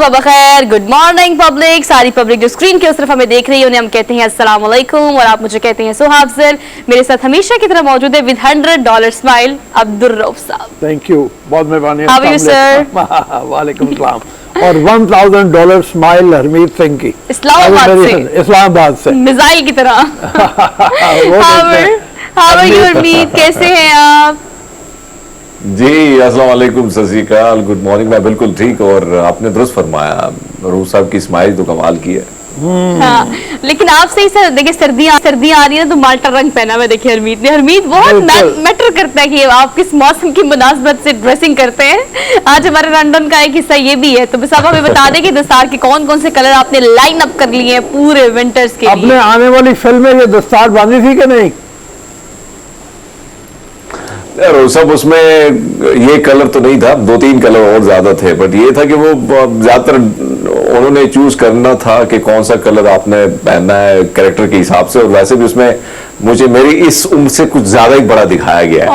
सुबह बखैर, good morning public. सारी public जो स्क्रीन के उस तरफ हमें देख रही है उन्हें हम कहते हैं अस्सलाम वालेकुम और आप मुझे कहते हैं सुहा अफजल। मेरे साथ हमेशा की तरह मौजूद है विद $100 स्माइल अब्दुल रऊफ साहब। थैंक यू, बहुत मेहरबानी। How are you sir? वालेकुम सलाम। और $1000 स्माइल हरमीत सिंह की इस्लामाबाद से मिसाइल की तरह। हाउ आर यू हरमीत, कैसे हैं आप? जी अस्सलाम वालेकुम, सत श्री अकाल, गुड मॉर्निंग। मैं बिल्कुल ठीक, और आपने दुरुस्त फरमाया, रूफ साहब की स्माइल तो कमाल की है। हाँ, लेकिन आप सही सर देखिए, सर्दियाँ आ रही है तो माल्टा रंग पहना हुआ देखिए हरमीत ने। हरमीत बहुत मैटर करता है कि आप किस मौसम की मुनासबत से ड्रेसिंग करते हैं। आज हमारे लंदन का एक हिस्सा ये भी है, तो बस आप हमें बता दें कि दस्तार के कौन कौन से कलर आपने लाइन अप कर लिए हैं पूरे विंटर्स के लिए। अपने आने वाली फिल्म में ये दस्तार बांधी थी कि नहीं? सब उसमें ये कलर तो नहीं था, 2-3 कलर और ज्यादा थे, बट ये था कि वो ज्यादातर उन्होंने चूज करना था कि कौन सा कलर आपने पहनना है कैरेक्टर के हिसाब से। और वैसे भी उसमें मुझे मेरी इस उम्र से कुछ ज्यादा ही बड़ा दिखाया गया है।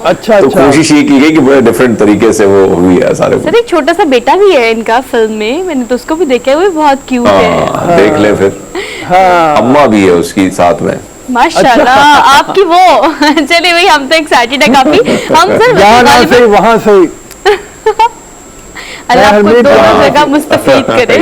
अच्छा, तो कोशिश ये की गई कि बड़े डिफरेंट तरीके से वो हुई है सारे। सर एक छोटा सा बेटा भी है इनका फिल्म में, मैंने तो उसको भी देखा है, वो बहुत क्यूट है। देख ले फिर। अम्मा भी है उसकी साथ में माशाल्लाह। आपकी वो चलिए भाई, हम तो एक्साइटेड है काफी। हम सर वहां से अल्लाह आपको दोनों जगह मुस्तफीद करे।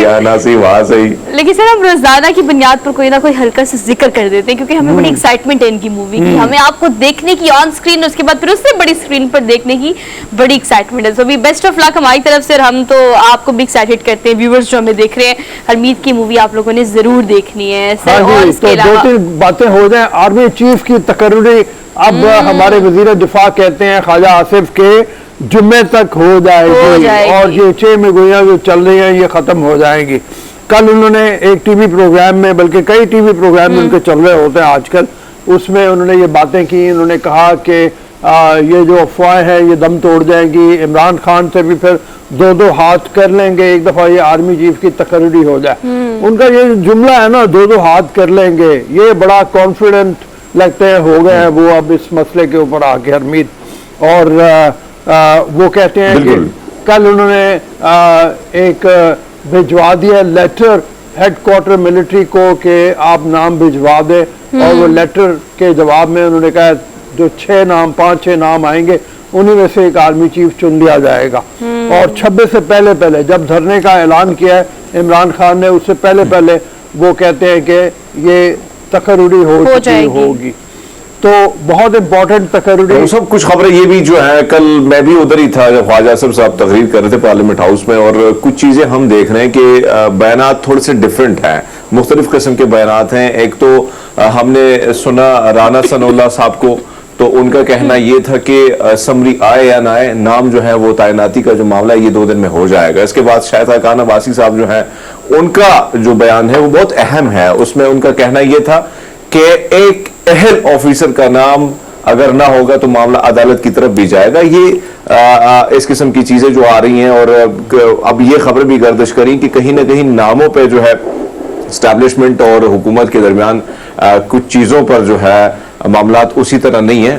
वहां से ही। लेकिन सर हम रोजाना की बुनियाद पर कोई ना कोई हल्का सा जिक्र कर देते हैं, क्योंकि हमें बड़ी एक्साइटमेंट है इनकी मूवी की। हमें आपको देखने की ऑन स्क्रीन, उसके बाद फिर उससे बड़ी स्क्रीन पर देखने की बड़ी एक्साइटमेंट है। सो भी बेस्ट ऑफ लक हमारी तरफ से। हम तो आपको भी एक्साइटेड करते हैं, व्यूअर्स जो हमें देख रहे हैं। हरमीत की मूवी आप लोगों ने जरूर देखनी है सर। और इसके अलावा 2-3 बातें हो जाए। आर्मी चीफ की तकर्री अब हमारे वजीर दिफा कहते हैं ख्वाजा आसिफ के जुम्मे तक हो जाएगी और ये 6 में गोलियां जो चल रही हैं ये खत्म हो जाएंगी। कल उन्होंने एक टीवी प्रोग्राम में, बल्कि कई टीवी प्रोग्राम में उनके चल रहे होते हैं आजकल, उसमें उन्होंने ये बातें की। उन्होंने कहा कि ये जो अफवाहें हैं ये दम तोड़ जाएंगी। इमरान खान से भी फिर 2-2 हाथ कर लेंगे एक दफा ये आर्मी चीफ की तकर्री हो जाए। उनका ये जुमला है ना, 2-2 हाथ कर लेंगे, ये बड़ा कॉन्फिडेंट लगते हैं हो गए हैं वो अब इस मसले के ऊपर आके हरमीत। और वो कहते हैं कि कल उन्होंने एक भिजवा दिया लेटर हेडक्वार्टर मिलिट्री को कि आप नाम भिजवा दें, और वो लेटर के जवाब में उन्होंने कहा जो 5-6 नाम आएंगे उन्हीं में से एक आर्मी चीफ चुन लिया जाएगा। और 26 से पहले जब धरने का ऐलान किया है इमरान खान ने, उससे पहले वो कहते हैं कि ये तकर्री हो चुकी होगी। तो बहुत इंपॉर्टेंट तकर्री। सब कुछ खबरें ये भी जो है, कल मैं भी उधर ही था जब ख्वाजा साहब तकरीर कर रहे थे पार्लियामेंट हाउस में, और कुछ चीजें हम देख रहे हैं कि बयानात थोड़े से डिफरेंट हैं, मुख्तलिफ किस्म के बयानात हैं। एक तो हमने सुना राना सनाउल्लाह साहब को, तो उनका कहना ये था कि समरी आए या ना आए, नाम जो है वो तैनाती का जो मामला है ये 2 दिन में हो जाएगा। इसके बाद शायद खान अब्बासी साहब जो है उनका जो बयान है वो बहुत अहम है। उसमें उनका कहना ये था कि एक अहल ऑफिसर का नाम अगर ना होगा तो मामला अदालत की तरफ भी जाएगा। ये इस किस्म की चीजें जो आ रही हैं, और अब ये खबरें भी गर्दिश करी कि कहीं ना कहीं नामों पे जो है एस्टैब्लिशमेंट और हुकूमत के दरमियान कुछ चीजों पर जो है मामलात उसी तरह नहीं है,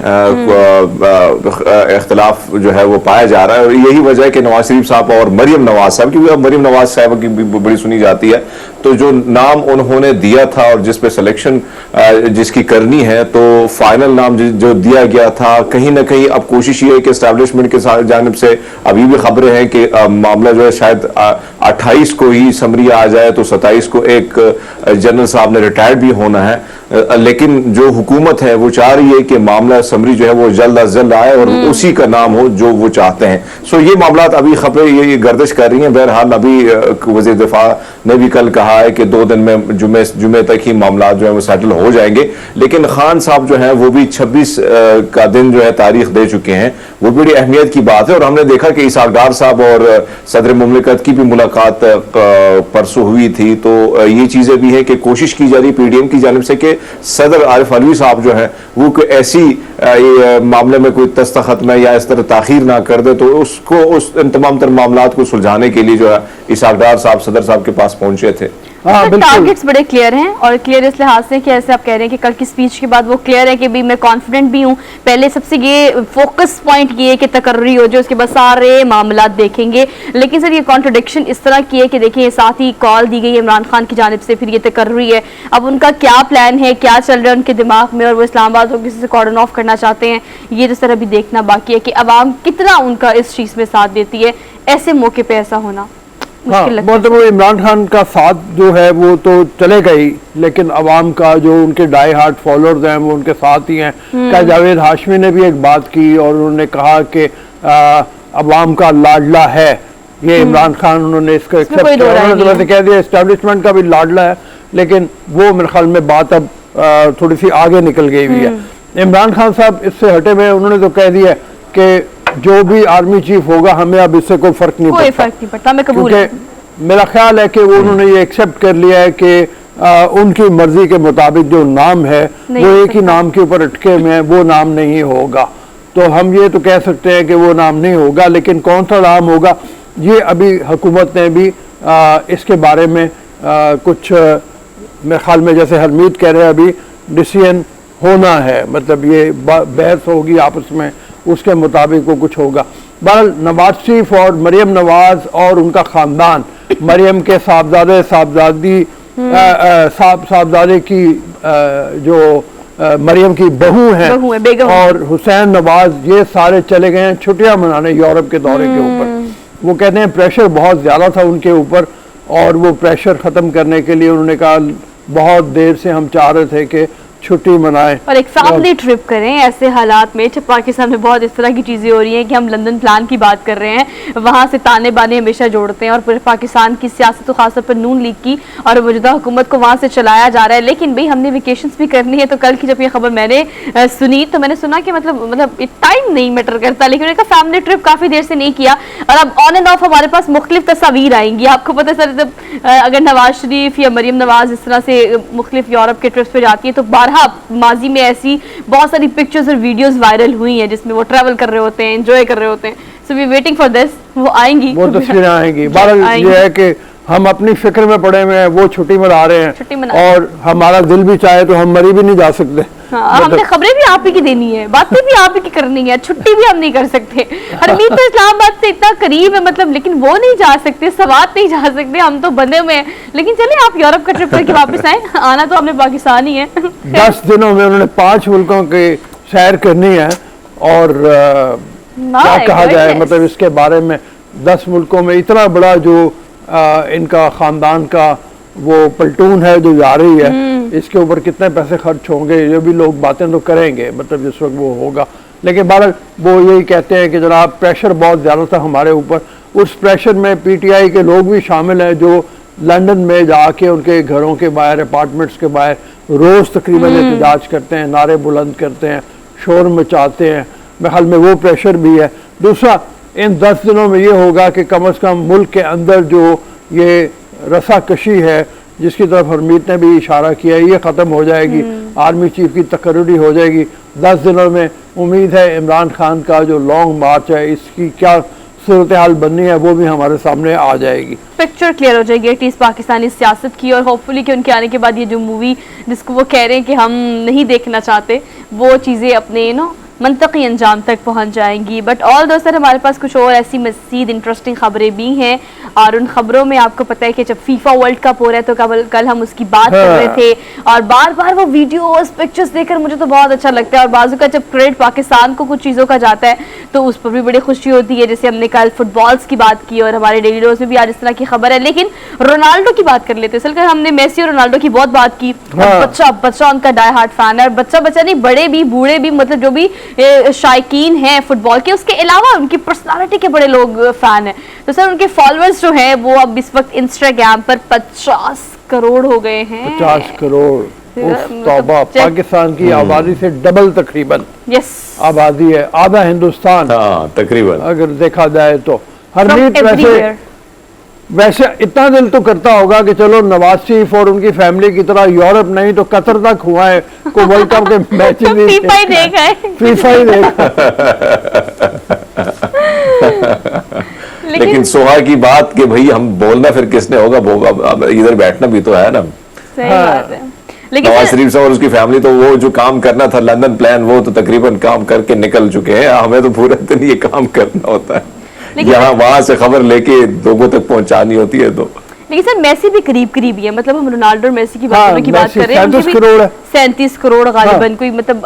इख्तिलाफ जो है वो पाया जा रहा है। और यही वजह है कि नवाज शरीफ साहब और मरियम नवाज साहब, क्योंकि अब मरियम नवाज साहब की भी बड़ी सुनी जाती है, तो जो नाम उन्होंने दिया था और जिस पे सिलेक्शन जिसकी करनी है, तो फाइनल नाम जो दिया गया था, कहीं ना कहीं अब कोशिश ये है कि एस्टैब्लिशमेंट के जानिब से अभी भी खबरें हैं कि मामला जो है शायद 28 को ही समरी आ जाए, तो 27 को एक जनरल साहब ने रिटायर्ड भी होना है। लेकिन जो हुकूमत है वो चाह रही है कि मामला समरी जो है वो जल्द अज जल्द आए और उसी का नाम हो जो वो चाहते हैं। सो ये मामला अभी खबरें ये गर्दिश कर रही हैं। बहरहाल अभी वज़ीर दिफा ने भी कल कहा है कि 2 दिन में जुमे तक ही मामला जो है वो सेटल हो जाएंगे। लेकिन खान साहब जो है वो भी 26 का दिन जो है तारीख दे चुके हैं, वो बड़ी अहमियत की बात है। और हमने देखा कि इसहाक डार साहब और सदर मुमलिकत की भी मुलाकात परसों हुई थी, तो ये चीजें भी है कि कोशिश की जा रही है PDM की जानिब से कि सदर आरिफ अलवी साहब जो है वो कोई ऐसी मामले में कोई दस्तखत में या इस तरह ताखीर ना कर दे, तो उसको उस तमाम तर मामलात को सुलझाने के लिए जो है इसहाक डार साहब सदर साहब के पास पहुंचे थे। हाँ, बिल्कुल। टारगेट्स बड़े क्लियर हैं और क्लियर इस लिहाज से कि ऐसे आप कह रहे हैं कि कल की स्पीच के बाद वो क्लियर है कि भी मैं कॉन्फिडेंट भी हूँ। पहले सबसे ये फोकस पॉइंट ये है कि तकर्री हो जो उसके बाद सारे मामला देखेंगे, लेकिन सर ये कॉन्ट्रडिक्शन इस तरह की है कि देखिए साथ ही कॉल दी गई है इमरान खान की जानिब से, फिर ये तकर्री है। अब उनका क्या प्लान है, क्या चल रहा है उनके दिमाग में, और वो इस्लामाबाद को किसी से कॉर्डन ऑफ करना चाहते हैं, ये तो सर अभी देखना बाकी है कि अवाम कितना उनका इस चीज में साथ देती है। ऐसे मौके पे ऐसा होना हाँ, मुश्किल लगता है। मतलब वो इमरान खान का साथ जो है वो तो चलेगा ही, लेकिन अवाम का जो उनके डाई हार्ट फॉलोअर्स हैं वो उनके साथ ही हैं। क्या जावेद हाशमी ने भी एक बात की और उन्होंने कहा कि अवाम का लाडला है ये इमरान खान, उन्होंने इसको एक्सेप्ट किया। उन्होंने तो वैसे कह दिया एस्टेब्लिशमेंट का भी लाडला है, लेकिन वो मेरे ख्याल में बात अब थोड़ी सी आगे निकल गई हुई है। इमरान खान साहब इससे हटे हुए, उन्होंने तो कह दिया कि जो भी आर्मी चीफ होगा हमें अब इससे कोई फर्क नहीं पड़ता, मैं कबूल है। मेरा ख्याल है कि वो उन्होंने ये एक्सेप्ट कर लिया है कि उनकी मर्जी के मुताबिक जो नाम है वो एक ही नाम के ऊपर अटके हुए हैं, वो नाम नहीं होगा। तो हम ये तो कह सकते हैं कि वो नाम नहीं होगा, लेकिन कौन सा नाम होगा ये अभी हुकूमत ने भी इसके बारे में कुछ मेरे ख्याल में जैसे हरमीत कह रहे हैं अभी डिसीजन होना है, मतलब ये बहस होगी आपस में, उसके मुताबिक वो कुछ होगा। बहरहाल नवाज शरीफ और मरियम नवाज और उनका खानदान, मरियम के साहबजादे साहबजादे की जो मरियम की बहू हैं और हुसैन नवाज, ये सारे चले गए हैं छुट्टियां मनाने यूरोप के दौरे के ऊपर। वो कहते हैं प्रेशर बहुत ज़्यादा था उनके ऊपर और वो प्रेशर ख़त्म करने के लिए उन्होंने कहा बहुत देर से हम चाह रहे थे कि छुट्टी मनाएं और एक फैमिली ट्रिप करें। ऐसे हालात में जब पाकिस्तान में बहुत इस तरह की चीज़ें हो रही हैं कि हम लंदन प्लान की बात कर रहे हैं, वहाँ से ताने बाने हमेशा जोड़ते हैं और फिर पाकिस्तान की सियासत, तो खासतौर पर नून लीग की और मौजूदा हुकूमत को वहाँ से चलाया जा रहा है। लेकिन भाई हमने वेकेशंस भी करनी है। तो कल की जब ये खबर मैंने सुनी तो मैंने सुना कि मतलब टाइम नहीं मैटर करता, लेकिन उन्होंने कहा फैमिली ट्रिप काफ़ी देर से नहीं किया और अब ऑन एंड ऑफ हमारे पास मुख्तलिफ तस्वीर आएंगी। आपको पता है सर, जब अगर नवाज शरीफ या मरियम नवाज इस तरह से मुख्तलिफ यूरोप के ट्रिप्स पे जाती है तो बारहा माजी में ऐसी बहुत सारी पिक्चर्स और वीडियोस वायरल हुई हैं जिसमें वो ट्रैवल कर रहे होते हैं, एंजॉय कर रहे होते हैं। So we waiting for this, वो आएंगी, वो तस्वीरें आएंगी। बहरहाल ये है कि हम अपनी फिक्र में पड़े हुए हैं, वो छुट्टी मना रहे हैं और हमारा दिल भी चाहे तो हम मरी भी नहीं जा सकते। हाँ, हमने खबरें भी आप ही की देनी है, बातें भी आप ही की करनी है, छुट्टी भी हम नहीं कर सकते। हरमीत तो इस्लामाबाद से इतना करीब है, मतलब लेकिन वो नहीं जा सकते, सवात नहीं जा सकते, हम तो बंधे हुए हैं। लेकिन चले आप यूरोप का ट्रिप करके वापस आए, आना तो हमने पाकिस्तान ही है। 10 दिनों में उन्होंने 5 मुल्कों की सैर करनी है और क्या कहा जाए, मतलब इसके बारे में 10 मुल्कों में इतना बड़ा जो इनका खानदान का वो पलटून है जो जा रही है, इसके ऊपर कितने पैसे खर्च होंगे, ये भी लोग बातें तो करेंगे मतलब जिस वक्त वो होगा। लेकिन बहरहाल वो यही कहते हैं कि जनाब प्रेशर बहुत ज़्यादा था हमारे ऊपर। उस प्रेशर में पीटीआई के लोग भी शामिल हैं जो लंदन में जाके उनके घरों के बाहर, अपार्टमेंट्स के बाहर रोज़ तकरीबन एहतजाज करते हैं, नारे बुलंद करते हैं, शोर मचाते हैं। मेरे ख्याल में वो प्रेशर भी है। दूसरा, इन 10 दिनों में ये होगा कि कम अज़ कम मुल्क के अंदर जो ये रसाकशी है जिसकी तरफ हरमीत ने भी इशारा किया, ये ख़त्म हो जाएगी। आर्मी चीफ की तकर्री हो जाएगी 10 दिनों में। उम्मीद है इमरान खान का जो लॉन्ग मार्च है इसकी क्या सूरत हाल बननी है वो भी हमारे सामने आ जाएगी, पिक्चर क्लियर हो जाएगी एटलीस्ट पाकिस्तानी सियासत की। और होपफुली कि उनके आने के बाद ये जो मूवी जिसको वो कह रहे हैं कि हम नहीं देखना चाहते, वो चीज़ें अपने मंतकी अंजाम तक पहुंच जाएंगी। बट ऑल दो सर हमारे पास कुछ और ऐसी मज़ीद इंटरेस्टिंग खबरें भी हैं और उन खबरों में आपको पता है कि जब फीफा वर्ल्ड कप हो रहा है तो कल हम उसकी बात कर रहे थे और बार बार वो वीडियोस पिक्चर्स देखकर मुझे तो बहुत अच्छा लगता है। और बाजू का जब क्रेडिट पाकिस्तान को कुछ चीज़ों का जाता है तो उस पर भी बड़ी खुशी होती है। जैसे हमने कल फुटबॉल्स की बात की और हमारे डेली रोज में भी आज इस तरह की खबर है। लेकिन रोनाल्डो की बात कर लेते हैं। हमने मेसी और रोनाल्डो की बहुत बात की। बच्चा उनका डाई हार्ट फैन है। बच्चा नहीं, बड़े भी बूढ़े भी, मतलब जो भी शायकीन हैं फुटबॉल के, उसके अलावा उनकी पर्सनालिटी के बड़े लोग फैन हैं। तो सर उनके फॉलोअर्स जो हैं वो अब इस वक्त इंस्टाग्राम पर 50 करोड़ हो गए हैं। 50 करोड़ तौबा, पाकिस्तान की आबादी से डबल तकरीबन आबादी है, आधा हिंदुस्तान तकरीबन अगर देखा जाए तो। हरमीत वैसे इतना दिल तो करता होगा कि चलो नवाज शरीफ और उनकी फैमिली की तरह यूरोप नहीं तो कतर तक हुआ है, को वर्ल्ड कप के मैच ही फीफा ही देखा है, फीफा ही देखा। लेकिन सोहा की बात कि भाई हम बोलना फिर किसने होगा, अब इधर बैठना भी तो है ना। सही बात है। लेकिन नवाज सर, शरीफ साहब और उसकी फैमिली तो वो जो काम करना था लंदन प्लान, वो तो तकरीबन काम करके निकल चुके हैं। हमें तो पूरा दिन ये काम करना होता है, यहाँ वहां से खबर लेके लोगों तक पहुंचानी होती है। तो लेकिन सर मेसी भी करीब करीब ही है, मतलब हम रोनाल्डो और मेसी की हाँ, बात कर रहे हैं, 37 करोड़ है। 37 करोड़ गालिबन कोई मतलब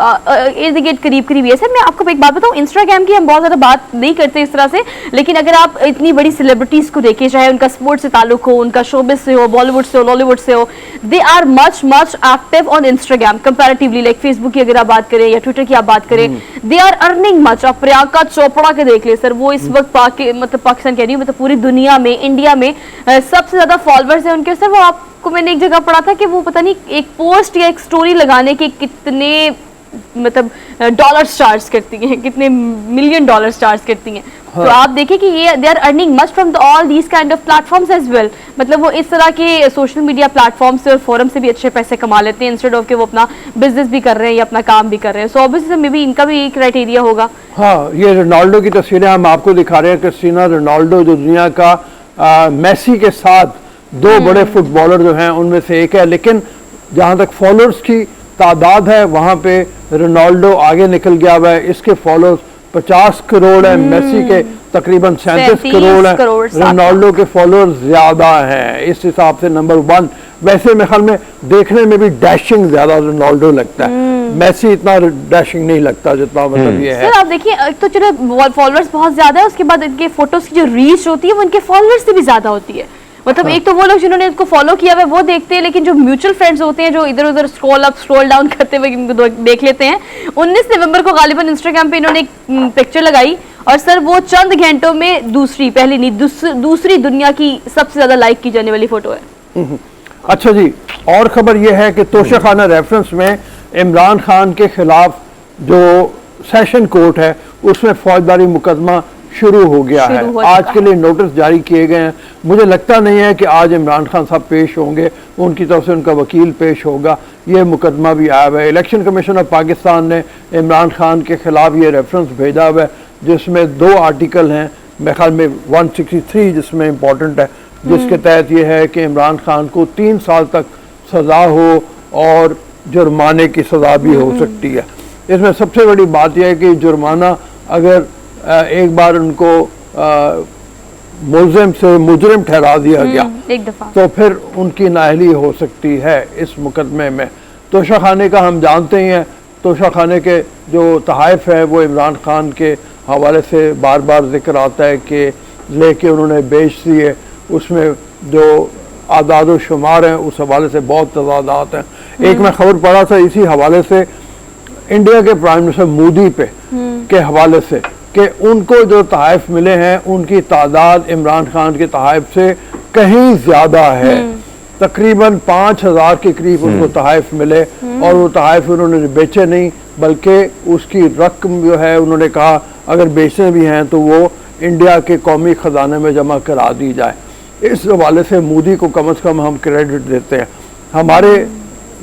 इर्द गिर्द करीब करीब है। सर मैं आपको एक बात बताऊं, इंस्टाग्राम की हम बहुत ज्यादा बात नहीं करते इस तरह से, लेकिन अगर आप इतनी बड़ी सेलिब्रिटीज को देखें, चाहे उनका स्पोर्ट्स से ताल्लुक हो, उनका शोबिस से हो, बॉलीवुड से हो, लॉलीवुड से हो, they are much much active on Instagram comparatively, like Facebook की अगर आप बात करें या ट्विटर की आप बात करें, दे आर अर्निंग मच। आप प्रियंका चोपड़ा के देख ले सर, वो इस वक्त मतलब पाकिस्तान कह रही हूँ, मतलब पूरी दुनिया में, इंडिया में सबसे ज्यादा फॉलोअर्स है उनके। सर वो आपको मैंने एक जगह पढ़ा था कि वो पता नहीं एक पोस्ट या एक स्टोरी लगाने के कितने मतलब डॉलर्स चार्ज करती हैं, कितने मिलियन डॉलर्स चार्ज करती हैं। हाँ। तो आप देखें कि ये they are earning much from all these kind of platforms as well. मतलब वो इस तरह के सोशल मीडिया प्लेटफॉर्म से और फोरम से भी अच्छे पैसे कमा लेते हैं, इंस्टेड ऑफ के वो अपना बिजनेस भी कर रहे हैं या अपना काम भी कर रहे हैं। सो ऑब्वियसली मे बी इनका भी एक क्राइटेरिया होगा। हाँ, ये रोनाल्डो की तस्वीरें हम आपको दिखा रहे हैं। क्रिस्टियानो रोनाल्डो जो दुनिया का मेसी के साथ दो बड़े फुटबॉलर जो हैं उनमें से एक है, लेकिन जहाँ तक फॉलोअर्स की तादाद है वहाँ पे रोनाल्डो आगे निकल गया हुआ है। इसके फॉलोअर्स 50 करोड़ है, मेसी के तकरीबन 37 करोड़ है, रोनाल्डो के फॉलोअर्स ज्यादा हैं। इस हिसाब से नंबर 1। वैसे मेरे ख्याल में देखने में भी डैशिंग ज्यादा रोनाल्डो लगता है, मेसी इतना डैशिंग नहीं लगता जितना मतलब ये है। सर आप देखिए, एक तो चलो फॉलोअर्स बहुत ज्यादा है, उसके बाद इनके फोटोज की जो रीच होती है वो इनके फॉलोअर्स से भी ज्यादा होती है। मतलब एक तो वो लोग जिन्होंने इसको फॉलो किया हुआ है वो देखते हैं, लेकिन जो म्यूचुअल फ्रेंड्स होते हैं जो इधर उधर स्क्रॉल अप स्क्रॉल डाउन करते हुए इनको देख लेते हैं। 19 नवंबर को गालिबन इंस्टाग्राम पे इन्होंने एक पिक्चर लगाई और सर वो चंद घंटों में पहली नहीं दूसरी दुनिया की सबसे ज्यादा लाइक की जाने वाली फोटो है। अच्छा जी, और खबर यह है कि तोशाखाना रेफरेंस में इमरान खान के खिलाफ जो सेशन कोर्ट है उसमें फौजदारी मुकदमा शुरू हो गया है। आज के लिए नोटिस जारी किए गए हैं। मुझे लगता नहीं है कि आज इमरान खान साहब पेश होंगे, उनकी तरफ से उनका वकील पेश होगा। ये मुकदमा भी आया हुआ है। इलेक्शन कमीशन ऑफ पाकिस्तान ने इमरान खान के खिलाफ ये रेफरेंस भेजा हुआ है जिसमें 2 आर्टिकल हैं, मेरे ख्याल में 163 जिसमें इम्पोर्टेंट है, जिसके तहत ये है कि इमरान खान को 3 साल तक सज़ा हो और जुर्माने की सज़ा भी हो सकती है। इसमें सबसे बड़ी बात यह है कि जुर्माना अगर एक बार उनको मुलजिम से मुजरिम ठहरा दिया गया एक दफा, तो फिर उनकी नाअहली हो सकती है इस मुकदमे में। तोशाखाने का हम जानते ही हैं, तोशाखाने के जो तहाइफ है वो इमरान खान के हवाले से बार बार जिक्र आता है कि लेके उन्होंने बेच दिए। उसमें जो आदाद शुमार हैं उस हवाले से बहुत तजादात हैं। एक मैं खबर पढ़ा था इसी हवाले से इंडिया के प्राइम मिनिस्टर मोदी पे के हवाले से कि उनको जो तहाइफ मिले हैं उनकी तादाद इमरान खान के तहाइफ से कहीं ज़्यादा है। तकरीबन 5000 के करीब उनको तहाइफ मिले और वो तहाइफ उन्होंने बेचे नहीं, बल्कि उसकी रकम जो है उन्होंने कहा अगर बेचने भी हैं तो वो इंडिया के कौमी ख़जाने में जमा करा दी जाए। इस हवाले से मोदी को कम से कम हम क्रेडिट देते हैं। हमारे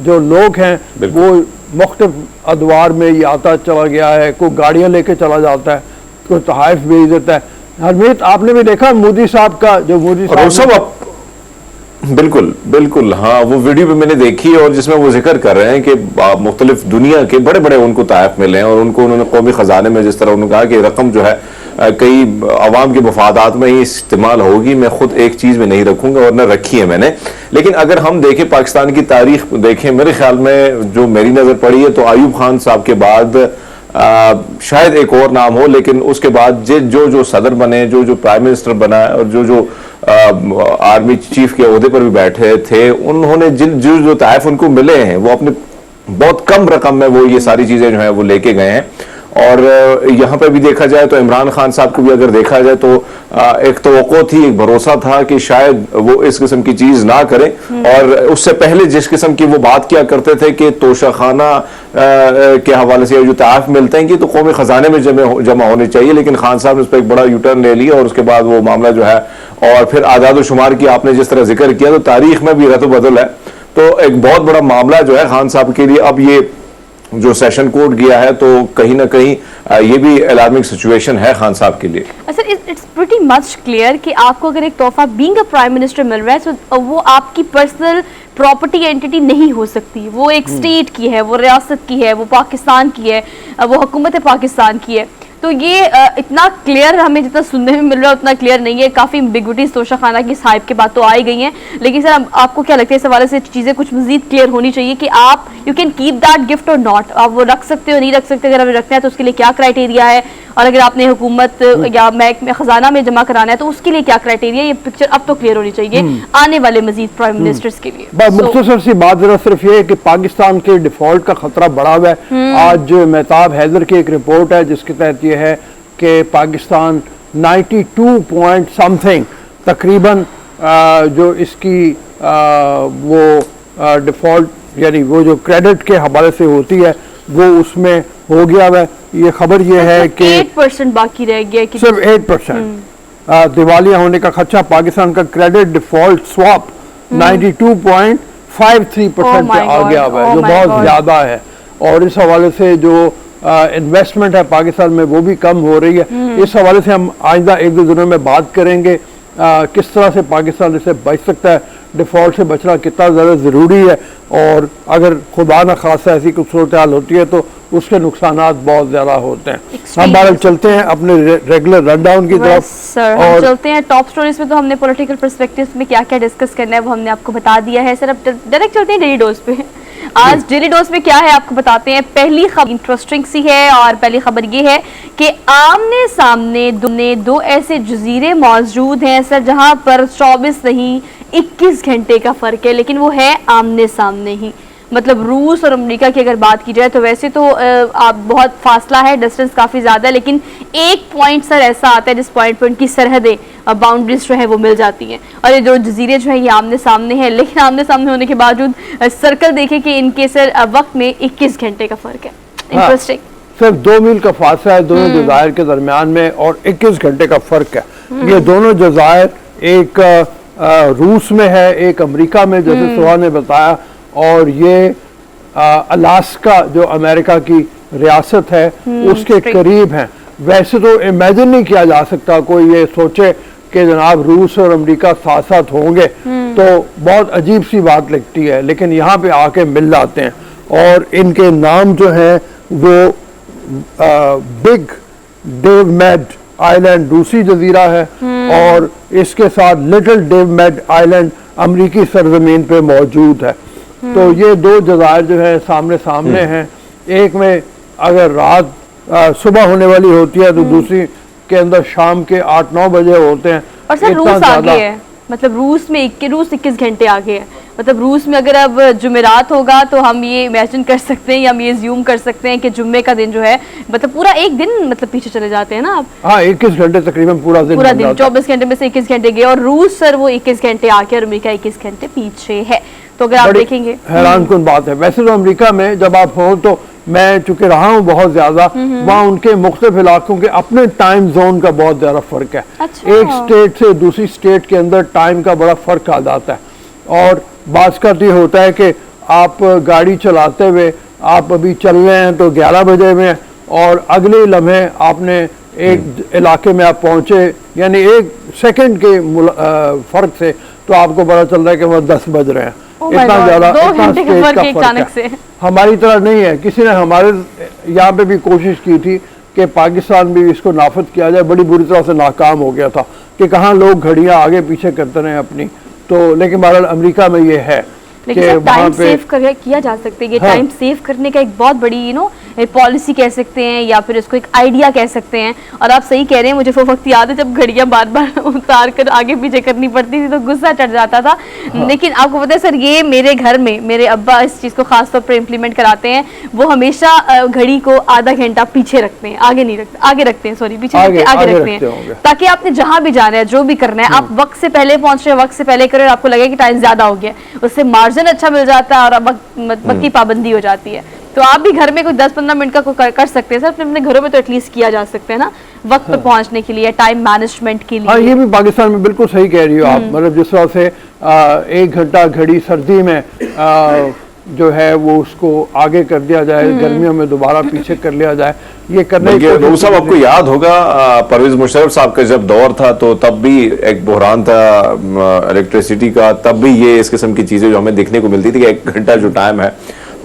जो लोग हैं वो मुख्तलिफ अदवार में ये आता चला गया है, कोई गाड़ियाँ लेके चला जाता है, कोई तहाइफ भेज देता है। हरमीत आपने भी देखा मोदी साहब का, जो मोदी साहब बिल्कुल बिल्कुल, हाँ वो वीडियो भी मैंने देखी और जिसमें वो जिक्र कर रहे हैं कि मुख्तलिफ दुनिया के बड़े बड़े उनको तहफ मिले हैं और उनको उन्होंने कौमी खजाने में जिस तरह उन्होंने कहा कि रकम जो है कई अवाम के मफादात में ही इस्तेमाल होगी, मैं खुद एक चीज़ में नहीं रखूंगा और न रखी है मैंने। लेकिन अगर हम देखें पाकिस्तान की तारीख देखें, मेरे ख्याल में जो मेरी नज़र पड़ी है तो आयूब खान साहब के बाद शायद एक और नाम हो, लेकिन उसके बाद जो सदर बने, जो प्राइम मिनिस्टर बना और जो आर्मी चीफ के ओहदे पर भी बैठे थे, उन्होंने जो तहफ उनको मिले हैं वो अपने बहुत कम रकम में वो ये सारी चीज़ें जो है वो लेके गए हैं। और यहाँ पे भी देखा जाए तो इमरान खान साहब को भी अगर देखा जाए तो एक तवक्को थी, एक भरोसा था कि शायद वो इस किस्म की चीज ना करें। और उससे पहले जिस किस्म की वो बात किया करते थे कि तोशाखाना के हवाले से जो तहफ मिलते हैं कि तो कौमी खजाने में जमा होने चाहिए, लेकिन खान साहब ने उस पर एक बड़ा यूटर्न ले लिया और उसके बाद वो मामला जो है, और फिर आदाद शुमार की आपने जिस तरह जिक्र किया तो तारीख में भी रद्द बदल है। तो एक बहुत बड़ा मामला जो है खान साहब के लिए अब ये जो सेशन कोर्ट गया है, तो कहीं ना कहीं ये भी अलार्मिंग सिचुएशन है खान साहब के लिए। Sir it's pretty much clear कि आपको अगर एक तोहफा बीइंग अ प्राइम मिनिस्टर मिल रहा है तो वो आपकी पर्सनल प्रॉपर्टी एंटिटी नहीं हो सकती, वो एक स्टेट की है, वो रियासत की है, वो पाकिस्तान की है, वो हुकूमत पाकिस्तान की है। तो ये इतना क्लियर हमें जितना सुनने में मिल रहा है उतना क्लियर नहीं है। काफ़ी एम्बिग्विटीज तोशा खाना की साहिब के बाद तो आ ही गई हैं, लेकिन सर आपको क्या लगता है इस हवाले से चीज़ें कुछ मजीद क्लियर होनी चाहिए कि आप you can keep that gift और नॉट, आप वो रख सकते हो नहीं रख सकते, अगर हमें रखना है तो उसके लिए क्या क्राइटेरिया है, और अगर आपने हुकूमत या महकमे खजाना में जमा कराना है तो उसके लिए क्या क्राइटेरिया, ये पिक्चर अब तो क्लियर होनी चाहिए आने वाले मजीद प्राइम मिनिस्टर्स के लिए। मुख्तसर सी बात जरा सिर्फ ये है कि पाकिस्तान के डिफॉल्ट का खतरा बढ़ा हुआ है। आज मेहताब हैदर की एक रिपोर्ट है जिसके तहत ये है कि पाकिस्तान 92 पॉइंट समथिंग तकरीबन जो इसकी वो डिफॉल्ट यानी वो जो क्रेडिट के हवाले से होती है वो उसमें हो गया है। ये खबर ये है कि 8% बाकी रह गया कि सिर्फ 8% दिवालिया होने का खदशा। पाकिस्तान का क्रेडिट डिफॉल्ट स्वैप 92.53% पे आ गया है जो बहुत ज्यादा है, और इस हवाले से जो इन्वेस्टमेंट है पाकिस्तान में वो भी कम हो रही है। इस हवाले से हम आइंदा एक दो दिनों में बात करेंगे किस तरह से पाकिस्तान इससे बच सकता है, डिफॉल्ट से बचना कितना ज़्यादा ज़रूरी है, और अगर खुदा न खासा ऐसी कुछ सूरत हाल होती है तो उसके नुकसानात बहुत ज़्यादा होते हैं। हम बाहर चलते हैं अपने रेगुलर रनडाउन की तरफ सर, हम चलते हैं टॉप स्टोरीज में। तो हमने पॉलिटिकल पर्सपेक्टिव में क्या क्या डिस्कस करना है वो हमने आपको बता दिया है। सर अब डायरेक्ट चलते हैं डेली डोज पे। आज डेली डोज में क्या है आपको बताते हैं। पहली खबर इंटरेस्टिंग सी है, और पहली खबर ये है कि आमने सामने दो ऐसे जजीरे मौजूद हैं सर जहां पर 24 नहीं 21 घंटे का फर्क है, लेकिन वो है आमने सामने ही। मतलब रूस और अमेरिका की अगर बात की जाए तो वैसे तो आप बहुत फासला है, डिस्टेंस काफ़ी ज़्यादा है, लेकिन एक पॉइंट सर ऐसा आता है जिस पॉइंट पर उनकी सरहदें बाउंड्रीज जो है वो मिल जाती हैं, और ये जो जजीरे जो है ये आमने सामने है। लेकिन आमने सामने होने के बावजूद सर्कल देखें कि इनके सर वक्त में 21 घंटे का फ़र्क है। इंटरेस्टिंग। सिर्फ 2 मील का फासला है दोनों जजायर के दरमियान में, और 21 घंटे का फर्क है। ये दोनों जजायर एक रूस में है, एक अमेरिका में, जैसे सुहा ने बताया, और ये अलास्का जो अमेरिका की रियासत है उसके करीब हैं। वैसे तो इमेजिन नहीं किया जा सकता कोई ये सोचे कि जनाब रूस और अमेरिका साथ साथ होंगे, तो बहुत अजीब सी बात लगती है, लेकिन यहाँ पे आके मिल जाते हैं। और इनके नाम जो हैं वो बिग डेव मेड आइलैंड रूसी जजीरा है, और इसके साथ लिटिल डेव मेड आइलैंड अमरीकी सरजमीन पे मौजूद है। तो ये दो जजायर जो है सामने सामने हैं। एक में अगर रात सुबह होने वाली होती है तो दूसरी के अंदर शाम के 8-9 बजे होते हैं। और सर रूस आगे है, मतलब रूस में 21 घंटे आगे है। मतलब रूस में अगर अब जुमेरात होगा तो हम ये इमेजिन कर सकते हैं या हम ये ज़्यूम कर सकते हैं कि जुम्मे का दिन जो है मतलब पूरा एक दिन मतलब पीछे चले जाते हैं ना आप। हाँ 21 घंटे तकरीबन पूरा दिन 24 घंटे में से 21 घंटे गए, और रूस सर वो 21 घंटे आके और अमेरिका 21 घंटे पीछे है। तो अगर आप देखेंगे हैरान कुन बात है। वैसे तो अमेरिका में जब आप हो तो मैं चूंकि रहा हूँ बहुत ज्यादा, वहाँ उनके मुख्तलिफ इलाकों के अपने टाइम जोन का बहुत ज्यादा फर्क है। अच्छा। एक स्टेट से दूसरी स्टेट के अंदर टाइम का बड़ा फर्क आ जाता है, और बात का ये होता है कि आप गाड़ी चलाते हुए आप अभी चल रहे हैं तो 11 बजे में, और अगले लम्हे आपने एक इलाके में आप पहुंचे यानी 1 सेकंड के फर्क से तो आपको पता चल रहा है कि वह 10 बज रहे हैं। इतना ज्यादा अचानक से हमारी तरह नहीं है। किसी ने हमारे यहाँ पे भी कोशिश की थी कि पाकिस्तान भी इसको नाफिज किया जाए, बड़ी बुरी तरह से नाकाम हो गया था कि कहाँ लोग घड़ियाँ आगे पीछे करते रहे अपनी। तो लेकिन बहरहाल अमेरिका में ये है लेकिन टाइम सेव किया जा सकता है। ये टाइम सेव करने का एक बहुत बड़ी पॉलिसी कह सकते हैं या फिर इसको एक आइडिया कह सकते हैं। और आप सही कह रहे हैं, मुझे वो वक्त याद है जब घड़ियां बार बार उतार कर आगे पीछे करनी पड़ती थी तो गुस्सा चढ़ जाता था। लेकिन आपको पता है सर, ये मेरे घर में मेरे अब्बा इस चीज़ को खास तौर पर इम्प्लीमेंट कराते हैं। वो हमेशा घड़ी को आधा घंटा पीछे रखते हैं, आगे नहीं रखते, आगे रखते हैं, सॉरी पीछे आगे रखते हैं, ताकि आपने जहां भी जाना है जो भी करना है आप वक्त से पहले पहुंच रहे हैं, वक्त से पहले करें, आपको लगे कि टाइम ज्यादा हो गया, उससे मार्जिन अच्छा मिल जाता है और वक्त की पाबंदी हो जाती है। तो आप भी घर में कोई 10-15 मिनट का कर सकते हैं सर, अपने घरों में तो एटलीस्ट किया जा सकते हैं ना, वक्त पर पहुंचने के लिए, टाइम मैनेजमेंट के लिए। हाँ, ये भी पाकिस्तान में बिल्कुल सही कह रही हो आप। मतलब जिस तरह से 1 घंटा घड़ी सर्दी में जो है वो उसको आगे कर दिया जाए, गर्मियों में दोबारा पीछे कर लिया जाए, ये करने की देखिए कोशिश साहब, आपको की। याद होगा परवेज मुशर्रफ साहब का जब दौर था तो तब भी एक बहरान था इलेक्ट्रिसिटी का, तब भी ये इस किस्म की चीजें जो हमें देखने को मिलती थी कि 1 घंटा जो टाइम है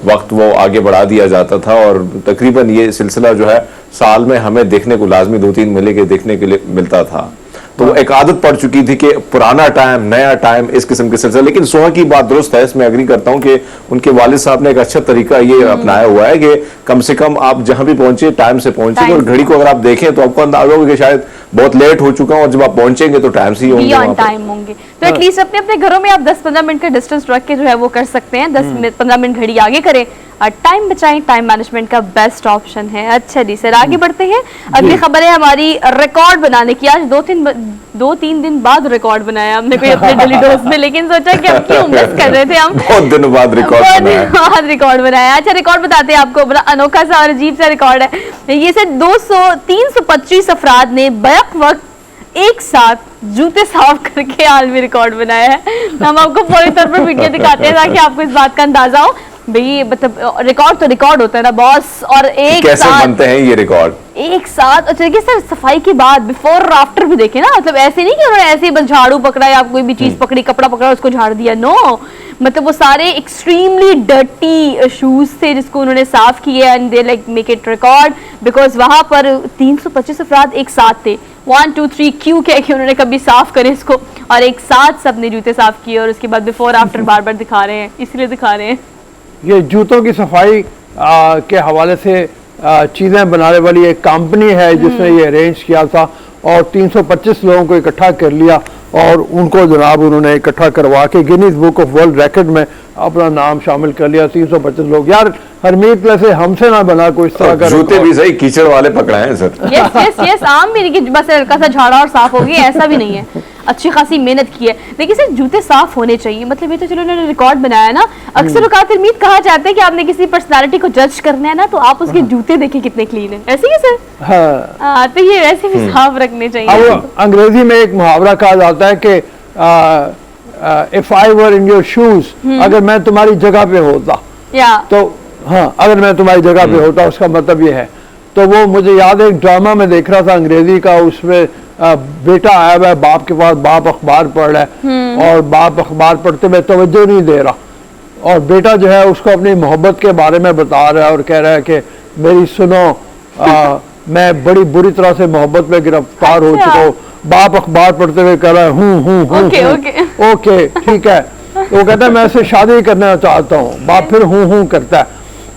वक्त वो आगे बढ़ा दिया जाता था, और तकरीबन ये सिलसिला जो है साल में हमें देखने को लाजमी 2-3 महीने के देखने के लिए मिलता था। तो वो एक आदत पड़ चुकी थी कि पुराना टाइम नया टाइम इस किस्म के सिलसिला। लेकिन सोहा की बात दुरुस्त है, इसमें एग्री करता हूं कि उनके वालिद साहब ने एक अच्छा तरीका ये अपनाया हुआ है कि कम से कम आप जहां भी पहुंचे टाइम से पहुंचे, और घड़ी को अगर आप देखें तो आपको अंदाजा होगा कि शायद बहुत लेट हो चुका हूं, और जब आप पहुंचेंगे तो टाइम से ही होंगे, ऑन टाइम होंगे। तो एटलीस्ट अपने अपने घरों में आप 10-15 मिनट का डिस्टेंस रख के जो है वो कर सकते हैं, 10-15 मिनट घड़ी आगे करें और टाइम बचाएं। टाइम मैनेजमेंट का बेस्ट ऑप्शन है। अच्छा जी सर, आगे बढ़ते हैं। अगली खबर है हमारी रिकॉर्ड बनाने की। आज 2-3 दिन बाद रिकॉर्ड बनाया हमने कोई अपने डेली डोज में, लेकिन सोचा कि अब क्यों मिस कर रहे थे हम, बहुत दिनों बाद रिकॉर्ड बनाया। अच्छा, रिकॉर्ड बताते हैं आपको, बड़ा अनोखा सा और अजीब सा रिकॉर्ड है ये सर। 325 अफराद ने बैक वक्त एक साथ जूते साफ करके आलमी रिकॉर्ड बनाया है। हम आपको पूरी तौर पर वीडियो दिखाते हैं ताकि आपको इस बात का अंदाजा हो। भाई मतलब रिकॉर्ड तो रिकॉर्ड होता है ना बॉस, और एक कैसे साथ बनते हैं ये रिकॉर्ड एक साथ। अच्छा देखिए सर, सफाई के बाद बिफोर और आफ्टर भी देखे ना, मतलब ऐसे नहीं कि उन्होंने ऐसे ही बस झाड़ू पकड़ा या कोई भी चीज पकड़ी, कपड़ा पकड़ा उसको झाड़ दिया, नो, मतलब वो सारे एक्सट्रीमली डर्टी शूज थे जिसको उन्होंने साफ किया, and they like make it record because वहां पर 325 अफराद एक साथ थे। 1 2 3 क्यों कह के उन्होंने कभी साफ करे इसको, और एक साथ सबने जूते साफ किए, और उसके बाद बिफोर आफ्टर बार बार दिखा रहे हैं, इसलिए दिखा रहे हैं। ये जूतों की सफाई के हवाले से चीज़ें बनाने वाली एक कंपनी है जिसने ये अरेंज किया था, और 325 लोगों को इकट्ठा कर लिया, और उनको जनाब उन्होंने इकट्ठा करवा के Guinness book of world record में अपना नाम शामिल कर लिया। 325 लोग। यार हरमीत वैसे हमसे ना बना कोई इस तरह का जूते भी सही कीचड़ वाले पकड़ाए हैं सर। यस यस यस, आम भी नहीं कि बस हल्का सा झाड़ा और साफ हो गया, ऐसा भी नहीं है, अच्छी खासी मेहनत की है। देखिए सर, जूते साफ होने चाहिए, मतलब ये तो चलो उन्होंने रिकॉर्ड बनाया ना। अक्सर औकात उम्मीद कहा जाता है कि आपने किसी पर्सनालिटी को जज करना है ना तो आप उसके जूते देखें कितने क्लीन है, ऐसे ही सर। हाँ, तो ये वैसे भी साफ रखने चाहिए। अब अंग्रेजी में एक मुहावरा कहा जाता है कि if I were in your shoes, अगर मैं तुम्हारी जगह पे होता, या तो हाँ, अगर मैं तुम्हारी जगह पे होता, उसका मतलब ये है। तो वो मुझे याद है, एक ड्रामा में देख रहा था अंग्रेजी का, उसमें बेटा आया हुआ है बाप के पास, बाप अखबार पढ़ रहा है, और बाप अखबार पढ़ते हुए तवज्जो नहीं दे रहा, और बेटा जो है उसको अपनी मोहब्बत के बारे में बता रहा है और कह रहा है कि मेरी सुनो, मैं बड़ी बुरी तरह से मोहब्बत में गिरफ्तार हो चुका हूँ। बाप अखबार पढ़ते हुए कह रहा है हूँ ओके ठीक है। तो वो कहता है मैं इससे शादी करना चाहता हूँ। बाप फिर हूँ करता है,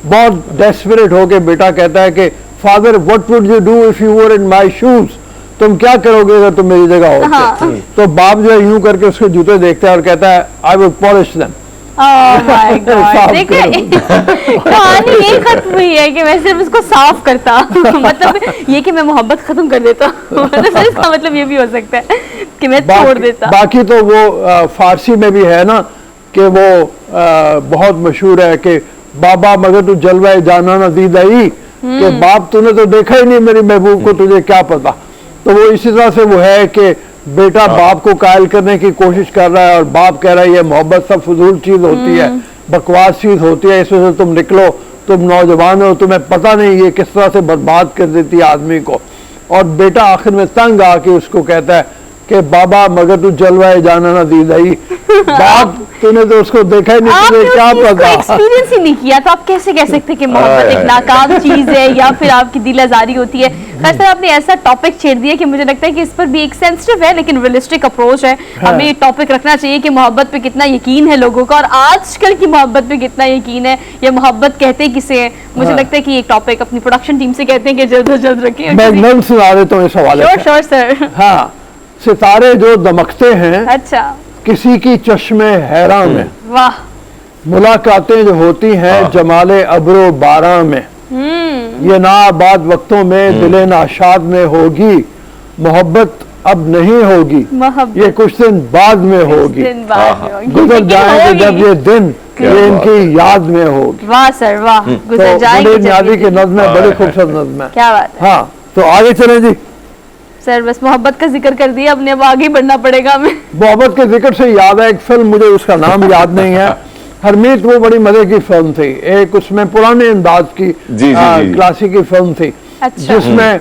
बहुत डेस्परेट होके बेटा कहता है कि father what would you do if you were in my shoes, तुम क्या करोगे अगर तुम मेरी जगह होते। हाँ। तो बाप जो है यूं करके उसके जूते देखता है और कहता है आई वुड पॉलिश देम। कहानी यही खत्म हुई है कि मैं सिर्फ उसको साफ करता मतलब ये कि मैं मोहब्बत खत्म कर देता मतलब इसका मतलब ये भी हो सकता है कि मैं छोड़ देता। बाकी तो वो फारसी में भी है ना कि वो बहुत मशहूर है कि बाबा मगर तू जलवाए जाना ना दीदाई, कि बाप तूने तो देखा ही नहीं मेरी महबूब को, तुझे क्या पता। तो वो इसी तरह से वो है कि बेटा बाप को कायल करने की कोशिश कर रहा है और बाप कह रहा है ये मोहब्बत सब फजूल चीज होती है, बकवास चीज होती है, इसमें से तुम निकलो, तुम नौजवान हो, तुम्हें पता नहीं ये किस तरह से बर्बाद कर देती है आदमी को। और बेटा आखिर में तंग आके उसको कहता है कि बाबा मगर तू जलवाए जाना ना दीदाई, बाप तूने तो उसको देखा ही नहीं, तुझे क्या पता, एक्सपीरियंस ही नहीं किया, तो आप कैसे कह सकते हैं कि मोहब्बत एक नाकाम चीज है या फिर आपकी दिल आजारी होती है। खैर सर आपने ऐसा टॉपिक छेड़ दिया कि मुझे लगता है कि इस पर भी एक सेंसिटिव है लेकिन रियलिस्टिक अप्रोच है। हमें ये टॉपिक रखना चाहिए कि मोहब्बत पे कितना यकीन है लोगों का और आजकल की मोहब्बत पे कितना यकीन है, या मोहब्बत कहते किसे हैं। मुझे लगता है कि ये टॉपिक अपनी प्रोडक्शन टीम से कहते हैं कि जल्द से जल्द रखें। मैं नल सुना देता हूँ इस हवाले से। Sure sir. हाँ, सितारे जो दमकते हैं अच्छा, किसी की चश्मे हैरान में, वाह, मुलाकातें जो होती हैं जमाले अब्रो बारां में, ये नाबाद वक्तों में दिले नाशाद में होगी, मोहब्बत अब नहीं होगी, ये कुछ दिन बाद में होगी, गुजर जाएंगे जब ये दिन, ये इनकी याद में होगी। वाह सर वाह, गुजर जाएंगे नियाज़ी की नज़्म है, बड़ी खूबसूरत नज़्म है। क्या बात है। हाँ, तो आगे चलें जी सर, बस मोहब्बत का जिक्र कर दिया, अपने अब आगे बढ़ना पड़ेगा हमें। मोहब्बत के जिक्र से याद है एक फिल्म, मुझे उसका नाम याद नहीं है, हरमीत वो बड़ी मजे की फिल्म थी, एक उसमें पुराने अंदाज की क्लासिक की फिल्म थी। अच्छा। जिसमें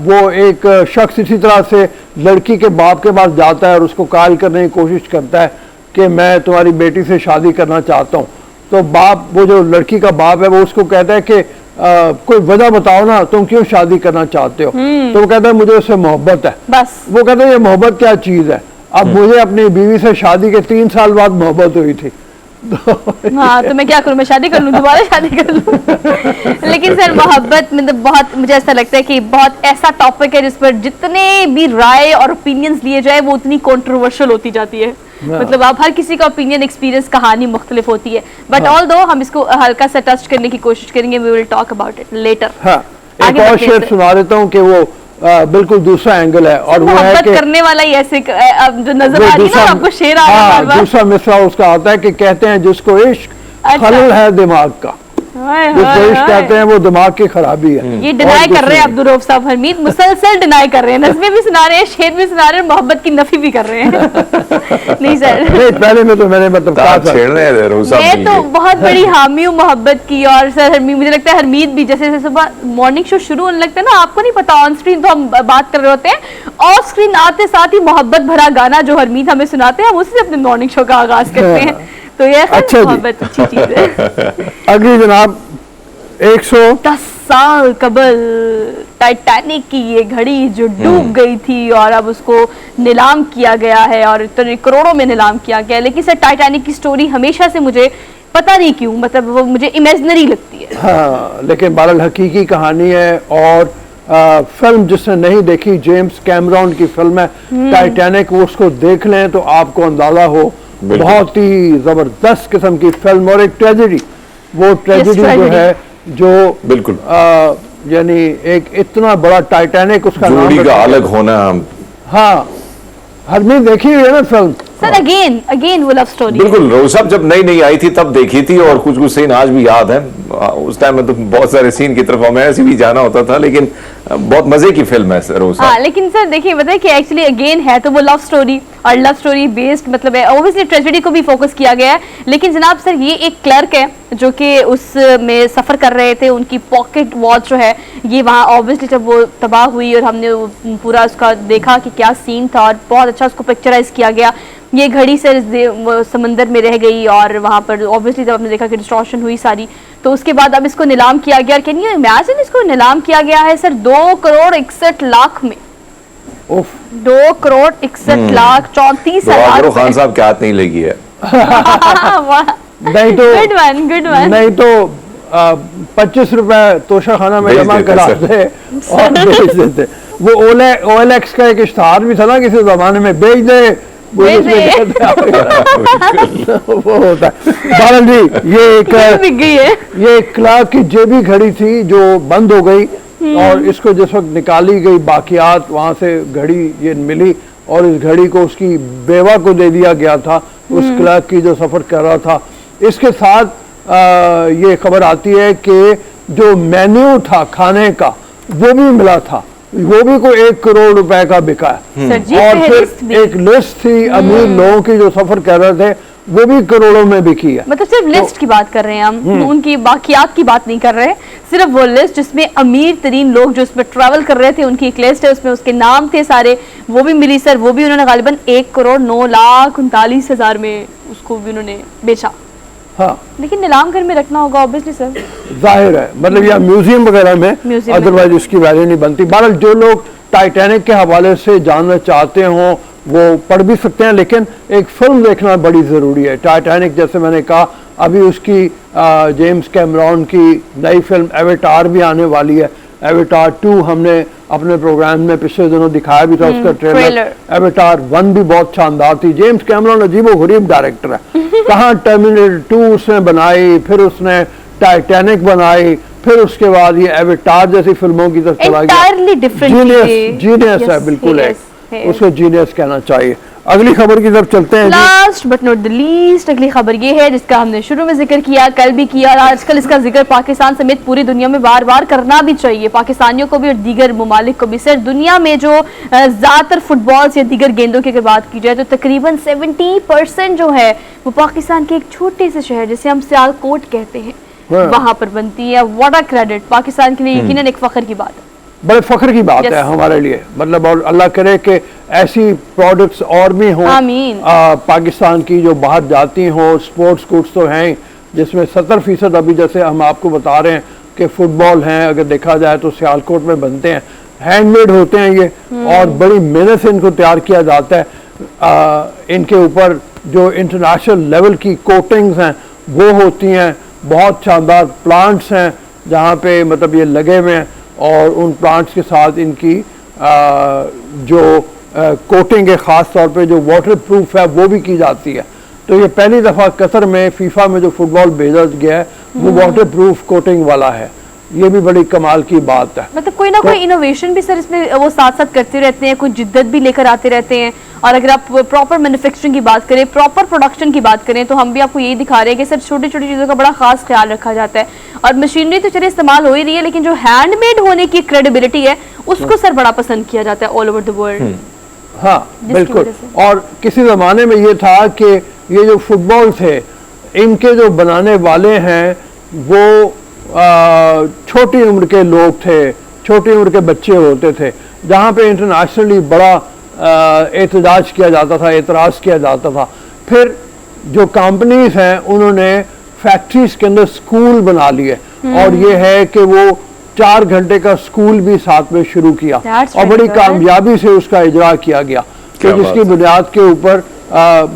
वो एक शख्स इसी तरह से लड़की के बाप के पास जाता है और उसको कायल करने की कोशिश करता है कि मैं तुम्हारी बेटी से शादी करना चाहता हूँ। तो बाप, वो जो लड़की का बाप है, वो उसको कहता है कि कोई वजह बताओ ना, तुम क्यों शादी करना चाहते हो। तो वो कहता है मुझे उससे मोहब्बत है। बस वो कहता है ये मोहब्बत क्या चीज है। अब मुझे अपनी बीवी से शादी के 3 साल बाद मोहब्बत हुई थी। हाँ, तो मैं क्या करूं, मैं शादी कर लूं, दोबारा शादी कर लूं। लेकिन सर मोहब्बत में तो बहुत, मुझे ऐसा लगता है कि बहुत ऐसा टॉपिक है जिस पर जितने भी राय और ओपिनियंस लिए जाए वो उतनी कंट्रोवर्शियल होती जाती है। मतलब आप हर किसी का ओपिनियन, एक्सपीरियंस, कहानी मुख्तलिफ होती है। बट ऑल दो हम इसको हल्का सा टच करने की कोशिश करेंगे। We will talk about it later. हाँ, एक और शेर सुना देता हूँ कि वो बिल्कुल दूसरा एंगल है और वो है कि करने वाला ही ऐसे जो नजर आ रही है ना आपको शेर आ रहा है। दूसरा मिसरा उसका आता है कि कहते हैं जिसको इश्क खलल है दिमाग का, जिसको इश्क कहते हैं वो दिमाग की खराबी है। ये डिनाई कर रहे हैं अब्दुल रऊफ साहब, हरमीत मुसलसल डिनाई कर रहे हैं, नज़में भी सुना रहे हैं, शेर भी सुना रहे हैं, मोहब्बत की नफी भी कर रहे हैं। नहीं सर, नहीं, पहले में तो मैंने मतलब मैं तो बहुत बड़ी हामी हूँ मोहब्बत की। और सर हरमीत, मुझे लगता है हरमीत भी जैसे जैसे सुबह मॉर्निंग शो शुरू होने लगता है ना, आपको नहीं पता, ऑन स्क्रीन तो हम बात कर रहे होते हैं, ऑफ स्क्रीन आते साथ ही मोहब्बत भरा गाना जो हरमीत हमें सुनाते हैं, हम उससे अपने मॉर्निंग शो का आगाज करते हैं। तो ये मोहब्बत अच्छी चीज है। अगली जनाब 110 साल कबल टाइटैनिक की ये घड़ी जो डूब गई थी और अब उसको नीलाम किया गया है और इतने करोड़ों में नीलाम किया गया। लेकिन सर टाइटैनिक की स्टोरी हमेशा से मुझे पता नहीं क्यों, मतलब वो मुझे इमेजिनरी लगती है। हाँ, लेकिन बहरहाल हकीकी कहानी है। और फिल्म जिसने नहीं देखी, जेम्स कैमरॉन की फिल्म है टाइटैनिक, वो उसको देख लें तो आपको अंदाजा हो। बहुत ही जबरदस्त किस्म की फिल्म और एक ट्रेजेडी, वो ट्रेजेडी जो है जो बिल्कुल यानी एक इतना बड़ा टाइटैनिक, उसका जोड़ी का अलग होना। हाँ, हरमीत देखी हुई है ना फिल्म सर? अगेन वो लव स्टोरी। बिल्कुल, रोज साहब जब नई आई थी तब देखी थी और कुछ सीन आज भी याद है। उस टाइम में तो बहुत सारे सीन की तरफ हमें ऐसे भी जाना होता था, लेकिन बहुत मजे की फिल्म है रोज साहब। हाँ, लेकिन सर देखिए बताए कि एक्चुअली अगेन है तो वो लव स्टोरी और लव स्टोरी बेस्ड, मतलब ऑब्वियसली ट्रेजेडी को भी फोकस किया गया है। लेकिन जनाब सर ये एक क्लर्क है जो कि उसमें सफर कर रहे थे, उनकी पॉकेट वॉच जो है ये वहाँ ऑब्वियसली जब वो तबाह हुई और हमने पूरा उसका देखा कि क्या सीन था और बहुत अच्छा उसको पिक्चराइज किया गया। ये घड़ी सर समंदर में रह गई और वहाँ पर ऑब्वियसली जब हमने देखा कि डिस्ट्रॉशन हुई सारी, तो उसके बाद अब इसको नीलाम किया गया। कैन यू इमेजिन, इसको नीलाम किया गया है सर 2 करोड़ 61 लाख में। 2 करोड़ 61 लाख 34,000। खान साहब क्या हाथ नहीं लगी है। नहीं तो गुड वन नहीं तो 25 रुपए तोशा खाना में जमा कराते और बेच देते। वो OLX का एक इश्तहार भी था ना किसी जमाने में, बेच दे वो होता है। बालन जी, ये एक क्लार्क की जेबी घड़ी थी जो बंद हो गई और इसको जिस वक्त निकाली गई बाकियात, वहां से घड़ी ये मिली और इस घड़ी को उसकी बेवा को दे दिया गया था, उस क्लार्क की जो सफर कर रहा था। इसके साथ ये खबर आती है कि जो मेन्यू था खाने का वो भी मिला था, वो भी कोई 1 करोड़ रुपए का बिका है। और फिर एक लिस्ट थी अमीर लोगों की जो सफर कर रहे थे, वो भी करोड़ों में बिकी है। मतलब सिर्फ लिस्ट की बात कर रहे हैं हम, उनकी बाकियात की बात नहीं कर रहे, सिर्फ वो लिस्ट जिसमें अमीर तरीन लोग जो उसमें ट्रैवल कर रहे थे उनकी एक लिस्ट है, उसमें उसके नाम थे सारे, वो भी मिली सर। वो भी उन्होंने गालिबन 1 करोड़ 9 लाख 39,000 में उसको भी उन्होंने बेचा। हाँ, लेकिन नीलाम घर में रखना होगा ऑब्वियसली सर, जाहिर है, मतलब या म्यूजियम वगैरह में, अदरवाइज इसकी वैल्यू नहीं बनती। बहरहाल जो लोग टाइटैनिक के हवाले से जानना चाहते हों वो पढ़ भी सकते हैं, लेकिन एक फिल्म देखना बड़ी ज़रूरी है। टाइटैनिक, जैसे मैंने कहा, अभी उसकी जेम्स कैमरॉन की नई फिल्म एवेटार भी आने वाली है। एवेटार 2 हमने अपने प्रोग्राम में पिछले दिनों दिखाया भी था उसका ट्रेलर। एवेटार 1 भी बहुत शानदार थी। जेम्स कैमरॉन अजीबो-गरीब डायरेक्टर है। कहाँ टर्मिनेटर 2 उसने बनाई, फिर उसने टाइटैनिक बनाई, फिर उसके बाद ये एवेटार जैसी फिल्मों की तरफ चला गया। जीनियस है, बिल्कुल है, उसको जीनियस कहना चाहिए। अगली खबर की तरफ चलते हैं जी। Last but not the least अगली खबर ये है जिसका हमने शुरू में जिक्र किया, कल भी किया और आजकल इसका जिक्र पाकिस्तान समेत पूरी दुनिया में बार बार करना भी चाहिए, पाकिस्तानियों को भी और दीगर ममालिक को भी। सर, दुनिया में जो ज्यादातर फुटबॉल या दीगर गेंदों की अगर बात की जाए तो तकरीबन 70% जो है वो पाकिस्तान के एक छोटे से शहर जिसे हम सियालकोट कहते हैं वहां पर बनती है। व्हाट अ क्रेडिट, पाकिस्तान के लिए यकीनन एक फख्र की बात है, बड़े फख्र की बात Yes. है हमारे लिए, मतलब और अल्लाह करे कि ऐसी प्रोडक्ट्स और भी हों आमीन। पाकिस्तान की जो बाहर जाती हों। स्पोर्ट्स गुड्स तो हैं जिसमें 70% अभी जैसे हम आपको बता रहे हैं कि फुटबॉल हैं, अगर देखा जाए तो सियालकोट में बनते हैं, हैंडमेड होते हैं ये और बड़ी मेहनत से इनको तैयार किया जाता है। इनके ऊपर जो इंटरनेशनल लेवल की कोटिंग्स हैं वो होती हैं, बहुत शानदार प्लांट्स हैं जहाँ पे मतलब ये लगे हुए हैं और उन प्लांट्स के साथ इनकी जो कोटिंग है ख़ास तौर पे जो वाटर प्रूफ है वो भी की जाती है। तो ये पहली दफ़ा कतर में फीफा में जो फुटबॉल भेजा गया है वो वाटर प्रूफ कोटिंग वाला है, ये भी बड़ी कमाल की बात है। मतलब कोई ना कोई इनोवेशन भी सर इसमें वो साथ साथ करते रहते हैं, कुछ जिद्दत भी लेकर आते रहते हैं। और अगर आप प्रॉपर मैन्युफैक्चरिंग की बात करें, प्रॉपर प्रोडक्शन की बात करें तो हम भी आपको यही दिखा रहे हैं कि सर छोटी छोटी चीज़ों का बड़ा खास ख्याल रखा जाता है। और मशीनरी तो चलिए इस्तेमाल हो ही रही है लेकिन जो हैंडमेड होने की क्रेडिबिलिटी है उसको सर बड़ा पसंद किया जाता है ऑल ओवर द वर्ल्ड। हाँ बिल्कुल, और किसी ज़माने में ये था कि ये जो फुटबॉल थे इनके जो बनाने वाले हैं वो छोटी उम्र के लोग थे, छोटी उम्र के बच्चे होते थे, जहाँ पे इंटरनेशनली बड़ा एहतजाज किया जाता था, एतराज़ किया जाता था। फिर जो कंपनीज हैं उन्होंने फैक्ट्रीज के अंदर स्कूल बना लिए और ये है कि वो 4 घंटे का स्कूल भी साथ में शुरू किया और बड़ी कामयाबी से उसका इजरा किया गया कि जिसकी बुनियाद के ऊपर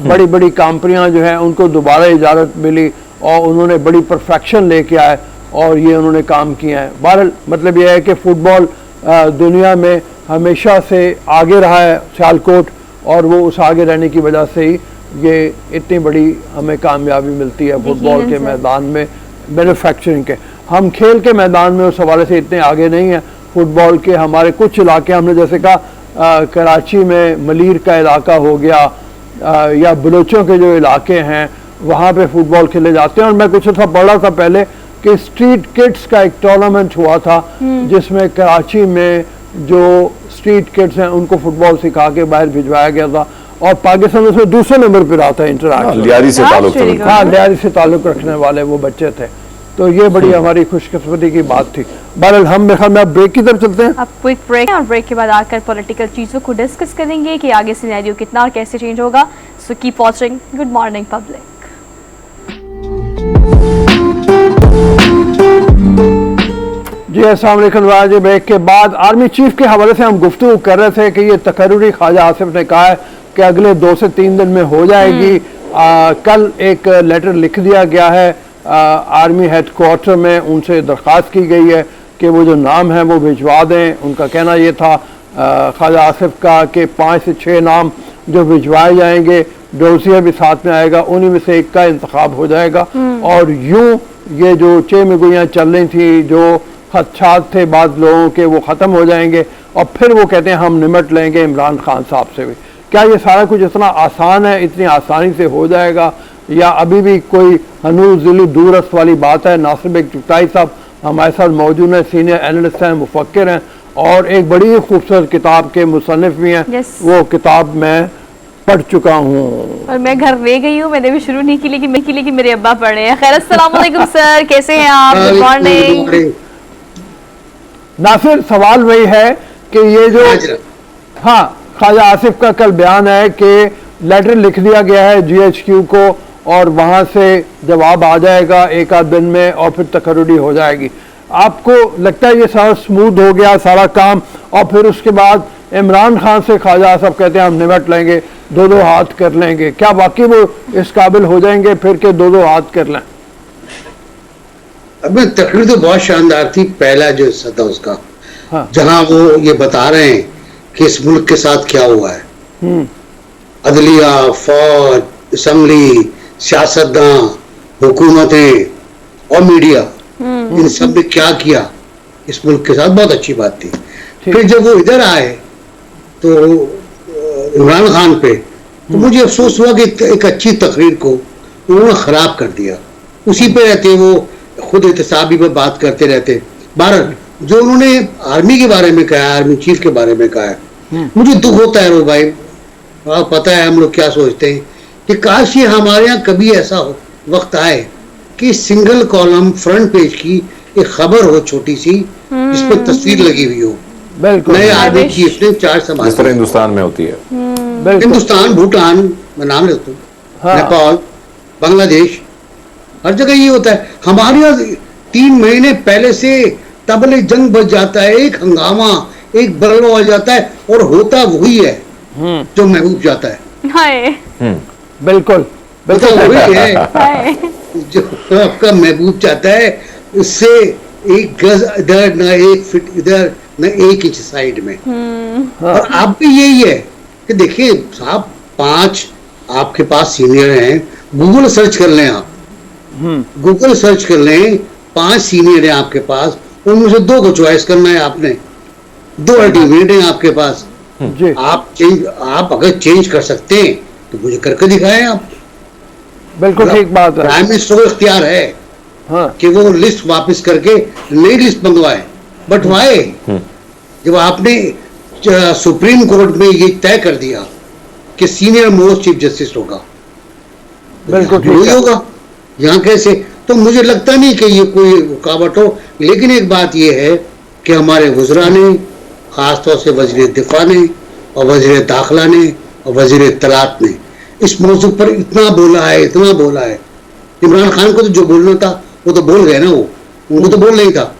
बड़ी बड़ी कंपनियां जो हैं उनको दोबारा इजाज़त मिली और उन्होंने बड़ी परफेक्शन लेके आए और ये उन्होंने काम किया है। बहरहाल मतलब ये है कि फुटबॉल दुनिया में हमेशा से आगे रहा है सियालकोट और वो उस आगे रहने की वजह से ही ये इतनी बड़ी हमें कामयाबी मिलती है फुटबॉल के मैदान में, मैन्युफैक्चरिंग के। हम खेल के मैदान में उस हवाले से इतने आगे नहीं हैं फुटबॉल के। हमारे कुछ इलाके हमने जैसे कहा कराची में मलीर का इलाका हो गया या बलोचों के जो इलाके हैं वहाँ पे फुटबॉल खेले जाते हैं। और मैं कुछ ऐसा पढ़ा था पहले कि स्ट्रीट किड्स का एक टूर्नामेंट हुआ था जिसमें कराची में जो स्ट्रीट किड्स हैं उनको फुटबॉल सिखा के बाहर भिजवाया गया था और पाकिस्तान उसमें दूसरे नंबर पर आता है इंटरनेशनल। लियारी से ताल्लुक हाँ, लियारी से ताल्लुक रखने वाले वो बच्चे थे, तो ये बड़ी हमारी खुशकिस्मती की बात थी। बहरहाल हम मेरे ख्याल में अब ब्रेक की तरफ चलते हैं। अब क्विक ब्रेक और ब्रेक के बाद आकर पॉलिटिकल चीज़ों को डिस्कस करेंगे कि आगे सिनेरियो कितना और कैसे चेंज होगा। So keep watching. Good morning public. जी अस्सलाम वालेकुम। आज ब्रेक के बाद आर्मी चीफ के हवाले से हम गुफ्तगू कर रहे थे कि ये तकर्रुरी ख्वाजा आसिफ ने कहा है कि अगले 2 से 3 दिन में हो जाएगी। कल एक लेटर लिख दिया गया है आर्मी हेडक्वार्टर में, उनसे दरख्वास्त की गई है कि वो जो नाम है वो भिजवा दें। उनका कहना ये था ख्वाजा आसिफ का कि 5 से 6 नाम जो भिजवाए जाएंगे, डोसिया भी साथ में आएगा, उन्हीं में से एक का इंतखाब हो जाएगा। और यूं ये जो चेमगोइयाँ चल रही थी, जो खदशात थे बाद लोगों के, वो ख़त्म हो जाएंगे और फिर वो कहते हैं हम निमट लेंगे इमरान खान साहब से भी। क्या ये सारा कुछ इतना आसान है, इतनी आसानी से हो जाएगा या अभी भी कोई हनूज दिली दूरस्त वाली बात है? नासिर बेग चुगताई साहब हमारे साथ मौजूद हैं, सीनियर एनालिस्ट हैं, मुफक्किर हैं और एक बड़ी ही खूबसूरत किताब के मुसन्निफ भी हैं। वो किताब मैं पढ़ चुका हूँ और मैं घर ले गई हूँ, मैंने भी शुरू नहीं की लेकिन मेरे अब्बा पढ़े हैं। खैर अस्सलाम वालेकुम सर, कैसे हैं आप? Good morning. नासिर, सवाल वही है कि ये जो हाँ ख्वाजा आसिफ का कल बयान है कि लेटर लिख दिया गया है GHQ को और वहाँ से जवाब आ जाएगा 1 आध दिन में और फिर तकर्रुरी हो जाएगी। आपको लगता है ये सारा स्मूथ हो गया सारा काम और फिर उसके बाद इमरान खान से ख्वाजा आसिफ कहते हैं हम निमट लेंगे, 2-2 हाथ कर लेंगे? क्या वाकई वो इस काबिल हो जाएंगे फिर के 2-2 हाथ कर लें? अब तकरीर तो बहुत शानदार थी, पहला जो हिस्सा था उसका। हाँ। जहां वो ये बता रहे हैं कि इस मुल्क के साथ क्या हुआ है, अदलिया, फौज, असम्बली, सियासतदान, हुकूमतें और मीडिया, इन सब ने क्या किया इस मुल्क के साथ, बहुत अच्छी बात थी। फिर जब वो इधर आए तो इमरान खान पे तो मुझे अफसोस हुआ कि एक अच्छी तकरीर को उन्होंने खराब कर दिया। उसी पे रहते वो, खुद एहतसाबी पे बात करते रहते। बहरहाल जो उन्होंने आर्मी के बारे में कहा, आर्मी चीफ के बारे में कहा है, मुझे दुख होता है रो भाई। आप पता है हम लोग क्या सोचते हैं कि काश ये हमारे यहाँ कभी ऐसा वक्त आए कि सिंगल कॉलम फ्रंट पेज की एक खबर हो छोटी सी, जिसपे तस्वीर लगी हुई हो, बिल्कुल नए आर्मी चीफ ने चार्ज जिस संभाला। तरह हिंदुस्तान में होती है। बिल्कुल हिंदुस्तान, भूटान, मैं नाम लेता हूँ, हाँ। नेपाल, बांग्लादेश, हर जगह ये होता है। हमारे यहाँ 3 महीने पहले से तबले जंग बच जाता है, एक हंगामा, एक बलवा हो जाता है, और होता वही है जो महबूब जाता है। हाय बिल्कुल होता वही है हाय जो आपका महबूब चाहता है। उससे एक गज इधर, न एक फिट इधर, न 1 इंच साइड में। और आप भी यही है कि देखिए साहब, 5 आपके पास सीनियर हैं, गूगल सर्च कर लें आप, गूगल सर्च कर लें, 5 सीनियर हैं आपके पास, उनमें से 2 को चॉइस करना है आपने, 2 अल्टीमेट हैं आपके पास। जी आप अगर चेंज कर सकते हैं तो मुझे करके दिखाएं आप। बिल्कुल ठीक बात है। प्राइम मिनिस्टर को इख्तियार है हाँ कि वो लिस्ट वापस करके नई लिस्ट मंगवाए, बंटवाए। जब आपने सुप्रीम कोर्ट में ये तय कर दिया कि सीनियर मोस्ट चीफ जस्टिस होगा, बिल्कुल ठीक वही है। होगा। यहाँ कैसे? तो मुझे लगता नहीं कि ये कोई रुकावट हो। लेकिन एक बात ये है कि हमारे वज़रा ने, खासतौर से वज़ीर दिफा ने और वज़ीर दाखिला ने और वज़ीर इत्तलात ने इस मौजू पर इतना बोला है, इतना बोला है। इमरान खान को तो जो बोलना था वो तो बोल गए ना, वो उनको तो बोल नहीं था।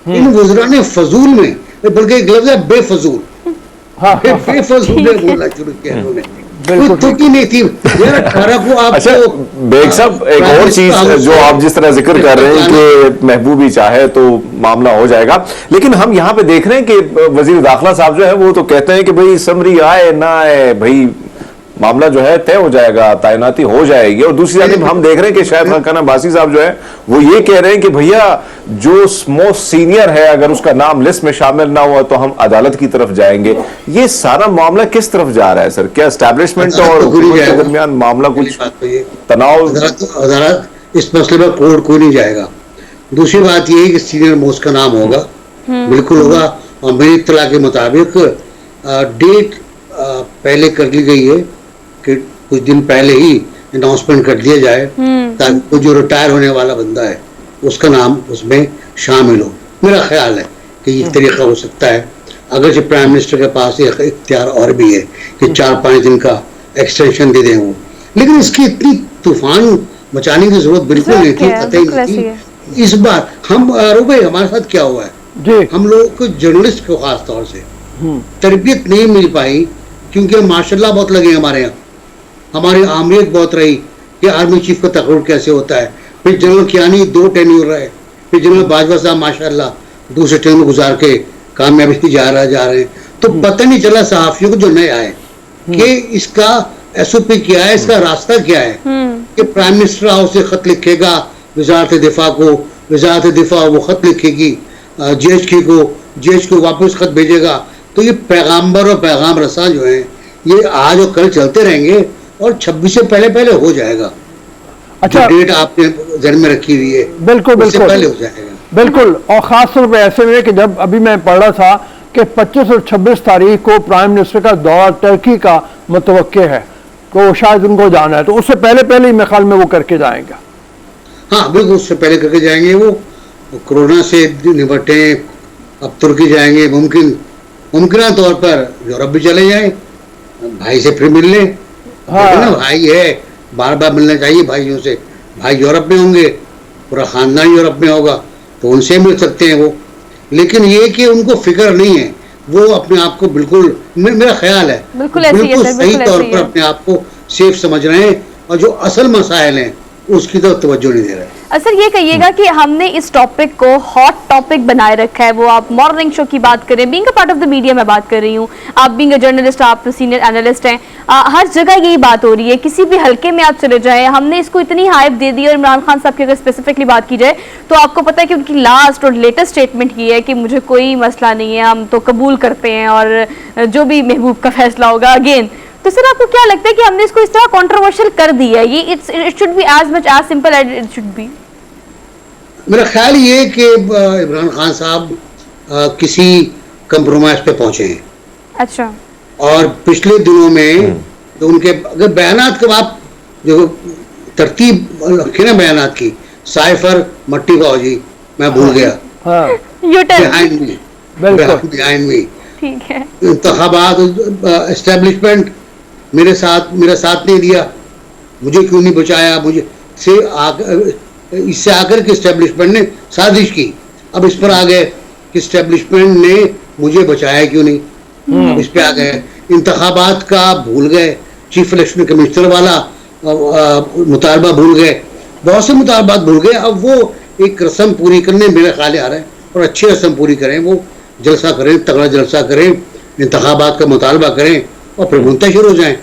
इन वज़रा ने फजूल में, बल्कि एक लफ्ज़ है बेफजूल, हाँ बेफजूल में बोलना शुरू किया उन्होंने। बिल्कुल कोई तुकी नहीं थी यार। 18 को आप अच्छा बेग साहब, एक और चीज जो आप जिस तरह जिक्र कर रहे हैं कि महबूबी चाहे तो मामला हो जाएगा, लेकिन हम यहाँ पे देख रहे हैं कि वजीर दाखिला साहब जो है वो तो कहते हैं कि भाई समरी आए ना आए, भाई मामला जो है तय हो जाएगा, तैनाती हो जाएगी। और दूसरी जानब हम देख रहे हैं कि शायद हकाना बासी साहब जो है वो ये कह रहे हैं कि भैया जो मोस्ट सीनियर है, अगर उसका नाम लिस्ट में शामिल ना हुआ तो हम अदालत की तरफ जाएंगे। ये सारा मामला किस तरफ जा रहा है सर? क्या एस्टैब्लिशमेंट और हुकूमत के दरमियान मामला कुछ तनाव? अदालत इस मसले पर कोर्ट कोई नहीं जाएगा। दूसरी बात यह है कि सीनियर मोस्ट का नाम होगा, बिल्कुल होगा। और मेरी इत्तला के मुताबिक डेट पहले कर ली गई है कि कुछ दिन पहले ही अनाउंसमेंट कर दिया जाए, ताकि जो रिटायर होने वाला बंदा है उसका नाम उसमें शामिल हो। मेरा ख्याल है कि ये तरीका हो सकता है। अगर जो प्राइम मिनिस्टर के पास एक इख्तियार और भी है कि 4-5 दिन का एक्सटेंशन दे दें वो, लेकिन इसकी इतनी तूफान मचाने की जरूरत बिल्कुल नहीं थी, कतई नहीं थी। इस बार हम रुबे, हमारे साथ क्या हुआ है जी, हम लोग को जर्नलिस्ट को खास तौर से तरबियत नहीं मिल पाई, क्योंकि माशाल्लाह बहुत लगे हमारे यहाँ, हमारी आमरीत बहुत रही कि आर्मी चीफ का तकरीर कैसे होता है। फिर जनरल कियानी 2 टेन्योर रहे, फिर जनरल बाजवा साहब माशाल्लाह दूसरे टर्म गुजार के कामयाबी से जा रहे हैं। तो पता नहीं चला सहाफियों को जो नए आए कि इसका SOP क्या है, इसका रास्ता क्या है कि प्राइम मिनिस्टर हाउस से खत लिखेगा वजारत दिफा को, वजारत दिफा वो खत लिखेगी GHQ को, GHQ वापस खत भेजेगा। तो ये पैगाम्बर और पैगाम रसा जो है ये आज और कल चलते रहेंगे और 26 से पहले हो जाएगा। अच्छा, डेट आपने जहन में रखी हुई है बिल्कुल उससे बिल्कुल पहले हो जाएगा। बिल्कुल। और खास तौर पे ऐसे में कि जब अभी मैं पढ़ रहा था कि 25 और 26 तारीख को प्राइम मिनिस्टर का दौरा टर्की का मुतवक्के है, तो शायद उनको जाना है, तो उससे पहले ही मेरे ख्याल में वो करके जाएंगे। हाँ बिल्कुल, उससे पहले करके जाएंगे वो कोरोना से निपटे। अब तुर्की जाएंगे, मुमकिन तौर पर यूरोप भी चले जाएं, भाई से फिर मिलने। हाँ। ना भाई है, बार बार मिलना चाहिए भाइयों से। भाई यूरोप में होंगे, पूरा खानदान यूरोप में होगा, तो उनसे मिल सकते हैं वो। लेकिन ये कि उनको फिक्र नहीं है, वो अपने आप को बिल्कुल, मेरा ख्याल है बिल्कुल ऐसे ही है सर, सही बिल्कुल तौर ऐसे ही पर है। अपने आप को सेफ समझ रहे हैं, और जो असल मसाइल हैं उसकी तरफ तवज्जो नहीं दे रहे। सर ये कहिएगा कि हमने इस टॉपिक को हॉट टॉपिक बनाए रखा है, वो आप मॉर्निंग शो की बात करें, being a part of the media मैं बात कर रही हूँ, आप बीइंग अ जर्नलिस्ट, आप सीनियर एनालिस्ट हैं, हर जगह यही बात हो रही है। किसी भी हल्के में आप चले जाएं, हमने इसको इतनी हाइप दे दी। और इमरान खान साहब की अगर स्पेसिफिकली बात की जाए तो आपको पता है कि उनकी लास्ट और लेटेस्ट स्टेटमेंट ये है कि मुझे कोई मसला नहीं है, हम तो कबूल करते हैं और जो भी महबूब का फैसला होगा अगेन। तो सर आपको क्या लगता है कि हमने इसको इस तरह कंट्रोवर्शियल कर दिया है? ये it should be as much as simple as it should be. मेरा ख्याल ये कि इमरान खान साहब किसी कंप्रोमाइज पे पहुंचे हैं। अच्छा। और पिछले दिनों में तो उनके अगर बयानात के आप जो तरतीब रखे ना बयानात की, साइफर मट्टी बाजी मैं भूल गया, हाँ यू टेल बिहाइंड मी, बिल्कुल बिहाइंड मी, ठीक है। इंतखाबात एस्टेब्लिशमेंट मेरा साथ नहीं दिया, मुझे क्यों नहीं बचाया, मुझे से इससे आकर के एस्टेब्लिशमेंट ने साजिश की। अब इस पर आ गए कि एस्टेब्लिशमेंट ने मुझे बचाया क्यों नहीं, अब इस पे आ गए। इंतखाबात का भूल गए, चीफ इलेक्शन कमिश्नर वाला मुतालबा भूल गए, बहुत से मुतालबात भूल गए। अब वो एक रस्म पूरी करने मेरे ख्याल आ रहा है, और अच्छी रस्म पूरी करें, वो जलसा करें, तगड़ा जलसा करें, इंतखाबात का मुतालबा करें और फिर मुंतशिर हो जाएं।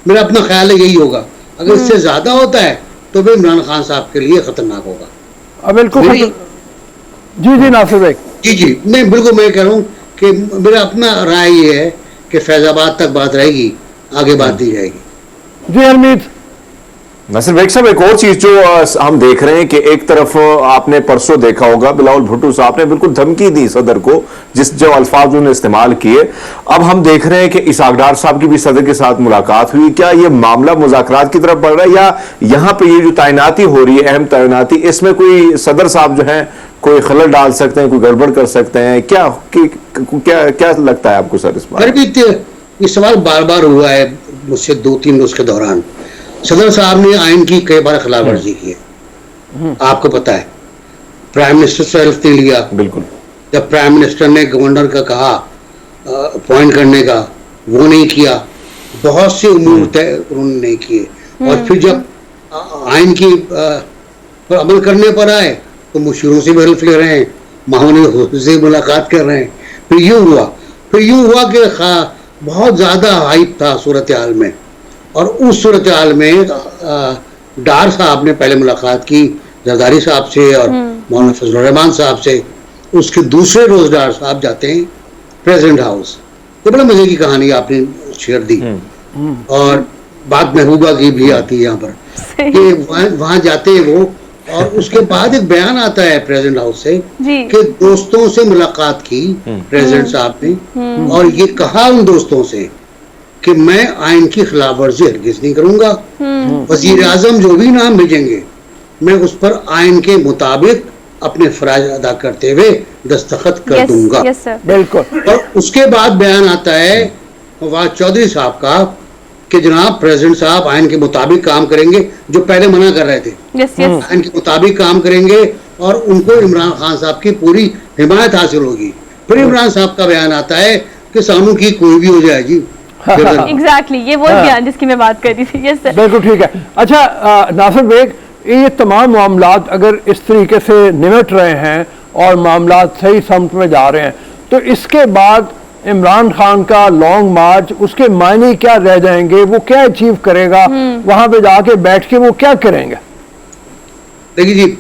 मेरा अपना ख्याल है यही होगा। अगर इससे ज्यादा होता है तो भी इमरान खान साहब के लिए खतरनाक होगा। बिल्कुल। जी नासिर भाई। जी नहीं, बिल्कुल मैं कह रहा हूँ कि मेरा अपना राय ये है कि फैजाबाद तक बात रहेगी, आगे बात दी जाएगी। जी हरमीत। नासिर भाई साहब, एक और चीज जो हम देख रहे हैं कि एक तरफ आपने परसों देखा होगा बिलावल भुट्टो साहब ने बिल्कुल धमकी दी सदर को, जो अल्फाज उन्होंने इस्तेमाल किए। अब हम देख रहे हैं कि इसहाक डार साहब की भी सदर के साथ मुलाकात हुई। क्या ये मामला मुज़ाकरात की तरफ बढ़ रहा है, या यहाँ पे ये जो तैनाती हो रही है, अहम तैनाती, इसमें कोई सदर साहब जो है कोई खलल डाल सकते हैं, कोई गड़बड़ कर सकते हैं? क्या लगता है आपको सर इस बारे? ये सवाल बार बार हुआ है मुझसे 2-3 रोज के दौरान। सदर साहब ने आइन की कई बार खिलाफ वर्जी की है, आपको पता है। प्राइम मिनिस्टर से हेल्प नहीं लिया। बिल्कुल। जब प्राइम मिनिस्टर ने गवर्नर का कहा अपॉइंट करने का, वो नहीं किया। बहुत से उमूर तय उन्होंने नहीं किए। और फिर जब आइन की पर अमल करने पर आए तो मुशीरों से भी हेल्प ले रहे हैं, माहौल से मुलाकात कर रहे हैं। फिर यूं हुआ कि बहुत ज्यादा हाइप था सूरत हाल में, और उस सूरत हाल में डार साहब ने पहले मुलाकात की जरदारी साहब से और मौलाना फजलुर रहमान साहब से। उसके दूसरे रोज डार साहब जाते हैं प्रेसिडेंट हाउस। ये बड़ा मजे की कहानी आपने शेयर दी। और बात महबूबा की भी आती है यहाँ पर कि वहां जाते हैं वो, और उसके बाद एक बयान आता है प्रेसिडेंट हाउस से कि दोस्तों से मुलाकात की प्रेसिडेंट साहब ने, और ये कहा उन दोस्तों से कि मैं आइन की खिलाफ वर्जी हरगिज नहीं करूंगा। वजीर आजम जो भी नाम भेजेंगे मैं उस पर आइन के मुताबिक अपने फराज अदा करते हुए दस्तखत कर दूंगा। बिल्कुल। और उसके बाद बयान आता है फवाद चौधरी साहब का कि जनाब प्रेसिडेंट साहब आइन के मुताबिक काम करेंगे, जो पहले मना कर रहे थे। आइन के मुताबिक काम करेंगे और उनको इमरान खान साहब की पूरी हिमायत हासिल होगी। फिर इमरान साहब का बयान आता है कि सानू की कोई भी हो जाए जी। एग्जैक्टली ये वो बयान जिसकी मैं बात कर रही थी। Yes sir. बिल्कुल ठीक है। अच्छा नासिर बेग, ये तमाम मामलात अगर इस तरीके से निमट रहे हैं और मामलात सही समत में जा रहे हैं, तो इसके बाद इमरान खान का लॉन्ग मार्च, उसके मायने क्या रह जाएंगे? वो क्या अचीव करेगा वहां पे जाके बैठ के? वो क्या करेंगे? देखिए जी,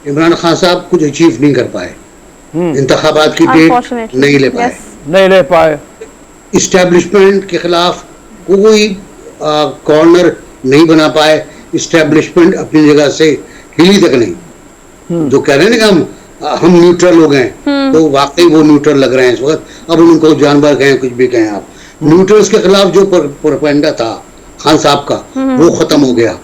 इमरान खान साहब कुछ अचीव नहीं कर पाए, इंतखाबात की डेट नहीं ले पाए, इस्टेब्लिशमेंट के खिलाफ कोई कॉर्नर नहीं बना पाए। इस्टेब्लिशमेंट अपनी जगह से हिली तक नहीं। जो कह रहे हैं ना हम न्यूट्रल हो गए, तो वाकई वो न्यूट्रल लग रहे हैं इस वक्त। अब उनको जानवर कहें, कुछ भी कहें आप, न्यूट्रल्स के खिलाफ जो प्रोपेगेंडा था खान साहब का, वो खत्म हो गया।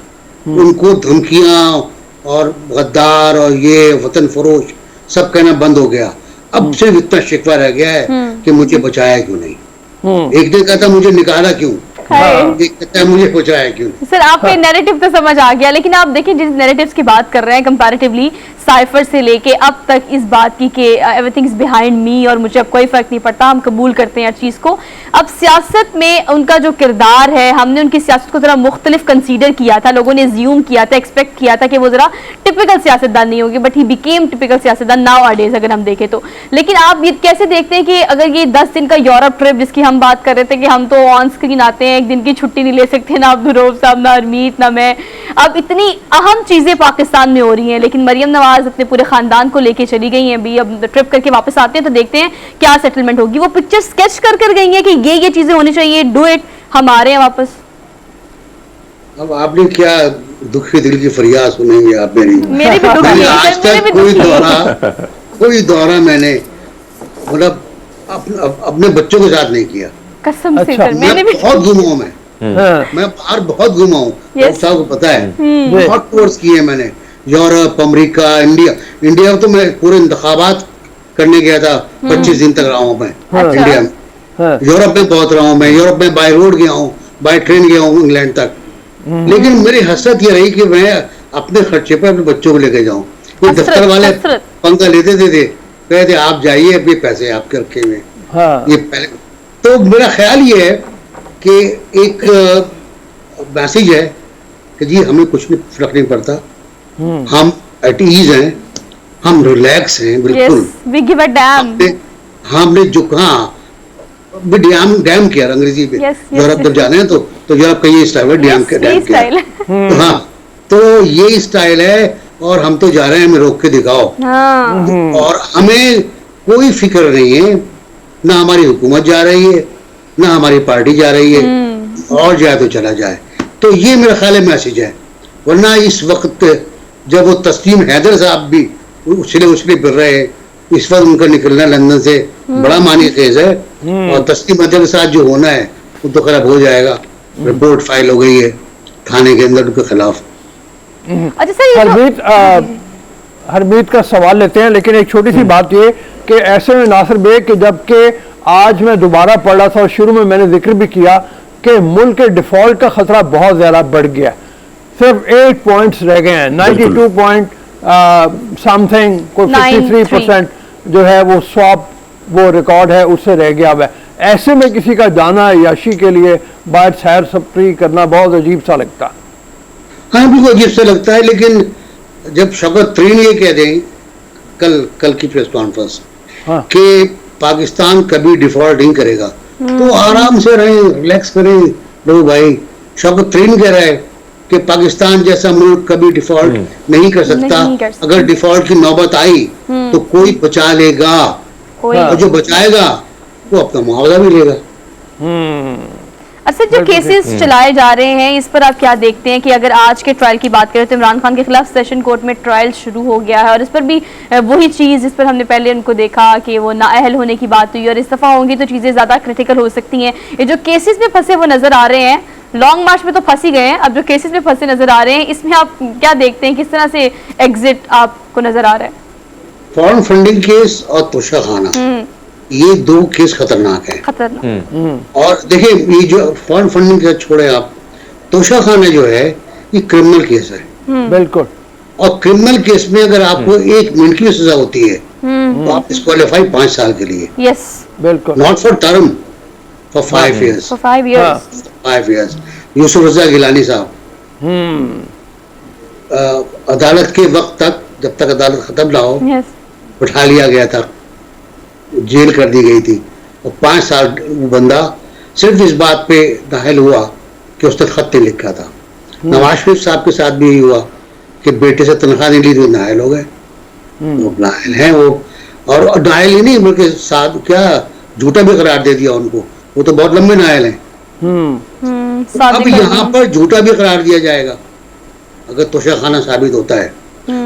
उनको धमकियां और गद्दार और ये वतन फरोश सब कहना बंद हो गया। अब सिर्फ इतना शिकवा रह गया है कि मुझे बचाया क्यों नहीं। एक दिन कहता मुझे निकाला क्यों, एक कहता मुझे बचाया क्यों। सर आपके नैरेटिव तो समझ आ गया, लेकिन आप देखिए जिस नैरेटिव्स की बात कर रहे हैं कंपैरेटिवली साइफर से लेके अब तक इस बात की कि एवरीथिंग इज बिहाइंड मी और मुझे अब कोई फर्क नहीं पड़ता, हम कबूल करते हैं हर चीज़ को। अब सियासत में उनका जो किरदार है, हमने उनकी सियासत को ज़रा मुख्तलिफ कंसीडर किया था, लोगों ने ज्यूम किया था, एक्सपेक्ट किया था कि वो ज़रा टिपिकल सियासतदान नहीं होगी, बट ही बिकेम टिपिकल सियासतदान नाउ अडेज अगर हम देखें तो। लेकिन आप ये कैसे देखते हैं कि अगर ये 10 दिन का यूरोप ट्रिप जिसकी हम बात कर रहे थे कि हम तो ऑन स्क्रीन आते हैं, एक दिन की छुट्टी नहीं ले सकते, ना अब्दुल साहब, ना हरमीत, ना मैं, अब इतनी अहम चीज़ें पाकिस्तान में हो रही हैं, लेकिन मरियम नवाज अपने पूरे खानदान को लेके चली गई हैं। अभी अब ट्रिप करके वापस आते हैं तो देखते हैं क्या सेटलमेंट होगी। वो पिक्चर स्केच कर गई है कि ये चीजें होनी चाहिए, डू इट, हम आ रहे हैं वापस? अब आपने क्या दुखी दिल की फरियाद सुनेंगे आप मेरी। मेरे भी दुखी मैंने है, आज मेरे तक भी दुखी है। कोई दौरा मैंने मतलब अपने बच्चों के साथ नहीं किया। कसम से अच्छा, सर, मैंने भी बहुत घूमा हूँ हाँ, मैं बाहर बहुत घूमा हूँ। Yes. डॉक्टर साहब को पता है, जी। बहुत कोर्स किए मैंने, यूरोप, अमेरिका, इंडिया तो मैं पूरे इंतखाबात करने गया था। 25 दिन तक रहा हूँ मैं हाँ। इंडिया में। हाँ, यूरोप में बहुत रहा हूँ मैं, यूरोप में बाय रोड गया हूँ, बाय ट्रेन गया हूँ इंग्लैंड तक। लेकिन मेरी हसरत ये रही कि मैं अपने खर्चे पर अपने बच्चों को लेके जाऊँ। ये हसरत, दफ्तर वाले हसरत। पंखा लेते थे, कहते आप जाइए, अपने पैसे आपके रखे हुए। हाँ, ये पहले तो मेरा ख्याल ये है कि एक मैसेज है कि जी हमें कुछ नहीं फर्क नहीं पड़ता, हम एट ईज हैं, हम रिलैक्स हैं बिल्कुल। Yes, we give a damn. हमने जो हाँ डैम किया अंग्रेजी में। Yes, yes, यूरोप जब yes. जाना है तो यूरोप का ये स्टाइल है, डैम किया। यही स्टाइल है। तो हाँ, तो ये स्टाइल है और हम तो जा रहे हैं, हमें रोक के दिखाओ। हाँ, और हमें कोई फिक्र नहीं है, ना हमारी हुकूमत जा रही है, ना हमारी पार्टी जा रही है, और जाए तो चला जाए। तो ये मेरा ख्याल है मैसेज है। वरना इस वक्त जब वो तस्लीम हैदर साहब भी उछले फिर रहे हैं, इस वक्त उनका निकलना लंदन से बड़ा मानी खेज है। और तस्लीम हैदर के साथ जो होना है वो तो खराब हो जाएगा। रिपोर्ट फाइल हो गई है थाने के अंदर उनके खिलाफ। अच्छा सर, ये जो हरमीत का सवाल लेते हैं, लेकिन एक छोटी सी बात ये कि ऐसे में नासिर बेग कि जबकि आज मैं दोबारा पढ़ रहा था और शुरू में मैंने जिक्र भी किया कि मुल्क के डिफॉल्ट का खतरा बहुत ज़्यादा बढ़ गया, सिर्फ 8 पॉइंट्स रह गए हैं। 92 पॉइंट समथिंग, कोई 53% जो है वो स्वैप वो रिकॉर्ड है उससे रह गया हुआ है। ऐसे में किसी का जाना याशी के लिए बाहर सैर सफरी करना बहुत अजीब सा लगता। हाँ बिल्कुल अजीब सा लगता है, लेकिन जब शौकत तरीन ये कह दें कल की प्रेस कॉन्फ्रेंस हाँ, कि पाकिस्तान कभी डिफॉल्ट नहीं करेगा, तो आराम से रहें, रिलैक्स करें लोग भाई। शौकत तरीन कह रहा है कि पाकिस्तान जैसा मुल्क कभी डिफॉल्ट नहीं कर सकता। नहीं कर सकता। अगर डिफॉल्ट की नौबत आई तो कोई बचा लेगा, कोई और जो बचाएगा वो अपना मुआवजा भी लेगा। अच्छा, जो केसेस चलाए जा रहे हैं इस पर आप क्या देखते हैं कि अगर आज के ट्रायल की बात करें तो इमरान खान के खिलाफ सेशन कोर्ट में ट्रायल शुरू हो गया है और इस पर भी वही चीज़ जिस पर हमने पहले उनको देखा कि वो नाअहल होने की बात हुई और इस्तीफा होंगी तो चीज़ें ज़्यादा क्रिटिकल हो सकती हैं। ये जो केसेस में फंसे वो नज़र आ रहे हैं, लॉन्ग मार्च में तो फंस ही गए हैं, अब जो केसेस में फंसे नज़र आ रहे हैं इसमें आप क्या देखते हैं, किस तरह से एग्जिट आपको नज़र आ रहा है? फॉरेन फंडिंग केस और तोशा खाना, ये 2 केस खतरनाक है। खतरनाक। और देखिए ये जो फॉरेन फंडिंग केस छोड़े आप, तोशा खाना जो है ये क्रिमिनल केस है। बिल्कुल। और क्रिमिनल केस में अगर आपको 1 मिनट की सजा होती है तो आप डिस्क्वालीफाई 5 साल के लिए, यस, बिल्कुल। Not for term, for 5 years। For 5 years। 5 years। Yusuf Raza Gilani साहब अदालत के वक्त तक, जब तक अदालत खत्म ना हो, यस, उठा लिया गया था, जेल कर दी गई थी। और 5 साल वो बंदा सिर्फ इस बात पे नाअहल हुआ कि उसने खत नहीं लिखा था। नवाज शरीफ साहब के साथ भी यही हुआ कि बेटे से तनख्वाह नहीं ली तो नाअहल हो गए। वो नाअहल हैं वो, और नाअहल ही नहीं बल्कि साथ क्या झूठा भी करार दे दिया उनको, वो तो बहुत लंबे नाअहल हैं। अब यहाँ पर झूठा भी करार दिया जाएगा अगर तोशा खाना साबित होता है।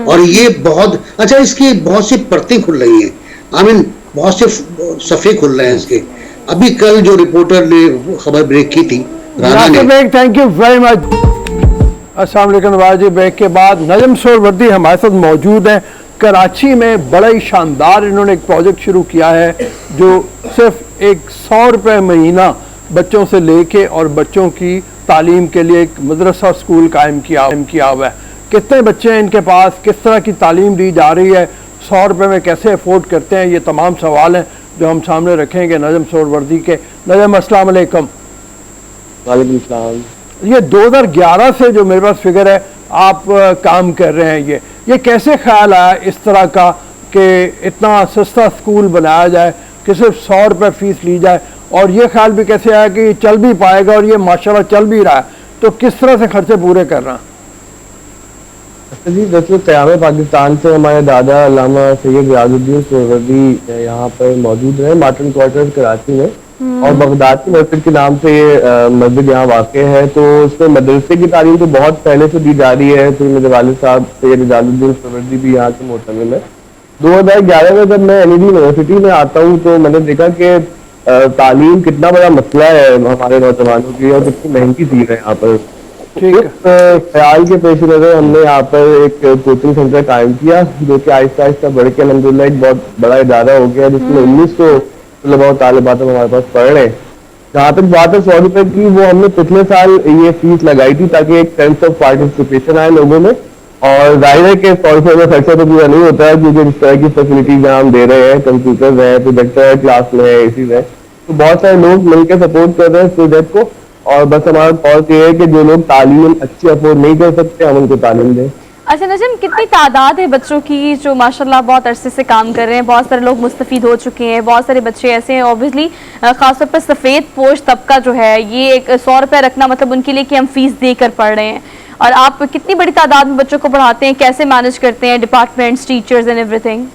और ये बहुत अच्छा, इसकी बहुत सी परतें खुल रही हैं, आई मीन बहुत से सफ़े खुल रहे हैं इसके। अभी कल जो रिपोर्टर ने खबर ब्रेक की थी, राना ने, थैंक यू वेरी मच। अस्सलाम वालेकुम नवाज जी। ब्रेक के बाद नजम सोहरवर्दी हमारे साथ मौजूद हैं। कराची में बड़ा ही शानदार इन्होंने एक प्रोजेक्ट शुरू किया है जो सिर्फ 100 रुपये महीना बच्चों से लेके और बच्चों की तालीम के लिए एक मदरसा स्कूल कायम किया हुआ है। कितने बच्चे हैं इनके पास, किस तरह की तालीम दी जा रही है, 100 रुपये में कैसे अफोर्ड करते हैं, ये तमाम सवाल हैं जो हम सामने रखेंगे नजम सोहरवर्दी के। नजम अस्सलाम वालेकुम। वालेकुम सलाम। ये 2011 से जो मेरे पास फिगर है आप काम कर रहे हैं, ये कैसे ख्याल आया इस तरह का कि इतना सस्ता स्कूल बनाया जाए कि सिर्फ 100 रुपये फ़ीस ली जाए, और ये ख्याल भी कैसे आया कि ये चल भी पाएगा और ये माशाल्लाह चल भी रहा है, तो किस तरह से खर्चे पूरे कर रहा है? जी दरअसल क़याम पाकिस्तान से हमारे दादा अल्लामा सैयद रियाजुद्दीन सोहरवर्दी यहाँ पर मौजूद रहे मार्टन क्वार्टर कराची में, और बगदादी मस्जिद के नाम से ये मस्जिद यहाँ वाक़ है। तो उसमें मदरसे की तालीम तो बहुत पहले से दी जा रही है। फिर मेरे वालिद साहब सैयद इजाजुद्दीन सुहरवर्दी भी यहाँ के मोहतमिम है। 2011 में जब मैं NED यूनिवर्सिटी में आता हूँ तो मैंने देखा कि तालीम कितना बड़ा मसला है हमारे नौजवानों की और कितनी महंगी चीज है यहाँ पर। ठीक है। इस ख्याल के पेश नजर हमने यहाँ पर एक कोचिंग सेंटर कायम किया, जो कि आहिस्ता आहिस्ता बढ़ के अल्हम्दुलिल्लाह एक बहुत बड़ा इदारा हो गया, जिसमें 1900 तलबा तालिबात हमारे पास पढ़ रहे हैं। जहाँ तक बात है 100 रुपए की, वो हमने पिछले साल ये फीस लगाई थी ताकि एक सेंस ऑफ पार्टिसिपेशन आए लोगों में। और जाहिर है कि 100 रुपए में खर्चा तो पूरा नहीं होता है, क्योंकि जिस तरह की फैसिलिटीज हम दे रहे हैं, कंप्यूटर है, प्रोजेक्टर है, क्लास में है, एसी है, तो बहुत सारे लोग मिलकर सपोर्ट कर रहे हैं इस प्रोजेक्ट को। और बस हमारा कॉल ये है कि जो लोग तालीम अच्छी अफोर्ड नहीं कर सकते, हम उनको तालीम दें। अच्छा नजम, कितनी तादाद है बच्चों की जो माशाल्लाह बहुत अरसे से काम कर रहे हैं? बहुत सारे लोग मुस्तफीद हो चुके हैं, बहुत सारे बच्चे ऐसे हैं ऑब्वियसली, खासतौर पर सफ़ेद पोश तबका जो है, ये एक 100 रुपये रखना मतलब उनके लिए कि हम फीस देकर पढ़ रहे हैं। और आप कितनी बड़ी तादाद में बच्चों को पढ़ाते हैं, कैसे मैनेज करते हैं डिपार्टमेंट्स, टीचर्स एंड एवरीथिंग?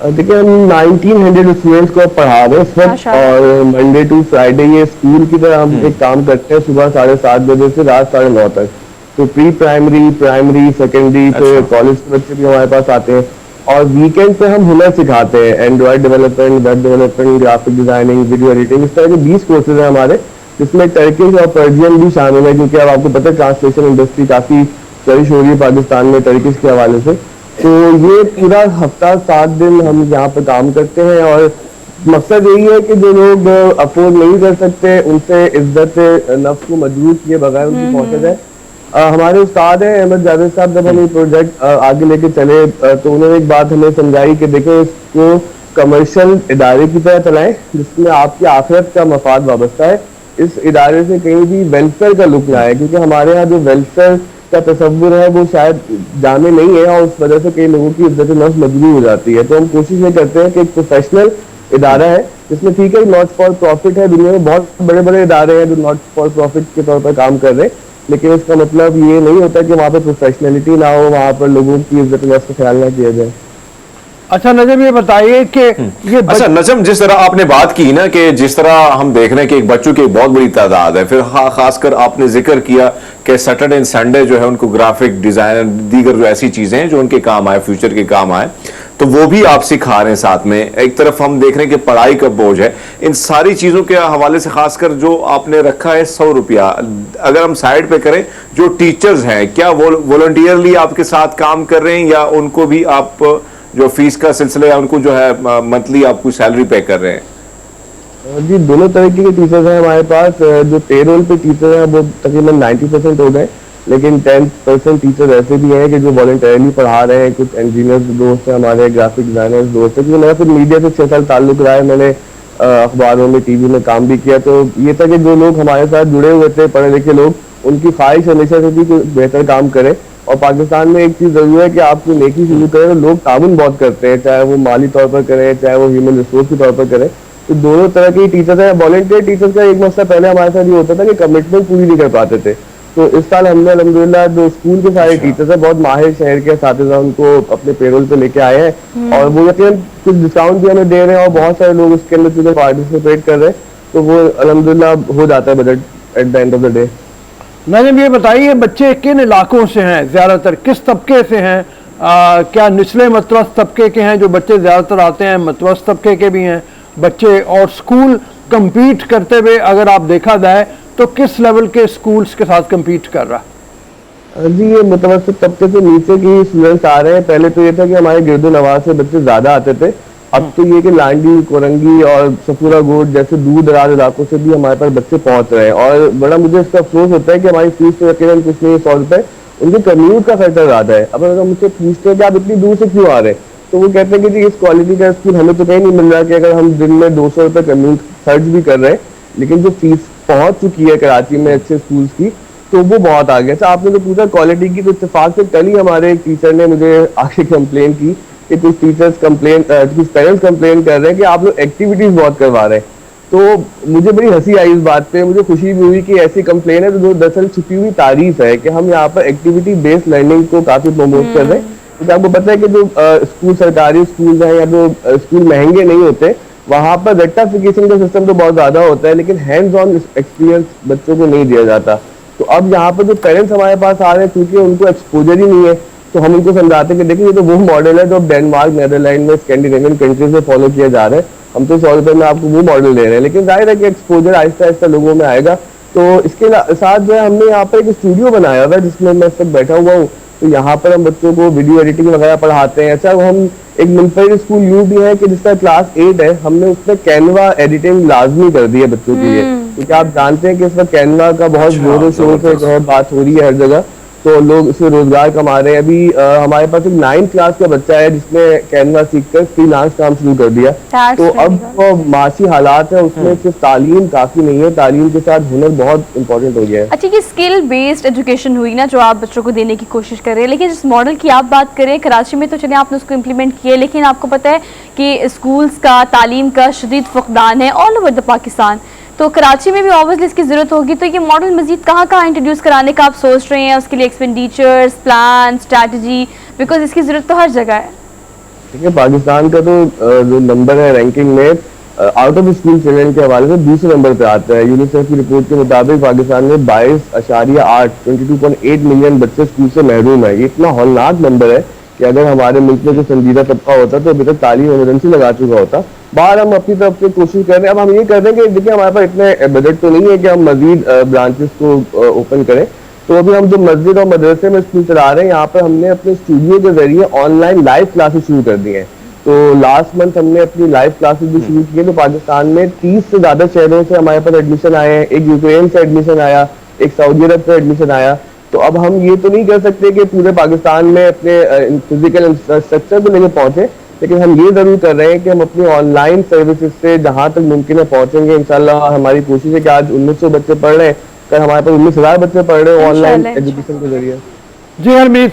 देखिए हम 1900 स्टूडेंट्स को पढ़ा रहे हैं इस वक्त, और मंडे टू फ्राइडे ये स्कूल की तरह हम एक काम करते हैं, सुबह 7:30 बजे से रात 9:30 तक। तो प्री प्राइमरी, सेकेंडरी, फिर कॉलेज के बच्चे भी हमारे पास आते हैं। और वीकेंड पे हम हुनर सिखाते हैं, Android development, web development, graphic designing, video editing, इस तरह के 20 कोर्सेज हैं हमारे, जिसमें टर्किश और पर्शियन भी शामिल है, क्योंकि अब आपको पता है ट्रांसलेशन इंडस्ट्री काफी फ्लरिश हो रही है पाकिस्तान में टर्किश के हवाले से। तो ये पूरा हफ्ता 7 दिन हम यहाँ पे काम करते हैं, और मकसद यही है कि जो लोग अफोर्ड नहीं कर सकते उनसे इज्जत नफ्स को मजबूत किए बगैर उनकी पहुंचा जाए। हमारे उस्ताद हैं अहमद जावेद साहब, जब हम ये प्रोजेक्ट आगे लेके चले तो उन्होंने एक बात हमें समझाई कि देखो इसको कमर्शियल इदारे की तरह चलाएं, जिसमें आपकी आखिरत का मफाद वाबस्ता है। इस इदारे से कहीं भी वेलफेयर का लुक ना आए, क्योंकि हमारे यहाँ जो वेलफेयर का तस्वुर है वो शायद जामे नहीं है, और उस वजह से कई लोगों की इज्जत नफ्स मजबूर हो जाती है। तो हम कोशिश ये करते हैं कि एक प्रोफेशनल इदारा है, जिसमें ठीक है नॉट फॉर प्रॉफिट है, दुनिया में बहुत बड़े बड़े इदारे हैं जो नॉट फॉर प्रॉफिट के तौर पर काम कर रहे हैं, लेकिन इसका मतलब ये नहीं होता कि वहाँ पर प्रोफेशनलिटी ना हो, वहाँ पर लोगों की इज्जत नफ्स का ख्याल ना किया जाए। अच्छा नजम, ये बताइए कि ये अच्छा नजम, जिस तरह आपने बात की ना कि जिस तरह हम देख रहे हैं कि एक बच्चों की एक बहुत बड़ी तादाद है, फिर खासकर आपने जिक्र किया कि सैटरडे एंड संडे जो है उनको ग्राफिक डिजाइन, दीगर जो ऐसी चीजें हैं जो उनके काम आए, फ्यूचर के काम आए, तो वो भी आप सिखा रहे हैं साथ में। एक तरफ हम देख रहे हैं कि पढ़ाई का बोझ है, इन सारी चीजों के हवाले से खासकर जो आपने रखा है 100 रुपया, अगर हम साइड पे करें, जो टीचर्स हैं क्या वो वॉलंटियरली आपके साथ काम कर रहे हैं, या उनको भी आप जो फीस का सिलसिला है उनको जो है मंथली आपको सैलरी पे कर रहे हैं? जी दोनों तरीके के टीचर्स हैं हमारे पास। जो पेरोल पे टीचर हैं वो तकरीबन 90% हो गए, लेकिन 10% टीचर ऐसे भी हैं कि जो वॉलंटियरली पढ़ा रहे हैं। कुछ इंजीनियर्स दोस्त हैं हमारे, ग्राफिक डिजाइनर्स दोस्त हैं, क्योंकि मेरा फिर मीडिया से 6 साल ताल्लुक रहा है, मैंने अखबारों में, टीवी में काम भी किया। तो ये था कि जो लोग हमारे साथ जुड़े हुए थे, पढ़े लिखे लोग, उनकी ख्वाहिश हमेशा से थी कि बेहतर काम करें। और पाकिस्तान में एक चीज जरूर है कि आप कोई नेकी शुरू करें तो लोग ताउन बहुत करते हैं, चाहे वो माली तौर पर करें, चाहे वो ह्यूमन रिसोर्स के तौर पर करें। तो दोनों तरह के टीचर्स हैं। वॉलंटियर टीचर्स का एक मसला पहले हमारे साथ ये होता था कि कमिटमेंट पूरी नहीं कर पाते थे। तो इस साल हमने अल्हम्दुलिल्लाह जो स्कूल के सारे टीचर्स हैं, बहुत माहिर शहर के साथीजा, उनको अपने पेरोल पे लेके आए हैं, और वो यकीनन कुछ डिस्काउंट भी हमें दे रहे हैं, और बहुत सारे लोग उसके अंदर चूंकि पार्टिसिपेट कर रहे हैं, तो वो अल्हम्दुलिल्लाह हो जाता है budget at the end of the day. Najam, ये बताइए बच्चे किन इलाकों से हैं, ज्यादातर किस तबके से हैं? क्या निचले मतवस्त तबके के हैं जो बच्चे ज्यादातर आते हैं, मतवस्त तबके के भी हैं बच्चे? और स्कूल compete करते हुए अगर आप देखा जाए तो किस लेवल के स्कूल्स के साथ compete कर रहा? जी ये मुतवस्सित तबके से नीचे की स्टूडेंट्स आ रहे हैं। पहले तो ये था कि हमारे गिरदो नवाज से बच्चे ज्यादा आते थे, अब तो ये कि लांडी, कोरंगी और सफूरा गोट जैसे दूर दराज इलाकों से भी हमारे पास बच्चे पहुंच रहे हैं। और बड़ा मुझे इसका अफसोस होता है कि हमारी फीस तो यकीनन कुछ नहीं, 100 रुपए, उनके कम्यूट का खर्चा ज्यादा है। अब अगर मुझसे पूछते हैं कि आप इतनी दूर से क्यों आ रहे हैं, तो वो कहते हैं कि जी इस क्वालिटी का स्कूल हमें तो कहीं नहीं मिल रहा, कि अगर हम दिन में 200 रुपए कम्यूट खर्च भी कर रहे हैं, लेकिन जो फीस पहुंच चुकी है कराची में अच्छे स्कूल्स की, तो वो बहुत आ गया। आपने तो पूछा क्वालिटी की, तो इत्तेफाक से कल ही हमारे एक टीचर ने मुझे आके कंप्लेन की कि कुछ टीचर्स कुछ पेरेंट्स कंप्लेन कर रहे हैं कि आप लोग एक्टिविटीज बहुत करवा रहे हैं। तो मुझे बड़ी हंसी आई इस बात पे, मुझे खुशी भी हुई कि ऐसी कंप्लेन है, तो जो दरअसल छुपी हुई तारीफ है कि हम यहाँ पर एक्टिविटी बेस्ड लर्निंग को काफी प्रमोट कर रहे हैं। क्योंकि आपको पता है कि जो स्कूल, सरकारी स्कूल हैं या जो स्कूल महंगे नहीं होते, वहाँ पर रेक्टिफिकेशन का सिस्टम तो बहुत ज्यादा होता है, लेकिन हैंड्स ऑन एक्सपीरियंस बच्चों को नहीं दिया जाता। तो अब यहाँ पर जो पेरेंट्स हमारे पास आ रहे हैं, क्योंकि उनको एक्सपोजर ही नहीं है, तो हम उनको समझाते हैं कि देखिए ये तो वो मॉडल है जो डेनमार्क, नेदरलैंड में, स्कैंडिनेवियन कंट्रीज में फॉलो किया जा रहा है, हम तो 100 रुपए में आपको वो मॉडल दे रहे हैं। लेकिन जाहिर है कि एक्सपोजर आहिस्ता आहिस्ता लोगों में आएगा। तो इसके साथ जो है हमने यहाँ पर एक स्टूडियो बनाया हुआ है जिसमें मैं इस वक्त बैठा हुआ हूँ। तो यहाँ पर हम बच्चों को वीडियो एडिटिंग वगैरह पढ़ाते हैं। अच्छा, हम एक मुनफरिद स्कूल यूँ भी है कि जिसका क्लास 8 है, हमने उसमें कैनवा एडिटिंग लाजमी कर दी है बच्चों के लिए, क्योंकि आप जानते हैं कि इस वक्त कैनवा का बहुत जोरों शोर से जो है बात हो रही है हर जगह, तो लोग इससे रोजगार कमा रहे हैं। अभी हमारे पास एक 9th क्लास का बच्चा है जिसने कैनवा सीखकर फ्रीलांस काम शुरू कर दिया। तो अब वो माशी हालात है, उसमें सिर्फ तालीम काफी नहीं है, तालीम के साथ हुनर बहुत इंपॉर्टेंट हो गया है। अच्छा, ये स्किल बेस्ड एजुकेशन हुई ना जो आप बच्चों को देने की कोशिश कर रहे हैं, लेकिन जिस मॉडल की आप बात करें कराची में तो चलिए आपने उसको इम्प्लीमेंट किया, लेकिन आपको पता है कि स्कूल्स का तालीम का शदीद फुकदान है ऑल ओवर द पाकिस्तान। तो कराची में भी ऑब्वियसली इसकी जरूरत होगी। तो ये मॉडल मजीद कहाँ कहाँ इंट्रोड्यूस कराने का आप सोच रहे हैं, उसके लिए एक्सपेंडिचर्स, प्लान, स्ट्रैटेजी, बिकॉज इसकी जरूरत तो हर जगह है। ठीक है, पाकिस्तान का तो जो नंबर है रैंकिंग में आउट ऑफ स्कूल चिल्ड्रन के हवाले से दूसरे नंबर पे आता है। यूनिसेफ की रिपोर्ट के मुताबिक पाकिस्तान में 22.8 मिलियन बच्चे स्कूल से महरूम है। ये इतना हौलनाक नंबर है कि अगर हमारे मुल्क में जो संजीदा तबका होता तो अभी तक तालीम इमरजेंसी लगा चुका होता। बाहर हम अपनी तरफ से कोशिश कर रहे हैं। अब हम ये कर रहे हैं कि देखिए हमारे पास इतने बजट तो नहीं है कि हम मजीद ब्रांचेस को ओपन करें। तो अभी हम जो मस्जिद और मदरसे में स्कूल चला रहे हैं, यहाँ पर हमने अपने स्टूडियो के जरिए ऑनलाइन लाइव क्लासेस शुरू कर दी हैं। तो लास्ट मंथ हमने अपनी लाइव क्लासेस भी शुरू की है। तो पाकिस्तान में 30 से ज्यादा शहरों से हमारे पास एडमिशन आए हैं। एक यूक्रेन से एडमिशन आया, एक सऊदी अरब से एडमिशन आया। तो अब हम ये तो नहीं कर सकते कि पूरे पाकिस्तान में अपने फिजिकल इंफ्रास्ट्रक्चर को लेकर पहुंचे, लेकिन हम ये जरूर कर रहे हैं कि हम अपनी ऑनलाइन सर्विसेज से जहां तक मुमकिन है पहुंचेंगे। इंशाल्लाह हमारी कोशिश है कि आज 1900 बच्चे पढ़ रहे हैं, कल हमारे पास 19,000 बच्चे पढ़ रहे हैं ऑनलाइन एजुकेशन के जरिए। जी हरमीत।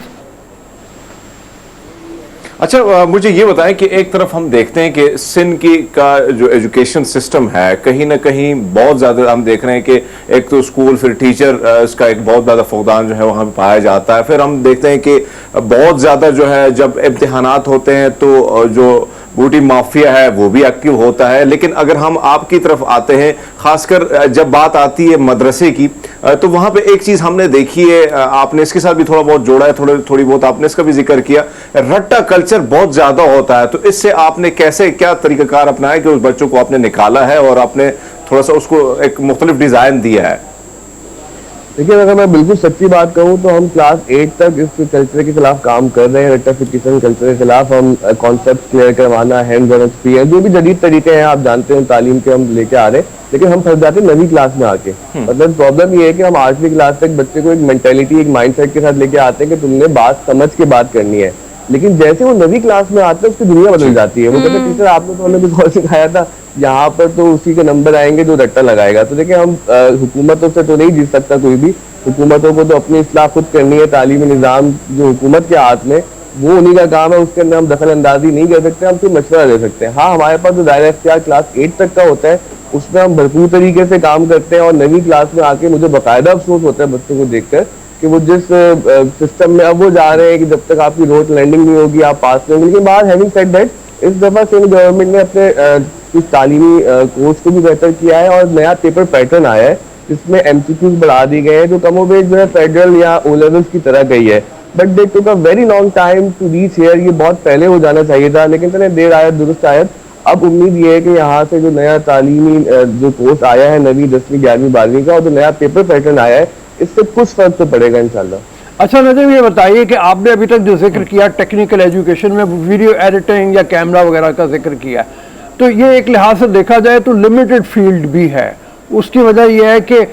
अच्छा, मुझे ये बताएं कि एक तरफ हम देखते हैं कि सिंध की का जो एजुकेशन सिस्टम है कहीं ना कहीं बहुत ज़्यादा हम देख रहे हैं कि एक तो स्कूल, फिर टीचर, इसका एक बहुत ज़्यादा फुकदान जो है वहाँ पे पाया जाता है। फिर हम देखते हैं कि बहुत ज़्यादा जो है जब इम्तिहानात होते हैं तो जो बूटी माफिया है वो भी एक्टिव होता है। लेकिन अगर हम आपकी तरफ आते हैं, खासकर जब बात आती है मदरसे की, तो वहां पे एक चीज हमने देखी है, आपने इसके साथ भी थोड़ा बहुत जोड़ा है, थोड़ी बहुत आपने इसका भी जिक्र किया, रट्टा कल्चर बहुत ज्यादा होता है। तो इससे आपने कैसे क्या तरीकाकार अपनाया कि उस बच्चों को आपने निकाला है और आपने थोड़ा सा उसको एक मुख्तलिफ डिजाइन दिया है? देखिए, अगर मैं बिल्कुल सच्ची बात कहूँ तो हम क्लास 8 तक इस कल्चर के खिलाफ काम कर रहे हैं। रेक्टिफिकेशन कल्चर के खिलाफ हम कॉन्सेप्ट क्लियर करवाना, हैंड्स ऑन एक्सपीरियंस, जो भी जदीद तरीके हैं आप जानते हैं तालीम के, हम लेके आ रहे हैं। लेकिन हम फंस जाते हैं 9वीं क्लास में आके। मतलब प्रॉब्लम ये है कि हम 8वीं क्लास तक बच्चे को एक मेंटेलिटी, एक माइंडसेट के साथ लेके आते हैं कि तुमने बात समझ के बात करनी है। लेकिन जैसे वो 9वीं क्लास में आते हैं उसकी दुनिया बदल जाती है। वो कहते हैं टीचर आपने तो हमें कुछ और सिखाया था, यहाँ पर तो उसी के नंबर आएंगे जो रट्टा लगाएगा। तो देखिए, हम हुकूमतों से तो नहीं जीत सकता कोई भी, हुकूमतों को तो अपनी इस्लाह खुद करनी है। तालीमी निज़ाम जो हुकूमत के हाथ में, वो उन्हीं का काम है, उसके अंदर हम दखल अंदाजी नहीं कर सकते, हम सिर्फ मशवरा दे सकते हैं। हाँ, हमारे पास जो दायरा इख्तियार क्लास 8 तक का होता है उसमें हम भरपूर तरीके से काम करते हैं। और 9वीं क्लास में आके मुझे बाकायदा अफसोस होता है बच्चों को देखकर कि वो जिस सिस्टम में अब वो जा रहे हैं कि जब तक आपकी रोड लैंडिंग नहीं होगी आप पास नहीं होंगे। लेकिन बाहर हैविंग सेड दैट, इस दफा सिंध गवर्नमेंट ने अपने कुछ तालीमी कोर्स को भी बेहतर किया है और नया पेपर पैटर्न आया है जिसमें MCQs बढ़ा दी गए हैं, जो कमोबेश जो है फेडरल या O लेवल्स की तरह गई है। But they took a very long time to reach here. ये बहुत पहले हो जाना चाहिए था, लेकिन इतने देर आयत दुरुस्त आयत। अब उम्मीद ये है कि यहाँ से जो नया तालीमी जो कोर्स आया है 9वीं, 10वीं, 11वीं, 12वीं का, और जो नया पेपर पैटर्न आया है, इससे कुछ फर्क तो पड़ेगा इंशाल्लाह। अच्छा नजम, ये बताइए कि आपने अभी तक जो जिक्र किया टेक्निकल एजुकेशन में वीडियो एडिटिंग या कैमरा वगैरह का जिक्र किया, तो ये एक लिहाज से देखा जाए तो लिमिटेड फील्ड भी है। उसकी वजह यह है कि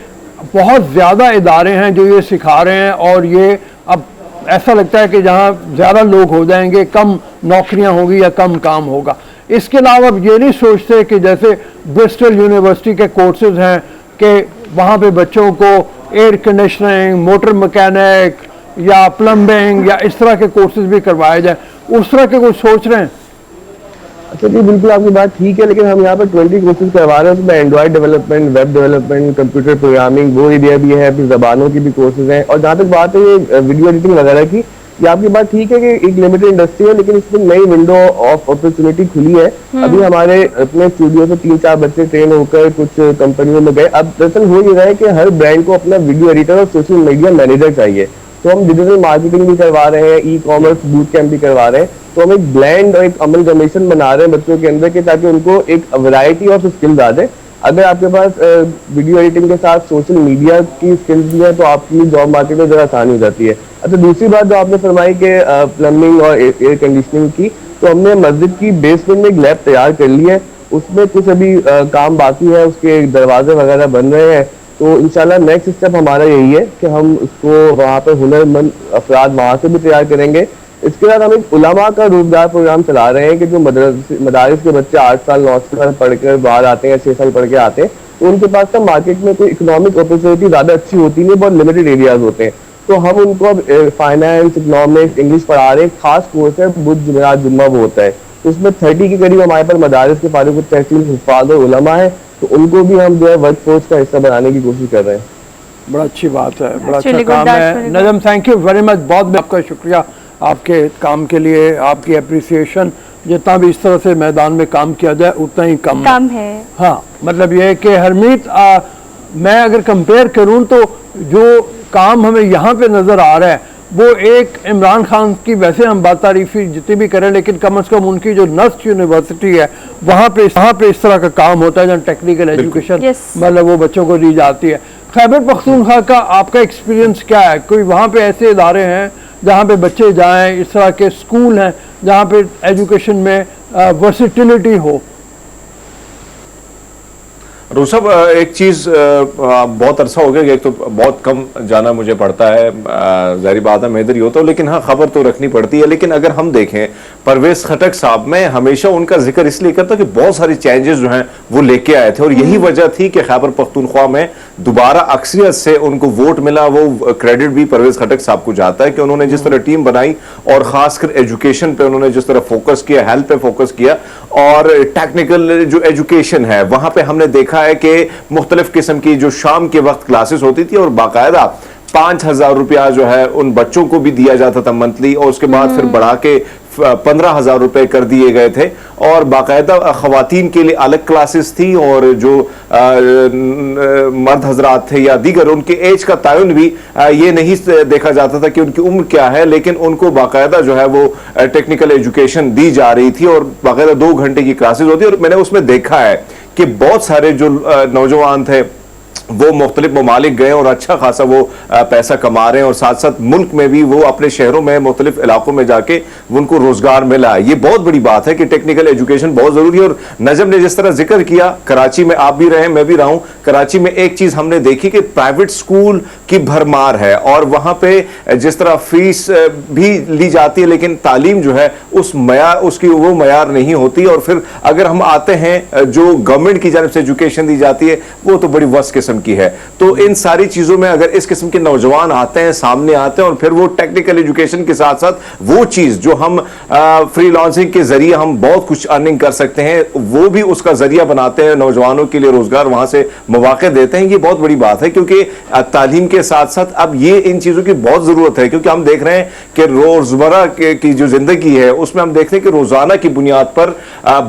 बहुत ज़्यादा इदारे हैं जो ये सिखा रहे हैं, और ये अब ऐसा लगता है कि जहाँ ज़्यादा लोग हो जाएंगे कम नौकरियाँ होगी या कम काम होगा। इसके अलावा अब ये नहीं सोचते कि जैसे ब्रिस्टल यूनिवर्सिटी के कोर्सेज हैं कि वहाँ पे बच्चों को एयर कंडीशनिंग, मोटर मैकेनिक या प्लम्बिंग या इस तरह के कोर्सेज भी करवाए जाए, उस तरह के कुछ सोच रहे हैं? अच्छा जी, बिल्कुल आपकी बात ठीक है, लेकिन हम यहाँ पर 20 कोर्सेज करवा रहे हैं। उसमें Android development, web development, computer programming, वो एरिया भी है, फिर जबानों की भी कोर्सेज हैं। और जहाँ तक बात है ये वीडियो एडिटिंग वगैरह की, ये आपकी बात ठीक है कि एक लिमिटेड इंडस्ट्री है, लेकिन इसमें नई विंडो ऑफ अपॉर्चुनिटी खुली है। अभी हमारे अपने स्टूडियो से 3-4 बच्चे ट्रेन होकर कुछ कंपनियों में गए। अब दरअसल हो ये रहा है कि हर ब्रांड को अपना वीडियो एडिटर और सोशल मीडिया मैनेजर चाहिए, तो हम डिजिटल मार्केटिंग भी करवा रहे हैं, ई कॉमर्स बूट कैंप भी करवा रहे हैं। तो हम एक ब्लेंड और एक अमलगमेशन बना रहे हैं बच्चों के अंदर, के ताकि उनको एक वैरायटी ऑफ स्किल्स आ जाए। अगर आपके पास वीडियो एडिटिंग के साथ सोशल मीडिया की स्किल्स भी है तो आपकी जॉब मार्केट में जरा आसानी हो जाती है। अच्छा, दूसरी बात जो आपने फरमाई कि प्लम्बिंग और एयर कंडीशनिंग की, तो हमने मस्जिद की बेसमेंट में एक लैब तैयार कर ली है। उसमें कुछ अभी काम बाकी है, उसके दरवाजे वगैरह बन रहे हैं। तो इंशाल्लाह नेक्स्ट स्टेप हमारा यही है कि हम उसको वहाँ पे हुनरमंद अफराद वहाँ से भी तैयार करेंगे। इसके बाद हम एक उलमा का रोजगार प्रोग्राम चला रहे हैं कि जो मदारिस के बच्चे 8 साल 9 साल पढ़कर बाहर आते हैं, 6 साल पढ़ के आते हैं, तो उनके पास तो मार्केट में कोई इकोनॉमिक अपॉर्चुनिटी ज़्यादा अच्छी होती नहीं, बहुत लिमिटेड एरियाज होते हैं। तो हम उनको अब फाइनेंस, इकोनॉमिक्स, इंग्लिश पढ़ा रहे हैं। खास कोर्स है बुध जुमेरात जुम्मा वो होता है, तो उसमें 30 के करीब हमारे पास मदारिस के फारिग तहसील हुफ़ाज़ और उलमा है, तो उनको भी हम जो है वर्क फोर्स का हिस्सा बनाने की कोशिश कर रहे हैं। बड़ा अच्छी बात है, बड़ा अच्छा Actually good, काम that's है। very Najam, thank you very much, बहुत आपका शुक्रिया आपके काम के लिए, आपकी अप्रिसिएशन। जितना भी इस तरह से मैदान में काम किया जाए उतना ही कम है। हाँ, मतलब ये है कि हरमीत, मैं अगर कंपेयर करूं तो जो काम हमें यहाँ पे नज़र आ रहा है वो एक इमरान खान की, वैसे हम बात तारीफी जितनी भी करें, लेकिन कम से कम उनकी जो नस्ट यूनिवर्सिटी है वहाँ पे इस तरह का काम होता है, जहाँ टेक्निकल एजुकेशन मतलब वो बच्चों को दी जाती है। खैबर पख्तूनख्वा का आपका एक्सपीरियंस क्या है? कोई वहाँ पे ऐसे इदारे हैं जहाँ पे बच्चे जाएं, इस तरह के स्कूल हैं जहाँ पे एजुकेशन में वर्सिटिलिटी हो? रूसब, एक चीज़ बहुत अरसा हो गया कि एक तो बहुत कम जाना मुझे पड़ता है, ज़ाहिर बात है मैं इधर ही होता हूँ, लेकिन हाँ खबर तो रखनी पड़ती है। लेकिन अगर हम देखें परवेज़ खटक साहब, मैं हमेशा उनका जिक्र इसलिए करता कि बहुत सारे चेंजेस जो हैं वो लेके आए थे, और यही वजह थी कि खैबर पख्तूनख्वा में दोबारा अक्सरियत से उनको वोट मिला। वो क्रेडिट भी परवेज़ खटक साहब को जाता है कि उन्होंने जिस तरह टीम बनाई और ख़ासकर एजुकेशन पे उन्होंने जिस तरह फोकस किया, हेल्थ पे फोकस किया, और टेक्निकल जो एजुकेशन है वहाँ पर हमने देखा है कि मुख्तलिफ किस्म की जो शाम के वक्त क्लासेस होती थी और बाकायदा 5,000 रुपया जो है उन बच्चों को भी दिया जाता था मंथली, और उसके बाद फिर बढ़ा के 15,000 रुपए कर दिए गए थे, और बाकायदा खवातीन के लिए अलग क्लासेस थी, और जो मर्द हजरात थे या दीगर उनके एज का तयन भी ये नहीं देखा जाता था कि उनकी उम्र क्या है, लेकिन उनको बाकायदा जो है वो टेक्निकल एजुकेशन दी जा रही थी, और बाकायदा 2 घंटे की क्लासेस होती। और मैंने उसमें देखा है कि बहुत सारे जो नौजवान थे वो मुख्तलिफ ममालिक गए और अच्छा खासा वो पैसा कमा रहे हैं, और साथ साथ मुल्क में भी वो अपने शहरों में मुख्तलिफ इलाकों में जाके उनको रोजगार मिला। ये बहुत बड़ी बात है कि टेक्निकल एजुकेशन बहुत जरूरी है। और नजम ने जिस तरह जिक्र किया, कराची में आप भी रहे, मैं भी रहा हूं, कराची में एक चीज हमने देखी कि प्राइवेट स्कूल की भरमार है, और वहां पे जिस तरह फीस भी ली जाती है लेकिन तालीम जो है उस मयार, उसकी वो मयार नहीं होती। और फिर अगर हम आते हैं जो गवर्नमेंट की जानिब से एजुकेशन दी जाती है वो तो बड़ी वर्स्ट किस्म की है। तो इन सारी चीजों में अगर इस किस्म के नौजवान आते हैं, सामने आते हैं, और फिर वो टेक्निकल एजुकेशन के साथ साथ वो चीज जो हम फ्रीलांसिंग के जरिए हम बहुत कुछ अर्निंग कर सकते हैं वो भी उसका जरिया बनाते हैं, नौजवानों के लिए रोजगार वहां से मौके देते हैं, ये बहुत बड़ी बात है। क्योंकि तालीम के साथ साथ अब ये इन चीजों की बहुत जरूरत है, क्योंकि हम देख रहे हैं कि रोजमर्रा की जो जिंदगी है उसमें हम देख रहे हैं कि रोजाना की बुनियाद पर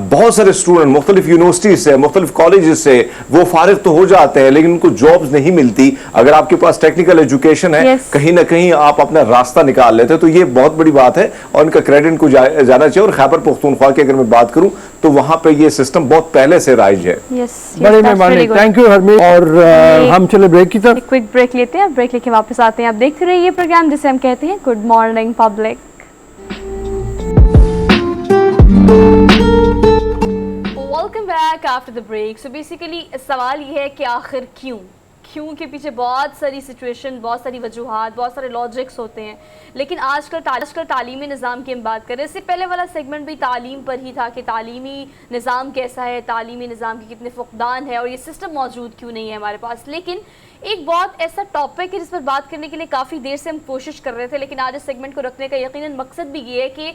बहुत सारे स्टूडेंट मुख्तलिफ यूनिवर्सिटीज से, मुख्तलिफ कॉलेजेस से वो फारिग तो हो जाते हैं लेकिन उनको जॉब्स नहीं मिलती। अगर आपके पास टेक्निकल एजुकेशन है कहीं ना कहीं आप अपना रास्ता निकाल लेते हैं, तो ये बहुत बड़ी बात है और इनका क्रेडिट को जाना चाहिए। और खैबर पख्तूनख्वा की अगर मैं बात करूं तो वहां पे ये सिस्टम बहुत पहले से राइज है। बड़ी मेहरबानी, थैंक यू हरमीत। और हम चले ब्रेक की तरफ, क्विक ब्रेक लेते हैं, ब्रेक लेके वापस आते हैं। आप देखते रहिए प्रोग्राम जिसे हम कहते हैं good morning public. Welcome back after the break. So basically सवाल ये है कि आखिर क्यों के पीछे बहुत सारी सिचुएशन, बहुत सारी वजूहात, बहुत सारे लॉजिक्स होते हैं। लेकिन आजकल तालीमी निज़ाम की हम बात करें, इससे पहले वाला सेगमेंट भी तालीम पर ही था कि तालीमी निज़ाम कैसा है, तालीमी निज़ाम के कितने फुकदान है और ये सिस्टम मौजूद क्यों नहीं है हमारे पास। लेकिन एक बहुत ऐसा टॉपिक है जिस पर बात करने के लिए काफ़ी देर से हम कोशिश कर रहे थे, लेकिन आज इस सेगमेंट को रखने का यकीनन मकसद भी ये है कि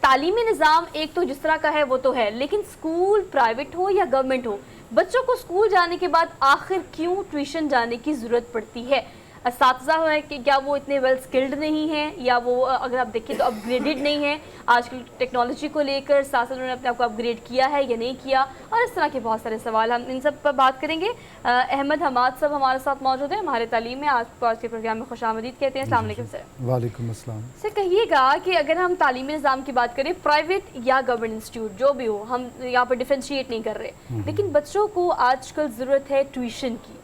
तालीमी निज़ाम एक तो जिस तरह का है वो तो है, लेकिन स्कूल प्राइवेट हो या गवर्नमेंट हो, बच्चों को स्कूल जाने के बाद आखिर क्यों ट्यूशन जाने की ज़रूरत पड़ती है। असातिज़ा हैं कि क्या वो इतने वेल स्किल्ड नहीं हैं, या वो अगर आप देखें तो अपग्रेडेड नहीं है आजकल टेक्नोलॉजी को लेकर, साथ साथ उन्होंने अपने आप को अपग्रेड किया है या नहीं किया, और इस तरह के बहुत सारे सवाल हम इन सब पर बात करेंगे। अहमद हमाद साहब हमारे साथ मौजूद हैं, हमारे तालीम में आपको आज के प्रोग्राम में खुशामदीद कहते हैं। अस्सलाम वालेकुम सर। वालेकुम अस्सलाम। सर कहिएगा कि अगर हम तालीमी निज़ाम की बात करें, प्राइवेट या गवर्नमेंट इंस्टीट्यूट जो भी हो, हम यहाँ पर डिफ्रेंशिएट नहीं कर रहे, लेकिन बच्चों को आजकल ज़रूरत है ट्यूशन की।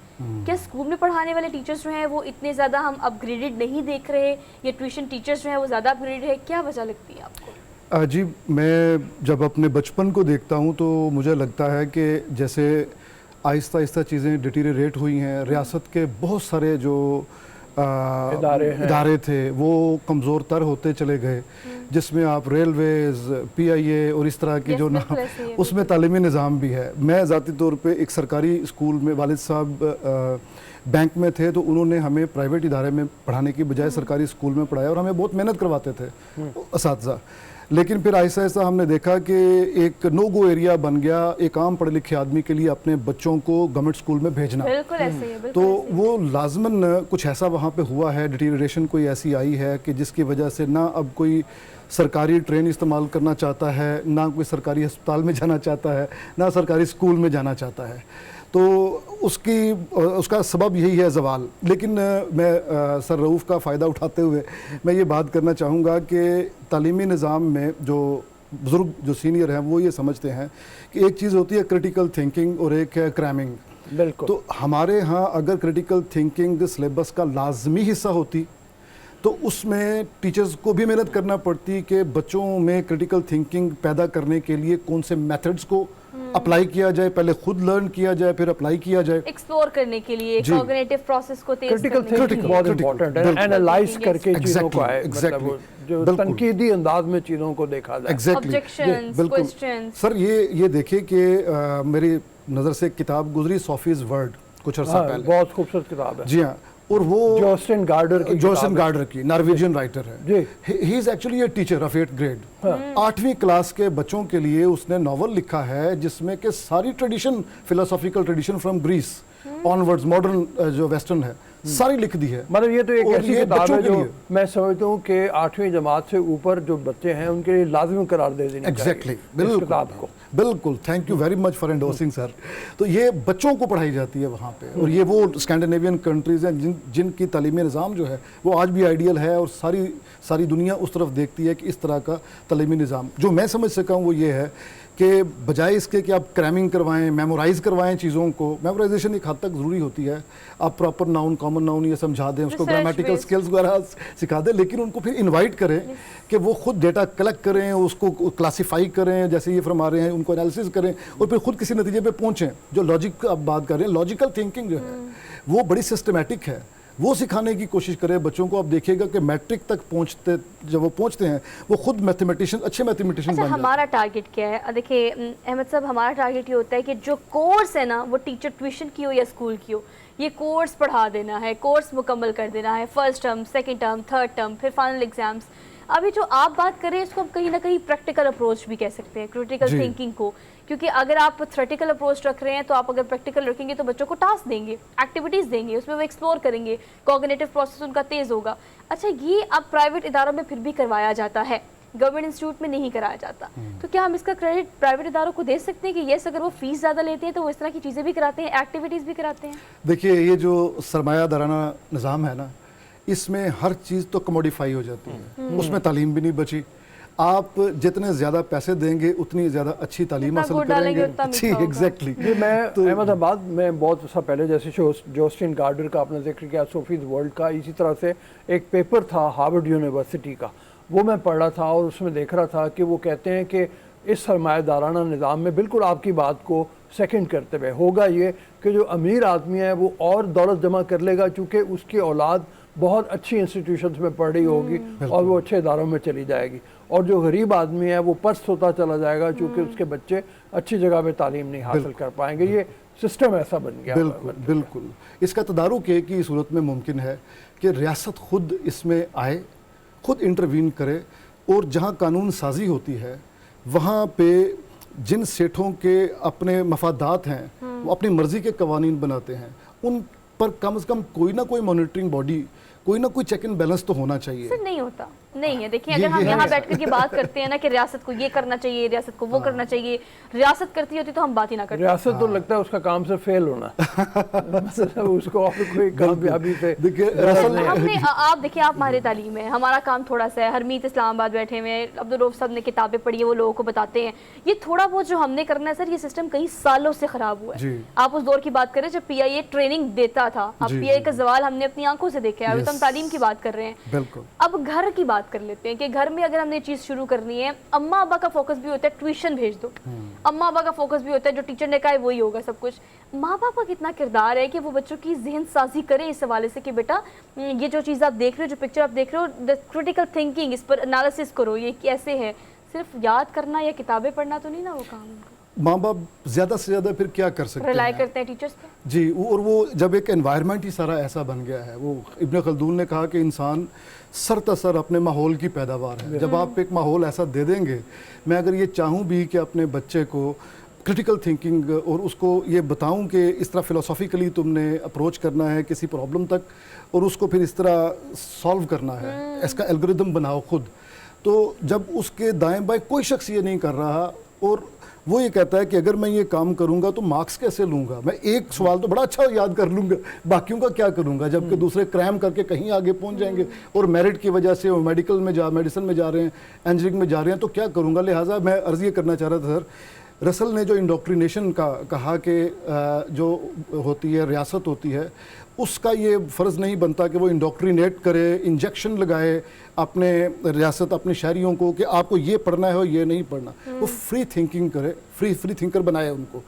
क्या स्कूल में पढ़ाने वाले टीचर्स जो हैं वो इतने ज़्यादा हम अपग्रेडेड नहीं देख रहे, या ट्यूशन टीचर्स जो हैं वो ज़्यादा अपग्रेडेड है, क्या वजह लगती है आपको? जी, मैं जब अपने बचपन को देखता हूँ तो मुझे लगता है कि जैसे आहिस्ता आहिस्ता चीज़ें डिटीरियरेट हुई हैं, रियासत के बहुत सारे जो इदारे थे वो कमज़ोर तर होते चले गए, जिसमें आप रेलवेज़, PIA और इस तरह की जो ना, उसमें तालीमी निज़ाम भी है। मैं ज़ाती तौर पे एक सरकारी स्कूल में, वालिद साहब बैंक में थे तो उन्होंने हमें प्राइवेट इदारे में पढ़ाने की बजाय सरकारी स्कूल में पढ़ाया, और हमें बहुत मेहनत करवाते थे असातिज़ा। लेकिन फिर ऐसा ऐसा हमने देखा कि एक नो गो एरिया बन गया एक आम पढ़े लिखे आदमी के लिए अपने बच्चों को गवर्नमेंट स्कूल में भेजना। बिल्कुल ऐसे ही है, तो वो लाजमन कुछ ऐसा वहाँ पे हुआ है, डिटीरियरेशन कोई ऐसी आई है कि जिसकी वजह से ना अब कोई सरकारी ट्रेन इस्तेमाल करना चाहता है, ना कोई सरकारी अस्पताल में जाना चाहता है, ना सरकारी स्कूल में जाना चाहता है। तो उसका सबब यही है ज़वाल। लेकिन मैं सर रऊफ़ का फ़ायदा उठाते हुए मैं ये बात करना चाहूँगा कि तालीमी निज़ाम में जो बुज़ुर्ग जो सीनियर हैं वो ये समझते हैं कि एक चीज़ होती है क्रिटिकल थिंकिंग और एक है क्रैमिंग। बिल्कुल। तो हमारे यहाँ अगर क्रिटिकल थिंकिंग सिलेबस का लाजमी हिस्सा होती तो उसमें टीचर्स को भी मेहनत करना पड़ती कि बच्चों में क्रिटिकल थिंकिंग पैदा करने के लिए कौन से मेथड्स को अप्लाई किया जाए, पहले खुद लर्न किया जाए फिर अप्लाई किया जाए, एक्सप्लोर करने के लिए, कॉग्निटिव प्रोसेस को तेज क्रिटिकल थिंकिंग बहुत इंपॉर्टेंट है, एनालाइज करके चीजों को आए, मतलब जो तनकीदी अंदाज में चीज़ों को देखा जाए। Objections, questions. सर ये देखिए कि मेरी नज़र से एक किताब गुजरी, सोफीज वर्ल्ड, कुछ अर्सा पहले, बहुत खूबसूरत किताब है। जी हाँ, और वो जोस्टिन गार्डर की नॉर्वेजियन राइटर है। He is actually a teacher of 8th grade. 8वीं क्लास के बच्चों के लिए उसने नॉवल लिखा है जिसमें कि सारी tradition, philosophical tradition from Greece onwards, modern जो वेस्टर्न है, सारी लिख दी है। मतलब ये तो एक ऐसी किताब है जो मैं समझता हूँ कि 8वीं जमात से ऊपर जो बच्चे हैं उनके लिए लाजमी करार दे देनी एग्जैक्टली, चाहिए किताब को। बिल्कुल, thank you very much for endorsing sir. तो ये बच्चों को पढ़ाई जाती है वहाँ पे, और ये वो स्कैंडिनेवियन कंट्रीज़ हैं जिनकी तालीमी निज़ाम जो है वो आज भी आइडियल है, और सारी दुनिया उस तरफ देखती है कि इस तरह का तालीमी निज़ाम। जो मैं समझ सका हूँ वो ये है कि बजाय इसके कि आप क्रैमिंग करवाएं, मेमोराइज़ करवाएं चीज़ों को, मेमोराइजेशन एक हद तक ज़रूरी होती है, आप प्रॉपर नाउन, कॉमन नाउन ये समझा दें, उसको ग्रामेटिकल स्किल्स वगैरह सिखा दें, लेकिन उनको फिर इनवाइट करें कि वो खुद डेटा कलेक्ट करें, उसको क्लासीफाई करें, जैसे ये फरमा रहे हैं, उनको एनालिसिस करें और फिर खुद किसी नतीजे पे पहुँचें। जो लॉजिक आप बात कर रहे हैं, लॉजिकल थिंकिंग जो है वो बड़ी सिस्टमेटिक है, वो सिखाने की कोशिश करें बच्चों को। आप देखिएगा कि मैट्रिक तक जब वो पहुंचते हैं वो खुद मैथमेटिशियन, अच्छे मैथमेटिशियन बन जाते हैं। हमारा टारगेट क्या है? देखिए अहमद साहब, हमारा टारगेट ये होता है कि जो कोर्स है ना, वो टीचर ट्यूशन की हो या स्कूल की हो, ये कोर्स पढ़ा देना है, कोर्स मुकम्मल कर देना है, first term, second term, third term, फिर फाइनल एग्जाम्स। अभी जो आप बात कर रहे हैं इसको हम कहीं ना कहीं प्रैक्टिकल अप्रोच भी कह सकते हैं, क्रिटिकल थिंकिंग को, क्योंकि अगर आप थ्योरेटिकल अप्रोच रख रहे हैं तो आप अगर प्रैक्टिकल रखेंगे तो बच्चों को टास्क देंगे, एक्टिविटीज़ देंगे, उसमें वो एक्सप्लोर करेंगे, कॉग्निटिव प्रोसेस उनका तेज़ होगा। अच्छा, ये अब प्राइवेट इदारों में फिर भी करवाया जाता है, गवर्नमेंट इंस्टीट्यूट में नहीं कराया जाता, तो क्या हम इसका क्रेडिट प्राइवेट इदारों को दे सकते हैं कि येस, अगर वो फीस ज़्यादा लेते हैं तो वो इस तरह की चीज़ें भी कराते हैं, एक्टिविटीज़ भी कराते हैं? देखिए, ये जो सरमायादाराना निज़ाम है ना, इसमें हर चीज़ तो कमोडिफाई हो जाती है, उसमें तालीम भी नहीं बची। आप जितने ज़्यादा पैसे देंगे उतनी ज़्यादा अच्छी तालीम हासिल करेंगे। जी, एग्जैक्टली। मैं अहमदाबाद में बहुत सा पहले, जैसे जोस्टिन गार्डर का आपने जिक्र किया, सोफीज वर्ल्ड का, इसी तरह से एक पेपर था हार्वर्ड यूनिवर्सिटी का, वो मैं पढ़ रहा था और उसमें देख रहा था कि वो कहते हैं कि इस सरमायादाराना निज़ाम में बिल्कुल आपकी बात को सेकंड करते हुए होगा ये कि जो अमीर आदमी है वो और दौलत जमा कर लेगा चूँकि उसकी औलाद बहुत अच्छी इंस्टीट्यूशंस में पढ़ रही होगी और वो अच्छे इदारों में चली जाएगी, और जो गरीब आदमी है वो पस्त होता चला जाएगा चूँकि उसके बच्चे अच्छी जगह पे तालीम नहीं हासिल कर पाएंगे। ये सिस्टम ऐसा बन गया। बिल्कुल। इसका तदारुक एक ही सूरत में मुमकिन है कि रियासत खुद इसमें आए, खुद इंटरवीन करे, और जहाँ कानून साजी होती है वहाँ पे जिन सेठों के अपने मफादात हैं वो अपनी मर्ज़ी के कवानीन बनाते हैं, पर कम से कम कोई ना कोई मॉनिटरिंग बॉडी, कोई ना कोई चेक एंड बैलेंस तो होना चाहिए। सर नहीं होता, नहीं है। देखिए अगर हम यहाँ बैठ कर के बात करते हैं ना कि रियासत को ये करना चाहिए, रियासत को वो करना चाहिए, रियासत करती होती तो हम बात ही ना करते। रियासत तो लगता है उसका काम से फेल होना मतलब उसको और कोई कामयाबी से देखिए हमने आप देखिए, आप माहिर तालीम है, हमारा काम थोड़ा सा है। हरमीत इस्लामाबाद बैठे हुए हैं, अब्दुल रऊफ साहब ने किताबें पढ़ी है, वो लोगों को बताते हैं। ये थोड़ा बहुत जो हमने करना है सर, ये सिस्टम कई सालों से खराब हुआ है। आप उस दौर की बात करें जब PIA ट्रेनिंग देता था, अब PIA का जवाल हमने अपनी आंखों से देखा है। अभी तो हम तालीम की बात कर रहे हैं, बिल्कुल। अब घर की बात कर लेते हैं कि घर में अगर हमने चीज शुरू करनी है, अम्मा अब्बा का फोकस भी होता है ट्यूशन भेज दो, अम्मा अब्बा का फोकस भी होता है जो टीचर ने कहा है वही होगा सब कुछ। माँ बाप का कितना किरदार है कि वो बच्चों की जहन साजी करे इस हवाले से कि बेटा ये जो चीज़ आप देख रहे हो, जो पिक्चर आप देख रहे हो, क्रिटिकल थिंकिंग, इस पर एनालिसिस करो, ये कैसे है। सिर्फ याद करना या किताबें पढ़ना तो नहीं ना वो काम उनका। माँ बाप ज़्यादा से ज़्यादा फिर क्या कर सकते रिलाई हैं, करते हैं टीचर्स पे जी। और वो जब एक एनवायरनमेंट ही सारा ऐसा बन गया है, वो इब्न खल्दून ने कहा कि इंसान सरतसर अपने माहौल की पैदावार है। जब आप एक माहौल ऐसा दे देंगे, मैं अगर ये चाहूँ भी कि अपने बच्चे को क्रिटिकल थिंकिंग और उसको ये बताऊं कि इस तरह फ़िलोसॉफिकली तुमने अप्रोच करना है किसी प्रॉब्लम तक, और उसको फिर इस तरह सॉल्व करना है, इसका एल्गोरिदम बनाओ खुद। तो जब उसके दाएं बाएं कोई शख्स ये नहीं कर रहा और वो ये कहता है कि अगर मैं ये काम करूंगा तो मार्क्स कैसे लूंगा, मैं एक सवाल तो बड़ा अच्छा याद कर लूंगा, बाकियों का क्या करूंगा, जबकि दूसरे क्रैम करके कहीं आगे पहुंच जाएंगे और मेरिट की वजह से वो मेडिसिन में जा रहे हैं, इंजीनियरिंग में जा रहे हैं, तो क्या करूंगा। लिहाजा मैं अर्ज़ ये करना चाह रहा था सर, रसल ने जो इंडोक्ट्रिनेशन का कहा कि जो होती है रियासत होती है, उसका ये फ़र्ज़ नहीं बनता कि वो इंडोक्ट्रिनेट करे, इंजेक्शन लगाए अपने रियासत, अपने शहरियों को कि आपको ये पढ़ना है और ये नहीं पढ़ना। वो फ्री थिंकिंग करे, फ्री थिंकर बनाए उनको।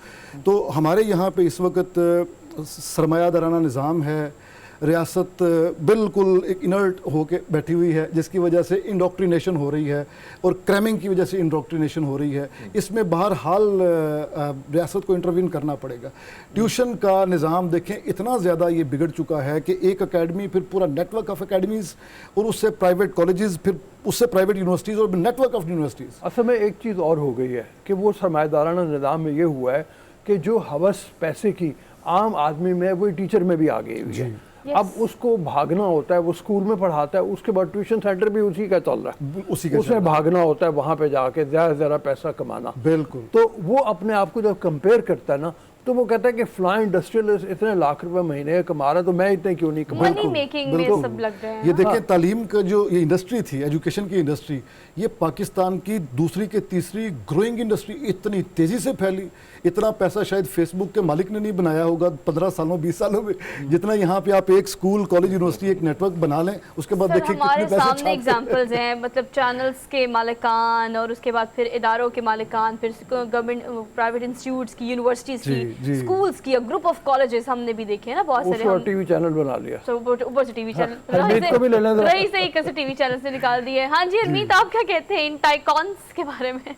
तो हमारे यहाँ पे इस वक्त सरमायादाराना निज़ाम है, रियासत बिल्कुल एक इनर्ट होके बैठी हुई है, जिसकी वजह से इंडोक्ट्रिनेशन हो रही है और क्रैमिंग की वजह से इंडोक्ट्रिनेशन हो रही है। इसमें बहरहाल रियासत को इंटरवीन करना पड़ेगा। ट्यूशन का निज़ाम देखें, इतना ज़्यादा ये बिगड़ चुका है कि एक एकेडमी, फिर पूरा नेटवर्क ऑफ एकेडमीज़, और उससे प्राइवेट कॉलेजेस, फिर उससे प्राइवेट यूनिवर्सिटीज़ और नेटवर्क ऑफ यूनिवर्सिटीज़। असल में एक चीज़ और हो गई है कि वो सरमायादाराना निज़ाम में ये हुआ है कि जो हवस पैसे की आम आदमी में, वही टीचर में भी आ गई हुई है। अब उसको भागना होता है, वो स्कूल में पढ़ाता है, उसके बाद ट्यूशन सेंटर भी उसी का चल रहा है, उसे भागना होता है वहाँ पे जाके ज़्यादा पैसा कमाना। बिल्कुल। तो वो अपने आप को जब कंपेयर करता है ना, तो वो कहता है कि फ्लाई इंडस्ट्रियल इतने लाख रुपए महीने कमा रहा है, तो मैं इतने क्यों नहीं कमा। मनी मेकिंग में सब लग रहे हैं। ये देखें, तालीम का जो ये इंडस्ट्री थी, एजुकेशन की इंडस्ट्री, ये पाकिस्तान की दूसरी के तीसरी ग्रोइंग इंडस्ट्री इतनी तेज़ी से फैली। इतना पैसा शायद फेसबुक के मालिक ने नहीं बनाया होगा 15 सालों 20 सालों में, जितना यहाँ पे आप एक स्कूल, कॉलेज, यूनिवर्सिटी, एक नेटवर्क बना लें, उसके बाद देखिए हमारे कितने पैसे सामने एग्जांपल्स हैं, मतलब चैनल्स के मालिकान और उसके बाद फिर इदारों के मालिकान, फिर गवर्नमेंट प्राइवेट इंस्टीट्यूट्स की, यूनिवर्सिटीज की, स्कूल्स की, ग्रुप ऑफ कॉलेजेस हमने भी देखे हैं ना बहुत सारे। उसको टीवी चैनल बना लिया, ऊपर से टीवी चैनल रही से एक टीवी चैनल से निकाल दिए। हाँ जी हरमीत, आप क्या कहते हैं इन टाइकॉन्स के बारे में?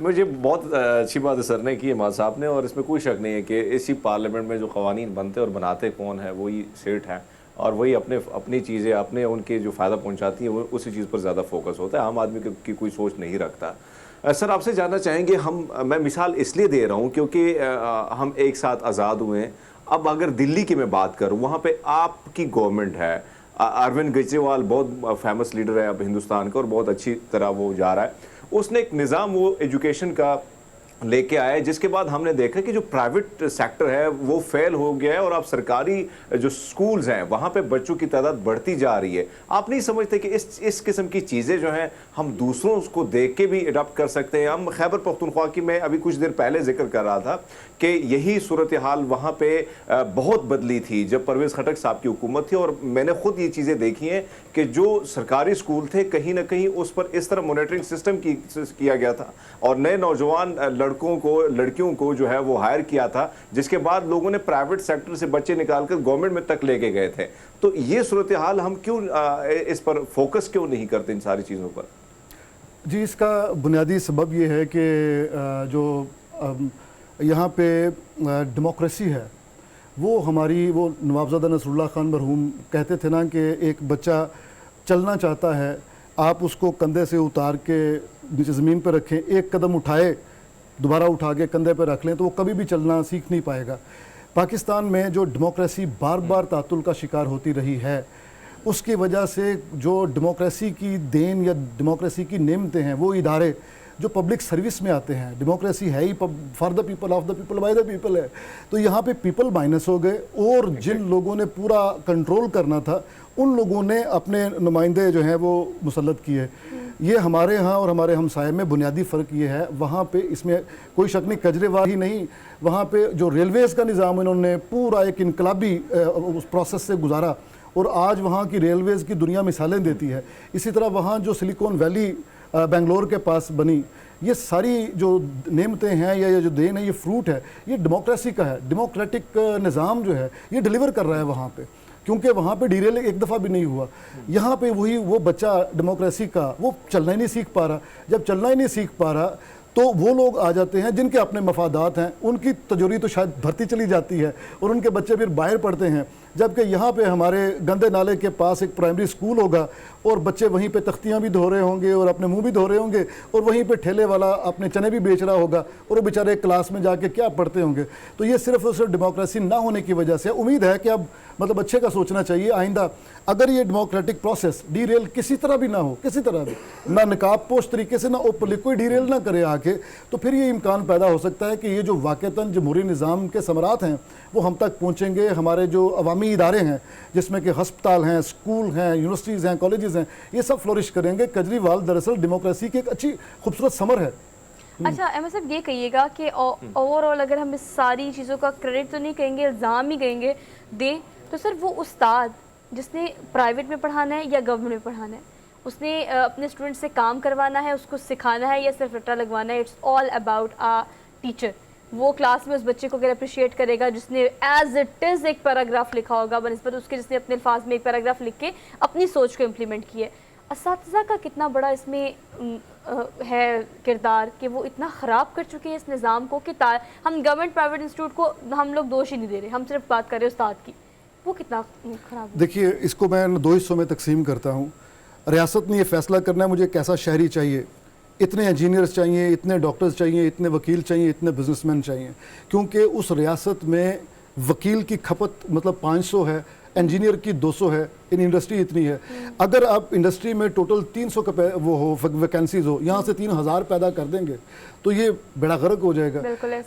मुझे बहुत अच्छी बात सर ने की इमाद साहब ने, और इसमें कोई शक नहीं है कि इसी पार्लियामेंट में जो कवानीन बनते और बनाते कौन है, वही सेठ है, और वही अपनी चीज़ें, अपने उनके जो फ़ायदा पहुंचाती है, वो उसी चीज़ पर ज़्यादा फोकस होता है, आम आदमी की कोई सोच नहीं रखता। सर आपसे जानना चाहेंगे, मैं मिसाल इसलिए दे रहा हूँ क्योंकि हम एक साथ आज़ाद हुए हैं। अब अगर दिल्ली की मैं बात करूँ, वहाँ पे आपकी गवर्नमेंट है, अरविंद केजरीवाल बहुत फेमस लीडर है अब हिंदुस्तान का और बहुत अच्छी तरह वो जा रहा है। उसने एक निज़ाम वो एजुकेशन का लेके आए, जिसके बाद हमने देखा कि जो प्राइवेट सेक्टर है वो फेल हो गया है और अब सरकारी जो स्कूल्स हैं वहाँ पे बच्चों की तादाद बढ़ती जा रही है। आप नहीं समझते कि इस किस्म की चीज़ें जो हैं हम दूसरों को देख के भी अडॉप्ट कर सकते हैं? हम खैबर पख्तूनख्वा की मैं अभी कुछ देर पहले जिक्र कर रहा था कि यही सूरत हाल वहाँ पे बहुत बदली थी जब परवेज़ खटक साहब की हुकूमत थी, और मैंने खुद ये चीज़ें देखी हैं कि जो सरकारी स्कूल थे कहीं ना कहीं उस पर इस तरह मॉनिटरिंग सिस्टम किया गया था और नए नौजवान लड़कियों को जो है वो हायर किया था, जिसके बाद लोगों ने प्राइवेट सेक्टर से बच्चे निकालकर गवर्नमेंट में तक लेके गए थे। तो ये सूरत हाल हम क्यों इस पर फोकस क्यों नहीं करते इन सारी चीज़ों पर? जी, इसका बुनियादी सबब ये है कि जो यहाँ पे डेमोक्रेसी है वो हमारी, वो नवाबजादा नसरुल्लाह खान मरहूम कहते थे ना कि एक बच्चा चलना चाहता है, आप उसको कंधे से उतार के नीचे ज़मीन पर रखें, एक कदम उठाए दोबारा उठा के कंधे पर रख लें तो वो कभी भी चलना सीख नहीं पाएगा। पाकिस्तान में जो डेमोक्रेसी बार बार तातुल का शिकार होती रही है, उसकी वजह से जो डेमोक्रेसी की देन या डेमोक्रेसी की नेमतें हैं, वो इदारे जो पब्लिक सर्विस में आते हैं, डेमोक्रेसी है ही for the people, of the people, by the people है, तो यहाँ पे पीपल माइनस हो गए और जिन लोगों ने पूरा कंट्रोल करना था उन लोगों ने अपने नुमाइंदे जो हैं वो मुसल्लत किए। ये हमारे यहाँ और हमारे हमसाये में बुनियादी फ़र्क ये है, वहाँ पे इसमें कोई शक नहीं, केजरीवाल ही नहीं, वहाँ पे जो रेलवेज़ का निज़ाम इन्होंने पूरा एक इनकलाबी उस प्रोसेस से गुजारा और आज वहाँ की रेलवेज़ की दुनिया मिसालें देती है। इसी तरह वहाँ जो सिलिकॉन वैली बेंगलोर के पास बनी, ये सारी जो नेमतें हैं या ये जो देन है, ये फ्रूट है, ये डेमोक्रेसी का है। डेमोक्रेटिक निज़ाम जो है ये डिलीवर कर रहा है वहाँ पे, क्योंकि वहाँ पे डीरेल एक दफ़ा भी नहीं हुआ। यहाँ पे वही वो बच्चा डेमोक्रेसी का वो चलना ही नहीं सीख पा रहा। जब चलना ही नहीं सीख पा रहा तो वो लोग आ जाते हैं जिनके अपने मफादात हैं, उनकी तजोरी तो शायद भर्ती चली जाती है और उनके बच्चे फिर बाहर पढ़ते हैं। जबकि यहाँ पे हमारे गंदे नाले के पास एक प्राइमरी स्कूल होगा और बच्चे वहीं पे तख्तियाँ भी धो रहे होंगे और अपने मुंह भी धो रहे होंगे और वहीं पे ठेले वाला अपने चने भी बेच रहा होगा और वो बेचारे क्लास में जाके क्या पढ़ते होंगे। तो ये सिर्फ और सिर्फ डेमोक्रेसी ना होने की वजह से उम्मीद है कि अब मतलब अच्छे का सोचना चाहिए आइंदा, अगर ये डेमोक्रेटिक प्रोसेस डीरेल किसी तरह भी ना हो, किसी तरह भी ना निकाब पोश तरीके से ना ओपनली कोई डीरेल ना करे आके, तो फिर ये इम्कान पैदा हो सकता है कि ये जो वाक़तन जमहूरी निज़ाम के समरात हैं वो हम तक पहुँचेंगे। हमारे जो अवामी इदारे हैं जिसमें कि हस्पताल हैं, स्कूल हैं, यूनिवर्सिटीज़ हैं, कॉलेजेस हैं, ये सब फ्लोरिश करेंगे। केजरीवाल दरअसल डेमोक्रेसी की एक अच्छी खूबसूरत समर है। अच्छा अहमद साहब, ये कहिएगा कि ओवरऑल अगर हम इस सारी चीज़ों का क्रेडिट तो नहीं कहेंगे, इल्ज़ाम ही कहेंगे दें, तो सर वो उस्ताद जिसने प्राइवेट में पढ़ाना है या गवर्नमेंट में पढ़ाना है, उसने अपने स्टूडेंट से काम करवाना है, उसको सिखाना है या सिर्फ रट्टा लगवाना है, it's all about a teacher. वो क्लास में उस बच्चे को अगर अप्रिशिएट करेगा जिसने एज इट इज़ एक पैराग्राफ लिखा होगा बनस्बत उसके जिसने अपने अल्फाज में एक पैराग्राफ लिख के अपनी सोच को इम्प्लीमेंट किया है। असातिज़ा का कितना बड़ा इसमें है किरदार कि वो इतना ख़राब कर चुके हैं इस निज़ाम को कि हम गवर्नमेंट प्राइवेट इंस्टीट्यूट को हम लोग दोष ही नहीं दे रहे, हम सिर्फ बात कर रहे हैं उस्ताद की, वो कितना ख़राब। देखिए, इसको मैं दो हिस्सों में तकसीम करता हूँ। रियासत ने ये फैसला करना है मुझे कैसा शहरी चाहिए, इतने इंजीनियर्स चाहिए, इतने डॉक्टर्स चाहिए, इतने वकील चाहिए, इतने बिजनेसमैन चाहिए, क्योंकि उस रियासत में वकील की खपत मतलब 500 है, इंजीनियर की 200 है, इन इंडस्ट्री इतनी है। अगर आप इंडस्ट्री में टोटल 300 का वो हो वैकेंसीज हो, यहाँ से 3000 पैदा कर देंगे तो ये बड़ा गर्क हो जाएगा।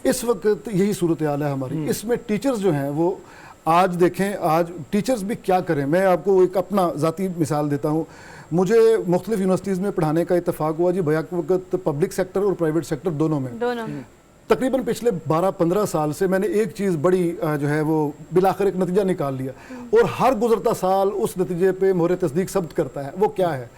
इस वक्त यही सूरत हाल है हमारी। इसमें टीचर्स जो हैं वो आज देखें, आज टीचर्स भी क्या करें। मैं आपको एक अपना ज़ाती मिसाल देता हूँ। मुझे मुख्तलिफ यूनिवर्सिटीज़ में पढ़ाने का इत्तेफाक हुआ जी, बैक वक्त पब्लिक सेक्टर और प्राइवेट सेक्टर दोनों में। तकरीबन पिछले 12-15 साल से मैंने एक चीज़ बड़ी जो है वो बिलाखिर एक नतीजा निकाल लिया और हर गुजरता साल उस नतीजे पे मोहर तस्दीक सब्त करता है। वो क्या है,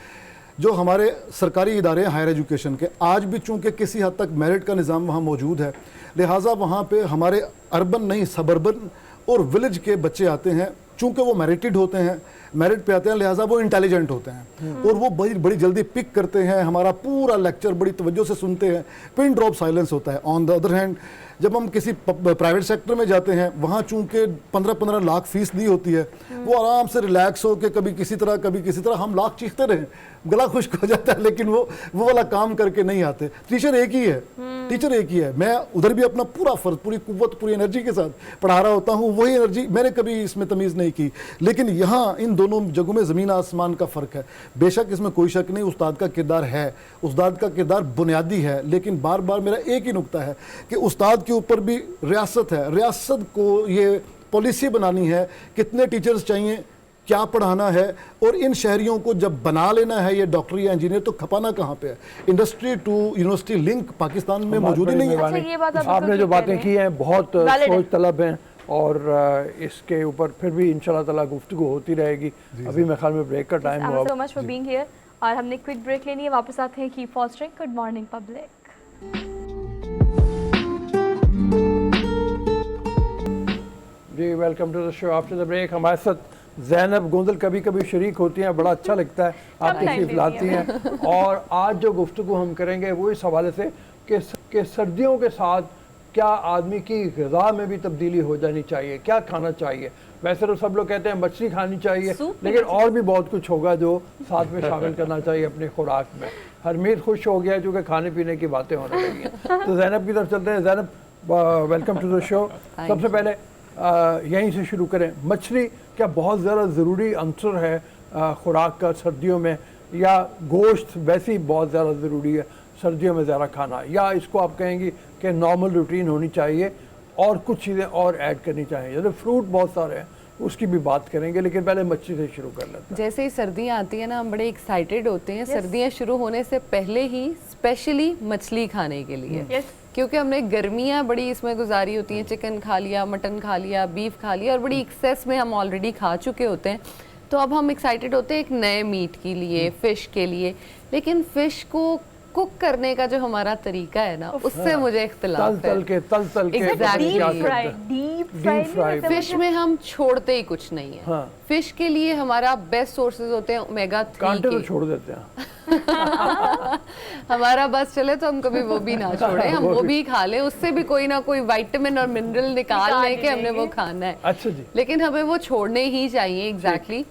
जो हमारे सरकारी इदारे हायर एजुकेशन के आज भी चूँकि किसी हद तक मेरिट का निज़ाम वहाँ मौजूद है, लिहाजा वहाँ पे हमारे अर्बन नहीं सबर्बन और विलेज के बच्चे आते हैं, चूँकि वो मेरिटेड होते हैं, मेरिट पे आते हैं, लिहाजा वो इंटेलिजेंट होते हैं और वो बड़ी जल्दी पिक करते हैं, हमारा पूरा लेक्चर बड़ी तवज्जो से सुनते हैं, पिन ड्रॉप साइलेंस होता है। ऑन द अदर हैंड जब हम किसी प्राइवेट सेक्टर में जाते हैं, वहाँ चूँकि 15-15 लाख फीस दी होती है, वो आराम से रिलैक्स हो के कभी किसी तरह हम लाख चीखते रहें, गला खुश्क हो जाता है, लेकिन वो वाला काम करके नहीं आते। टीचर एक ही है, टीचर एक ही है। मैं उधर भी अपना पूरा फर्ज, पूरी कुव्वत, पूरी एनर्जी के साथ पढ़ा रहा होता हूँ, वही एनर्जी मैंने कभी इसमें तमीज़ नहीं की। लेकिन यहाँ इन दोनों जगहों में ज़मीन आसमान का फ़र्क है। बेशक इसमें कोई शक नहीं, उस्ताद का किरदार है, उस्ताद का किरदार बुनियादी है, लेकिन बार बार मेरा एक ही नुक्ता है कि उस्ताद के ऊपर भी रियासत है। रियासत को ये पॉलिसी बनानी है, कितने टीचर्स चाहिए, क्या पढ़ाना है, और इन शहरियों को जब बना लेना है ये डॉक्टर या इंजीनियर, तो खपाना कहाँ पे है। Industry to university link Pakistan में मौजूद ही नहीं है। अच्छा, ये बात आपने जो बातें की हैं बहुत सोच तलब हैं और इसके ऊपर फिर भी इंशाल्लाह ताला गुफ्तगू होती रहेगी। अभी मेरे ख्याल में ब्रेक का टाइम हुआ। So much for being here और हमने क्विक ब्रेक लेनी है, वापस आते हैं। Keep fostering. Good morning public. जी, welcome to the show after the break. हमारे साथ ज़ैनब गोंदल कभी कभी शरीक होती हैं, बड़ा अच्छा लगता है, आप तशरीफ लाती हैं। और आज जो गुफ्तगू हम करेंगे वो इस हवाले से कि सर्दियों के साथ क्या आदमी की ग़िज़ा में भी तब्दीली हो जानी चाहिए, क्या खाना चाहिए। वैसे तो सब लोग कहते हैं मछली खानी चाहिए, लेकिन और भी बहुत कुछ होगा जो साथ में शामिल करना चाहिए अपनी खुराक में। हरमीत खुश हो गया क्योंकि खाने पीने की बातें होने लगी हैं। तो ज़ैनब की तरफ चलते हैं। Zainab, welcome to the show. सबसे पहले यहीं से शुरू करें। मछली क्या बहुत ज़्यादा ज़रूरी अंसर है खुराक का सर्दियों में, या गोश्त वैसे ही बहुत ज़्यादा ज़रूरी है सर्दियों में ज़्यादा खाना, या इसको आप कहेंगी कि नॉर्मल रूटीन होनी चाहिए और कुछ चीज़ें और ऐड करनी चाहिए? जैसे फ्रूट बहुत सारे हैं, उसकी भी बात करेंगे, लेकिन पहले मच्छी से शुरू कर लेते हैं। जैसे ही सर्दियाँ आती है ना, हम बड़े एक्साइटेड होते हैं सर्दियाँ शुरू होने से पहले ही, स्पेशली मछली खाने के लिए। क्योंकि हमने गर्मियाँ बड़ी इसमें गुजारी होती हैं, चिकन खा लिया, मटन खा लिया, बीफ खा लिया, और बड़ी एक्सेस में हम ऑलरेडी खा चुके होते हैं। तो अब हम एक्साइटेड होते हैं एक नए मीट के लिए, फिश के लिए। लेकिन फिश को कुक करने का जो हमारा तरीका है ना, उससे मुझे इख्तिलाफ है। तल के Exactly. डीप फ्राई फिश में हम छोड़ते ही कुछ नहीं है। हाँ। फिश के लिए हमारा बेस्ट सोर्सेज होते हैं ओमेगा 3 कांटे तो के। छोड़ देते हैं। हमारा बस चले तो हम कभी वो भी ना छोड़े, हम वो भी खा लें, उससे भी कोई ना कोई विटामिन और मिनरल निकाल लें कि हमने वो खाना है। अच्छा जी। लेकिन हमें वो छोड़ने ही चाहिए। एग्जैक्टली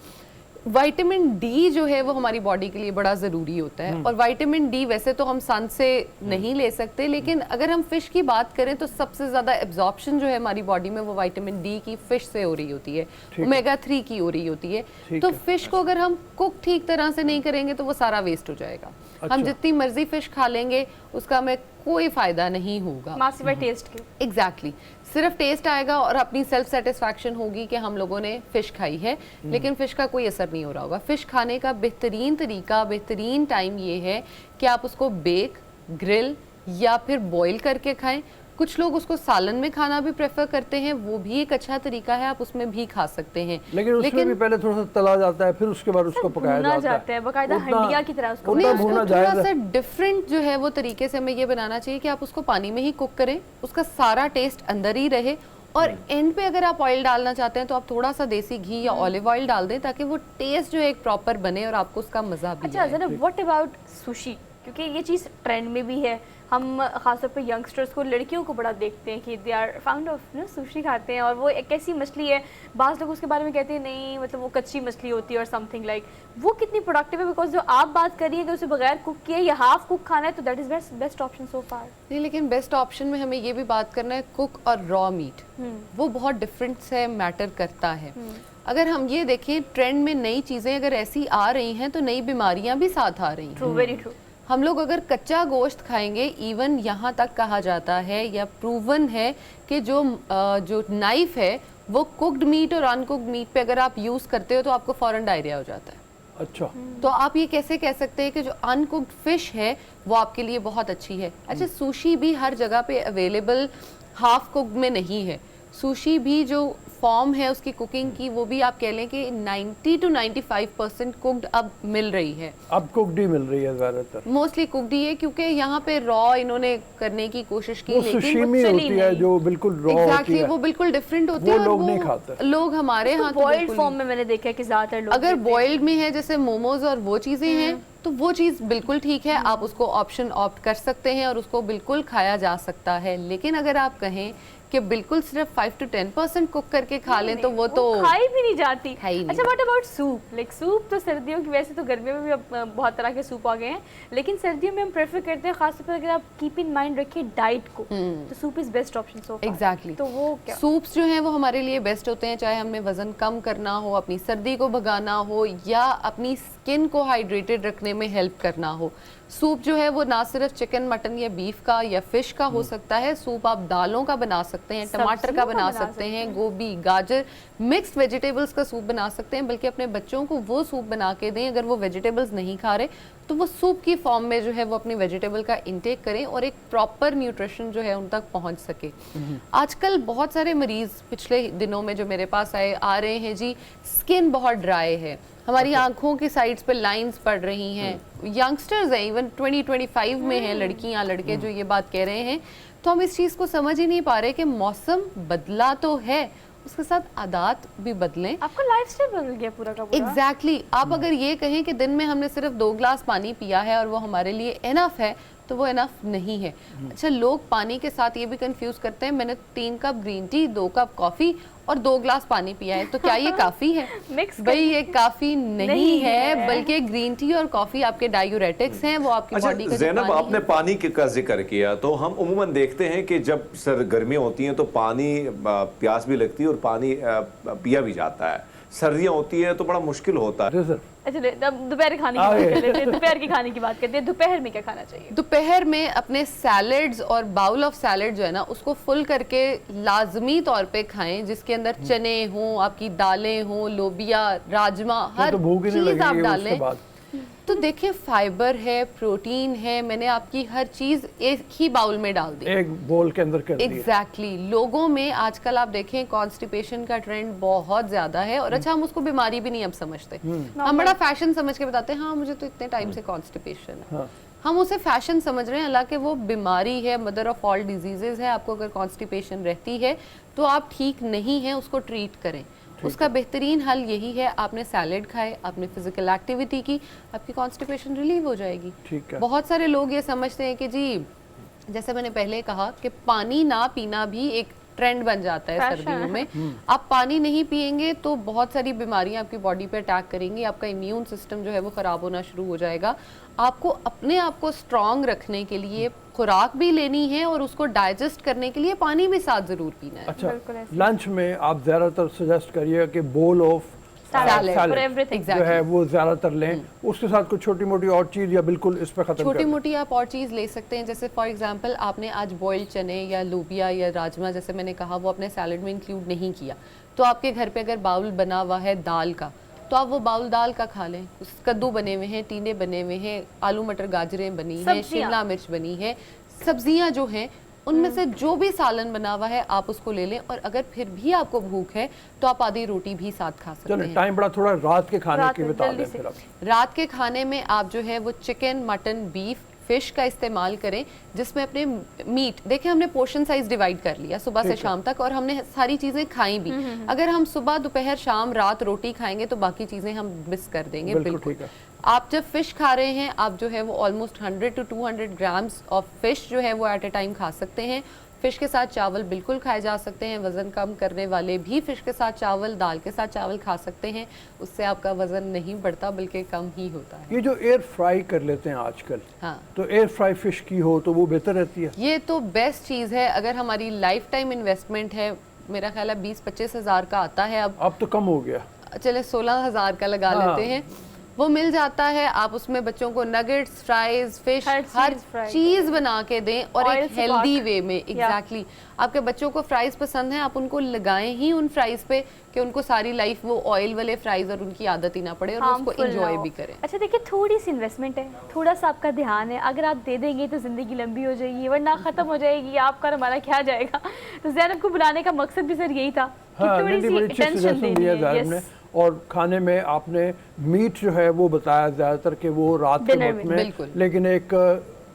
विटामिन डी जो है वो हमारी बॉडी के लिए बड़ा ज़रूरी होता है। और विटामिन डी वैसे तो हम सन से नहीं ले सकते, लेकिन अगर हम फिश की बात करें तो सबसे ज़्यादा एब्जॉर्प्शन जो है हमारी बॉडी में वो विटामिन डी की फिश से हो रही होती है, ओमेगा 3 की हो रही होती है। तो फिश को अगर हम कुक ठीक तरह से नहीं करेंगे तो वो सारा वेस्ट हो जाएगा। हम जितनी मर्जी फिश खा लेंगे उसका हमें कोई फ़ायदा नहीं होगा, मासिवा टेस्ट के। एग्जैक्टली सिर्फ टेस्ट आएगा और अपनी सेल्फ सेटिस्फैक्शन होगी कि हम लोगों ने फिश खाई है, लेकिन फिश का कोई असर नहीं हो रहा होगा। फिश खाने का बेहतरीन तरीका, बेहतरीन टाइम ये है कि आप उसको बेक, ग्रिल या फिर बॉईल करके खाएं। कुछ लोग उसको सालन में खाना भी प्रेफर करते हैं, वो भी एक अच्छा तरीका है, आप उसमें भी खा सकते हैं। लेकिन उसमें भी पहले थोड़ा सा तला जाता है, फिर उसके बाद उसको पकाया जाता है बकायदा हंडिया की तरह उसको। नहीं, उसको थोड़ा सा डिफरेंट जो है वो तरीके से हमें ये बनाना चाहिए कि आप उसको पानी में ही कुक करें, उसका सारा टेस्ट अंदर ही रहे, और एंड पे अगर आप ऑयल डालना चाहते हैं तो आप थोड़ा सा देसी घी या ऑलिव ऑयल डाल दें, ताकि वो टेस्ट जो है एक प्रॉपर बने और आपको उसका मजा भी अच्छा आए। जरा व्हाट अबाउट सुशी, क्योंकि ये चीज़ ट्रेंड में भी है। हम खासतौर पे यंगस्टर्स को, लड़कियों को बड़ा देखते हैं कि they are fond of sushi खाते हैं, और वो एक ऐसी मछली है, बाज़ लोग उसके बारे में कहते हैं नहीं मतलब वो कच्ची मछली होती है और समथिंग लाइक। वो कितनी प्रोडक्टिव है? बिकॉज जो आप बात कर रही है कि उसे बगैर कुक किए या हाफ कुक खाना है, तो that is best option so far. नहीं, लेकिन बेस्ट ऑप्शन में हमें ये भी बात करना है, कुक और रॉ मीट वो बहुत डिफरेंट से मैटर करता है। अगर हम ये देखें ट्रेंड में नई चीज़ें अगर ऐसी आ रही हैं तो नई बीमारियां भी साथ आ रही हैं। True, very true. हम लोग अगर कच्चा गोश्त खाएंगे, इवन यहाँ तक कहा जाता है या प्रूवन है कि जो नाइफ है वो कुक्ड मीट और अनकुक्ड मीट पे अगर आप यूज़ करते हो तो आपको फौरन डायरिया हो जाता है। अच्छा, तो आप ये कैसे कह सकते हैं कि जो अनकुक्ड फिश है वो आपके लिए बहुत अच्छी है? अच्छा, सुशी भी हर जगह पे अवेलेबल हाफ कुक्ड में नहीं है। सुशी भी जो फॉर्म है उसकी कुकिंग की, वो भी आप कह लें कि 90 to 95% कुक्ड अब मिल रही है। अब कुक्ड ही मिल रही है ज़्यादातर, मोस्टली कुक्ड ही है, क्योंकि यहाँ पे रॉ इन्होंने करने की कोशिश की, वो लेकिन सुशीमी होती है जो बिल्कुल रॉ होती एग्जैक्टली है, वो बिल्कुल डिफरेंट होती वो है। लोग नहीं खाते। लोग हमारे यहाँ तो बॉइल्ड बिल्कुल फॉर्म में मैंने देखा है कि ज़्यादातर लोग अगर देते हैं। बॉइल्ड में है जैसे मोमोज और वो चीज़ें हैं तो वो चीज़ बिल्कुल ठीक है, आप उसको ऑप्शन ऑप्ट कर सकते हैं और उसको बिल्कुल खाया जा सकता है। लेकिन अगर आप कहें कि बिल्कुल सिर्फ 5 to 10% कुक करके खा लें तो वो तो खाई भी नहीं जाती। खाई नहीं अच्छा, what about soup? Like soup तो सर्दियों की, वैसे तो गर्मियों में भी अब बहुत तरह के सूप आ गए हैं, लेकिन सर्दियों में हम प्रेफर करते हैं, खासतौर पर अगर आप कीप इन माइंड रखिए डाइट को, तो soup is best option so far. Exactly. तो वो क्या सूप्स जो हैं वो हमारे लिए बेस्ट होते हैं, चाहे हमें वज़न कम करना हो, अपनी सर्दी को भगाना हो या अपनी स्किन को हाइड्रेटेड रखने में हेल्प करना हो। सूप जो है वो ना सिर्फ चिकन, मटन या बीफ का या फिश का हो सकता है, सूप आप दालों का बना सकते हैं, टमाटर का बना सकते हैं, गोभी, गाजर, मिक्स्ड वेजिटेबल्स का सूप बना सकते हैं। बल्कि अपने बच्चों को वो सूप बना के दें, अगर वो वेजिटेबल्स नहीं खा रहे तो वो सूप की फॉर्म में जो है वो अपनी वेजिटेबल का इंटेक करें और एक प्रॉपर न्यूट्रिशन जो है उन तक पहुंच सके। आजकल बहुत सारे मरीज पिछले दिनों में जो मेरे पास आ रहे हैं जी, स्किन बहुत ड्राई है, हमारी आंखों की साइड्स पे लाइंस पड़ रही हैं, यंगस्टर्स हैं, इवन 20-25 में हैं लड़कियां लड़के जो ये बात कह रहे हैं। तो हम इस चीज़ को समझ ही नहीं पा रहे कि मौसम बदला तो है, उसके साथ आदत भी बदलें। आपका लाइफस्टाइल बदल गया पूरा का पूरा। एग्जैक्टली। आप अगर ये कहें कि दिन में हमने सिर्फ 2 ग्लास पानी पिया है और वो हमारे लिए इनफ है, तो वो इनफ नहीं है। अच्छा, लोग पानी के साथ ये भी कंफ्यूज करते हैं, मैंने 3 cup green tea, 2 cup coffee और 2 ग्लास पानी पिया है, तो क्या ये काफी है? Mix भाई ये काफी नहीं है, बल्कि ग्रीन टी और कॉफी आपके डायूरेटिक्स हैं, वो आपकी अच्छा बॉडी का जो ज़ैनब, पानी आपने है। पानी का जिक्र किया, तो हम उमूमन देखते हैं कि जब गर्मियाँ होती हैं तो पानी प्यास भी लगती है और पानी पिया भी जाता है, सर्दियाँ होती है तो बड़ा मुश्किल होता है। जी सर। अच्छा, अब दोपहर खाने की बात कर लेते हैं। दोपहर के खाने की बात करते हैं, दोपहर में क्या खाना चाहिए? दोपहर में अपने सैलेड्स और बाउल ऑफ सैलेड जो है ना, उसको फुल करके लाजमी तौर पे खाएं, जिसके अंदर चने हों, आपकी दालें हों, लोबिया, राजमा, हर तो भूख ही नहीं चीज आप लगेगी डालें। उसके बाद। तो देखिए, फाइबर है, प्रोटीन है, मैंने आपकी हर चीज एक ही बाउल में डाल दी। एक बोल के अंदर कर दिया। एग्जैक्टली लोगों में आजकल आप देखें कॉन्स्टिपेशन का ट्रेंड बहुत ज्यादा है, और अच्छा हम उसको बीमारी भी नहीं अब समझते, हम बड़ा फैशन समझ के बताते हैं, हाँ मुझे तो इतने टाइम से कॉन्स्टिपेशन है। हम उसे फैशन समझ रहे हैं, हालांकि वो बीमारी है, मदर ऑफ ऑल डिजीजेज है। आपको अगर कॉन्स्टिपेशन रहती है तो आप ठीक नहीं है, उसको ट्रीट करें। उसका बेहतरीन हल यही है, आपने सैलेड खाए, आपने फिजिकल एक्टिविटी की, आपकी कॉन्स्टिपेशन रिलीव हो जाएगी। ठीक है। बहुत सारे लोग ये समझते हैं कि जी, जैसे मैंने पहले कहा कि पानी ना पीना भी एक ट्रेंड बन जाता है सर्दियों में। आप पानी नहीं पिएंगे तो बहुत सारी बीमारियां आपकी बॉडी पे अटैक करेंगी, आपका इम्यून सिस्टम जो है वो खराब होना शुरू हो जाएगा। आपको अपने आप को स्ट्रांग रखने के लिए खुराक भी लेनी है और उसको डाइजेस्ट करने के लिए पानी भी साथ जरूर पीना है। अच्छा, लंच में आप ज्यादातर सजेस्ट करिए कि bowl of Salad. For everything. जो है वो ज्यादातर लें, उसके साथ कुछ छोटी मोटी और चीज या बिल्कुल इस पे खत्म छोटी कर मोटी आप और चीज़ ले सकते हैं, जैसे फॉर एग्जांपल आपने आज बॉइल्ड चने या लोबिया या राजमा, जैसे मैंने कहा, वो अपने सैलड में इंक्लूड नहीं किया, तो आपके घर पे अगर बाउल बना हुआ है दाल का, तो आप वो बाउल दाल का खा लें। कद्दू बने हुए हैं, टींडे बने हुए हैं, आलू मटर गाजरें बनी हैं, शिमला मिर्च बनी है, सब्जियां जो हैं उनमें से जो भी सालन बना हुआ है आप उसको ले लें। और अगर फिर भी आपको भूख है तो आप आधी रोटी भी साथ खा सकते चलो हैं। टाइम बड़ा थोड़ा रात के खाने रात की में बता जल्दी दें से। फिर आप। रात के खाने में आप जो है वो चिकन, मटन, बीफ, फिश का इस्तेमाल करें, जिसमें अपने मीट, देखिए हमने पोर्शन साइज डिवाइड कर लिया सुबह से शाम तक, और हमने सारी चीजें खाई भी। अगर हम सुबह, दोपहर, शाम, रात रोटी खाएंगे तो बाकी चीजें हम मिस कर देंगे। बिल्कुल ठीक है। आप जब फिश खा रहे हैं, आप जो है वो almost 100 to 200 grams of fish जो है वो एट ए टाइम खा सकते हैं। फिश के साथ चावल बिल्कुल खाए जा सकते हैं, वजन कम करने वाले भी फिश के साथ चावल, दाल के साथ चावल खा सकते हैं, उससे आपका वजन नहीं बढ़ता बल्कि कम ही होता है। ये जो एयर फ्राई कर लेते हैं आजकल, हाँ, तो एयर फ्राई फिश की हो तो वो बेहतर रहती है। ये तो बेस्ट चीज़ है। अगर हमारी लाइफ टाइम इन्वेस्टमेंट है, मेरा ख्याल है 20-25 हज़ार का आता है, अब तो कम हो गया। चले 16,000 का लगा हाँ। लेते हैं, वो मिल जाता है। आप उसमें बच्चों को नगेट्स, फ्राइज, फिश, हर हर चीज़ fry चीज बना के दें, और Oil एक से हेल्दी पाक। वे में। एग्जैक्टली आपके बच्चों को फ्राइज पसंद है, आप उनको लगाएं ही उन फ्राइज पे कि उनको सारी लाइफ वो ऑयल वाले फ्राइज और उनकी आदत ही ना पड़े, और वो उसको Harmful ना एंजॉय हो। भी करें। अच्छा देखिए, थोड़ी सी इन्वेस्टमेंट है, थोड़ा सा आपका ध्यान है, अगर आप दे देंगे तो जिंदगी लंबी हो जाएगी, वरना खत्म हो जाएगी, आपका और हमारा क्या जाएगा। तो ज़ैनब को बुलाने का मकसद भी सर यही था कि हाँ, थोड़ी नहीं, सी बड़ी अच्छी टेंशन suggestion देनी दी है है। ज़ाहिर ने। Yes. और खाने में आपने मीट जो है वो बताया ज्यादातर कि वो रात के Dinner वक्त में, में, बिल्कुल। लेकिन एक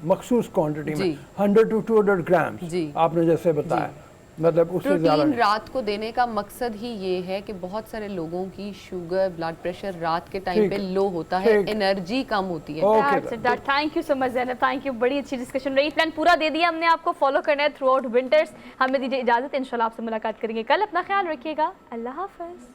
मखसूस क्वांटिटी में जी। 100 to 200 ग्राम जी। आपने जैसे बताया, मतलब उससे ज्यादा प्रोटीन नहीं। रात को देने का मकसद ही ये है कि बहुत सारे लोगों की शुगर, ब्लड प्रेशर रात के टाइम ठीक पे है, लो होता है, ठीक। एनर्जी कम होती है। Okay, thank you so much Zainab, thank you, बड़ी अच्छी डिस्कशन रही। प्लान पूरा दे दिया हमने आपको, फॉलो करना है थ्रू आउट विंटर्स। हमें दीजिए इजाजत, इंशाल्लाह आपसे मुलाकात करेंगे कल। अपना ख्याल रखिएगा, अल्लाह हाफिज।